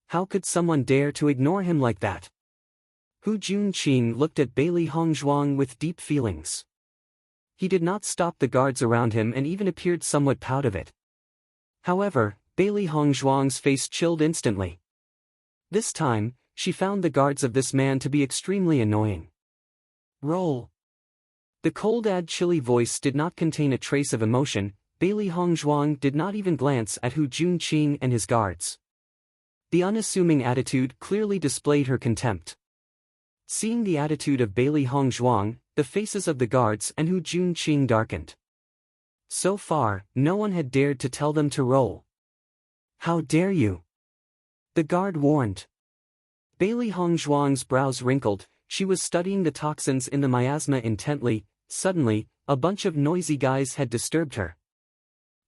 How could someone dare to ignore him like that? Hu Junqing looked at Bailey Hongzhuang with deep feelings. He did not stop the guards around him and even appeared somewhat proud of it. However, Bailey Hongzhuang's face chilled instantly. This time, she found the guards of this man to be extremely annoying. Roll. The cold chilly voice did not contain a trace of emotion. Bailey Hongzhuang did not even glance at Hu Junqing and his guards. The unassuming attitude clearly displayed her contempt. Seeing the attitude of Bailey Hongzhuang, the faces of the guards and Hu Junqing darkened. So far, no one had dared to tell them to roll. How dare you? The guard warned. Bailey Hongzhuang's brows wrinkled. She was studying the toxins in the miasma intently. Suddenly, a bunch of noisy guys had disturbed her.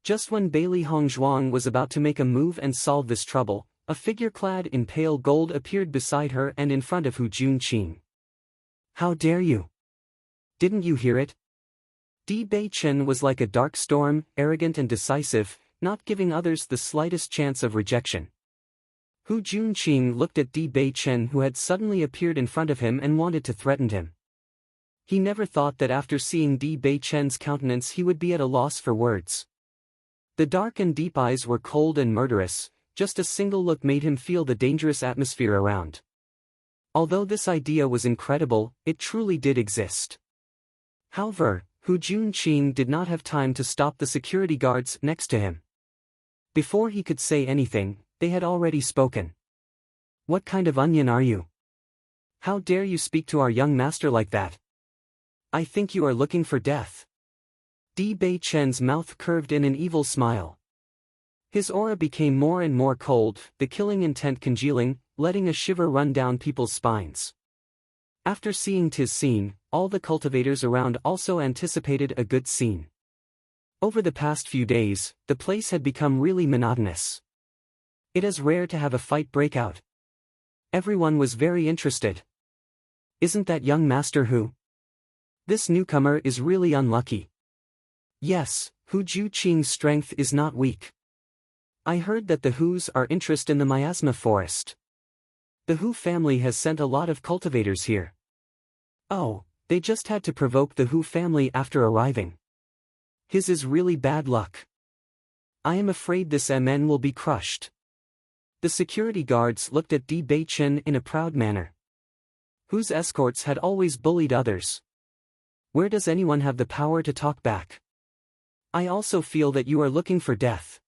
Just when Bailey Hongzhuang was about to make a move and solve this trouble, a figure clad in pale gold appeared beside her and in front of Hu Junqing. How dare you? Didn't you hear it? Di Beichen was like a dark storm, arrogant and decisive, not giving others the slightest chance of rejection. Hu Junqing looked at Di Beichen, who had suddenly appeared in front of him and wanted to threaten him. He never thought that after seeing Di Beichen's countenance he would be at a loss for words. The dark and deep eyes were cold and murderous, just a single look made him feel the dangerous atmosphere around. Although this idea was incredible, it truly did exist. However, Hu Junqing did not have time to stop the security guards next to him. Before he could say anything, they had already spoken. What kind of onion are you? How dare you speak to our young master like that? I think you are looking for death. Di Beichen's mouth curved in an evil smile. His aura became more and more cold, the killing intent congealing, letting a shiver run down people's spines. After seeing this scene, all the cultivators around also anticipated a good scene. Over the past few days, the place had become really monotonous. It is rare to have a fight break out. Everyone was very interested. Isn't that young master Hu? This newcomer is really unlucky. Yes, Hu Junqing's strength is not weak. I heard that the Hus are interested in the miasma forest. The Hu family has sent a lot of cultivators here. Oh, they just had to provoke the Hu family after arriving. His is really bad luck. I am afraid this MN will be crushed. The security guards looked at Di Beichen in a proud manner. Hu's escorts had always bullied others. Where does anyone have the power to talk back? I also feel that you are looking for death.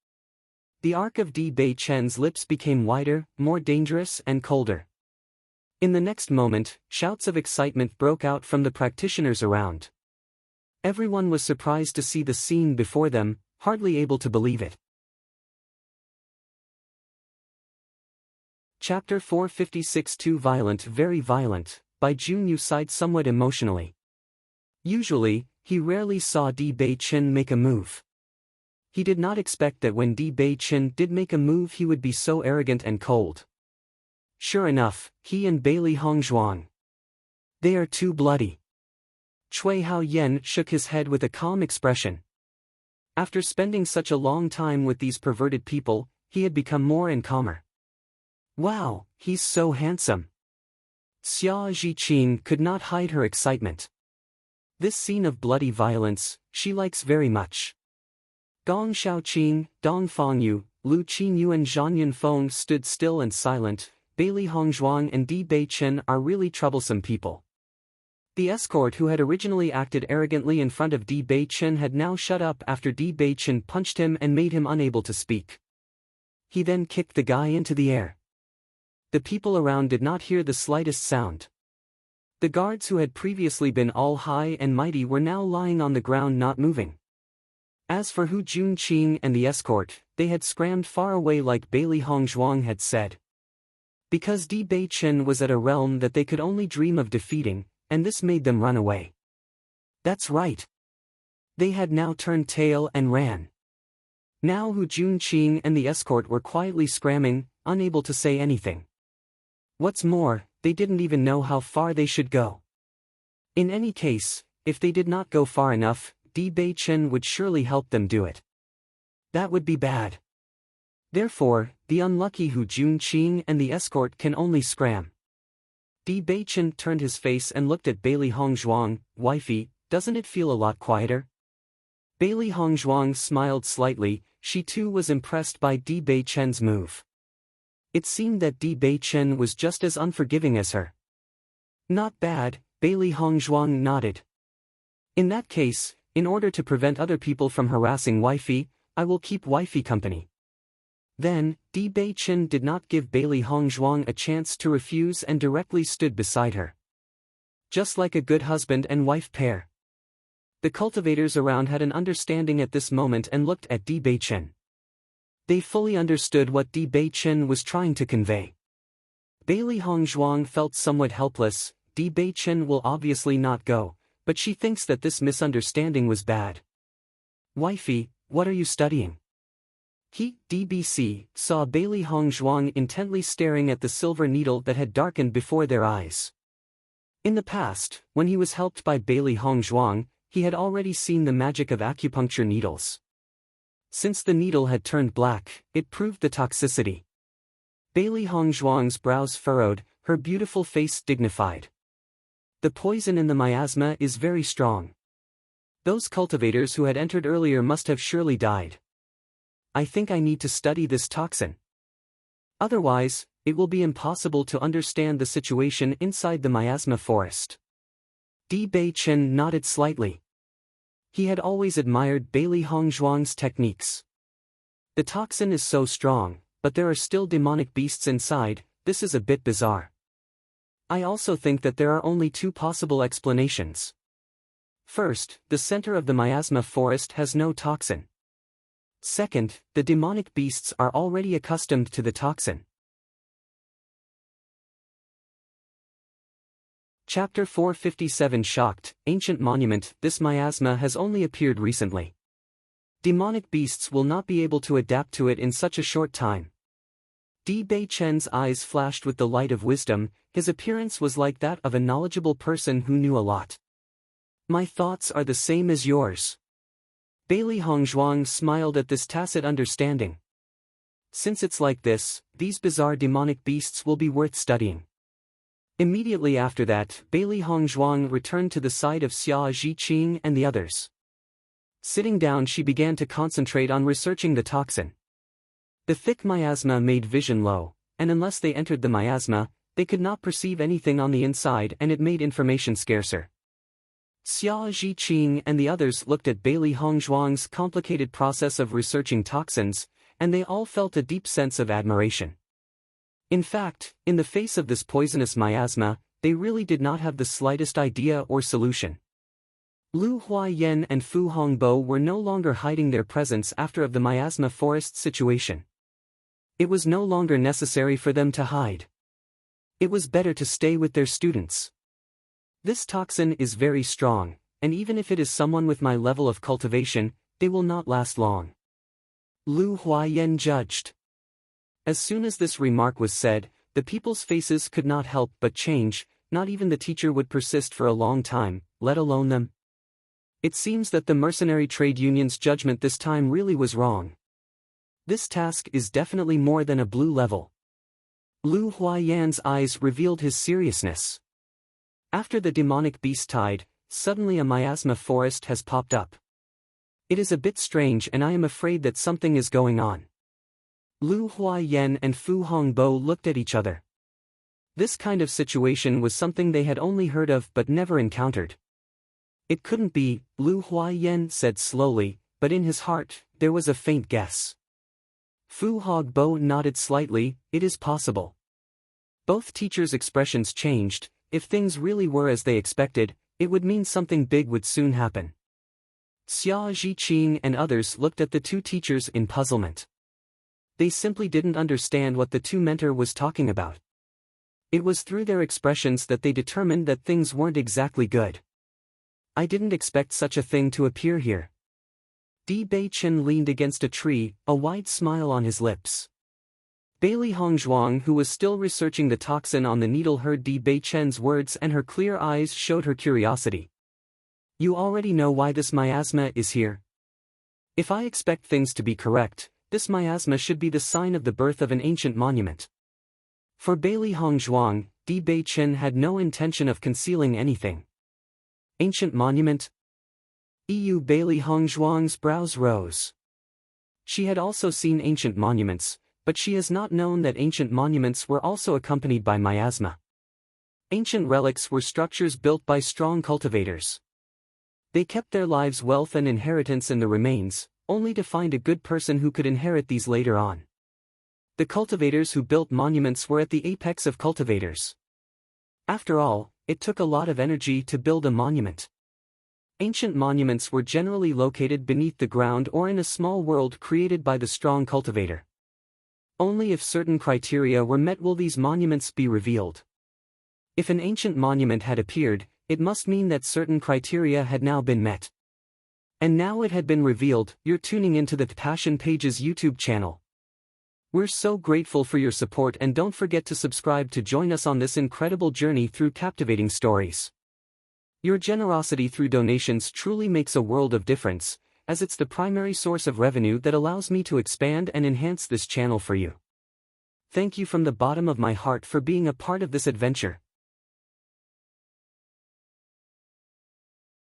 The arc of Di Beichen's lips became wider, more dangerous and colder. In the next moment, shouts of excitement broke out from the practitioners around. Everyone was surprised to see the scene before them, hardly able to believe it. Chapter 456 Too Violent, Very Violent, by Jun Yu sighed somewhat emotionally. Usually, he rarely saw Di Beichen make a move. He did not expect that when Di Beichen did make a move he would be so arrogant and cold. Sure enough, he and Bailey Hongzhuang. They are too bloody. Cui Hao Yen shook his head with a calm expression. After spending such a long time with these perverted people, he had become more and calmer. Wow, he's so handsome. Xia Zhiqing could not hide her excitement. This scene of bloody violence, she likes very much. Gong Shaoqing, Dong Fengyu, Lu Qinyu and Zhang Yunfeng stood still and silent. Bailey Hongzhuang and Di Beichen are really troublesome people. The escort who had originally acted arrogantly in front of Di Beichen had now shut up after Di Beichen punched him and made him unable to speak. He then kicked the guy into the air. The people around did not hear the slightest sound. The guards who had previously been all high and mighty were now lying on the ground not moving. As for Hu Junqing and the escort, they had scrammed far away like Bailey Hongzhuang had said. Because Di Beichen was at a realm that they could only dream of defeating, and this made them run away. That's right. They had now turned tail and ran. Now Hu Junqing and the escort were quietly scrambling, unable to say anything. What's more, they didn't even know how far they should go. In any case, if they did not go far enough, Bewitching would surely help them do it. That would be bad. Therefore, the unlucky Hu Junqing and the escort can only scram. Bewitching turned his face and looked at Bailey Hongzhuang. Wifey, doesn't it feel a lot quieter? Bailey Hongzhuang smiled slightly. She too was impressed by Bewitching's move. It seemed that Bewitching was just as unforgiving as her. Not bad, Bailey Hongzhuang nodded. In that case, in order to prevent other people from harassing Wifey, I will keep Wifey company. Then, Bewitching did not give Bailey Hongzhuang a chance to refuse and directly stood beside her. Just like a good husband and wife pair. The cultivators around had an understanding at this moment and looked at Bewitching. They fully understood what Bewitching was trying to convey. Bailey Hongzhuang felt somewhat helpless. Bewitching will obviously not go, but she thinks that this misunderstanding was bad. Wifey, what are you studying? He, DBC, saw Bailey Hongzhuang intently staring at the silver needle that had darkened before their eyes. In the past, when he was helped by Bailey Hongzhuang, he had already seen the magic of acupuncture needles. Since the needle had turned black, it proved the toxicity. Bailey Hongzhuang's brows furrowed, her beautiful face dignified. The poison in the miasma is very strong. Those cultivators who had entered earlier must have surely died. I think I need to study this toxin. Otherwise, it will be impossible to understand the situation inside the miasma forest. Bewitching nodded slightly. He had always admired Bailey Hongzhuang's techniques. The toxin is so strong, but there are still demonic beasts inside. This is a bit bizarre. I also think that there are only two possible explanations. First, the center of the miasma forest has no toxin. Second, the demonic beasts are already accustomed to the toxin. Chapter 457 Shocked, Ancient Monument. This miasma has only appeared recently. Demonic beasts will not be able to adapt to it in such a short time. Bewitching's eyes flashed with the light of wisdom. His appearance was like that of a knowledgeable person who knew a lot. My thoughts are the same as yours. Bailey Hongzhuang smiled at this tacit understanding. Since it's like this, these bizarre demonic beasts will be worth studying. Immediately after that, Bailey Hongzhuang returned to the side of Xia Zhiqing and the others. Sitting down, she began to concentrate on researching the toxin. The thick miasma made vision low, and unless they entered the miasma, they could not perceive anything on the inside, and it made information scarcer. Xia Zhiqing and the others looked at Bailey Hongzhuang's complicated process of researching toxins, and they all felt a deep sense of admiration. In fact, in the face of this poisonous miasma, they really did not have the slightest idea or solution. Lu Huayan and Fu Hongbo were no longer hiding their presence after of the miasma forest situation. It was no longer necessary for them to hide. It was better to stay with their students. This toxin is very strong, and even if it is someone with my level of cultivation, they will not last long. Lu Huayan judged. As soon as this remark was said, the people's faces could not help but change. Not even the teacher would persist for a long time, let alone them. It seems that the mercenary trade union's judgment this time really was wrong. This task is definitely more than a blue level. Lu Huayan's eyes revealed his seriousness. After the demonic beast tide, suddenly a miasma forest has popped up. It is a bit strange, and I am afraid that something is going on. Lu Huayan and Fu Hongbo looked at each other. This kind of situation was something they had only heard of but never encountered. It couldn't be, Lu Huayan said slowly, but in his heart, there was a faint guess. Fu Hongbo nodded slightly. It is possible. Both teachers' expressions changed. If things really were as they expected, it would mean something big would soon happen. Xia Zhiqing and others looked at the two teachers in puzzlement. They simply didn't understand what the two mentor was talking about. It was through their expressions that they determined that things weren't exactly good. I didn't expect such a thing to appear here. Bewitching leaned against a tree, a wide smile on his lips. Bailey Hongzhuang, who was still researching the toxin on the needle, heard Di Beichen's words and her clear eyes showed her curiosity. You already know why this miasma is here? If I expect things to be correct, this miasma should be the sign of the birth of an ancient monument. For Bailey Hongzhuang, Di Beichen had no intention of concealing anything. Ancient monument? Bailey Hongzhuang's brows rose. She had also seen ancient monuments, but she has not known that ancient monuments were also accompanied by miasma. Ancient relics were structures built by strong cultivators. They kept their lives' wealth and inheritance in the remains, only to find a good person who could inherit these later on. The cultivators who built monuments were at the apex of cultivators. After all, it took a lot of energy to build a monument. Ancient monuments were generally located beneath the ground or in a small world created by the strong cultivator. Only if certain criteria were met will these monuments be revealed. If an ancient monument had appeared, it must mean that certain criteria had now been met. And now it had been revealed. You're tuning into the Passion Pages YouTube channel. We're so grateful for your support, and don't forget to subscribe to join us on this incredible journey through captivating stories. Your generosity through donations truly makes a world of difference, as it's the primary source of revenue that allows me to expand and enhance this channel for you. Thank you from the bottom of my heart for being a part of this adventure.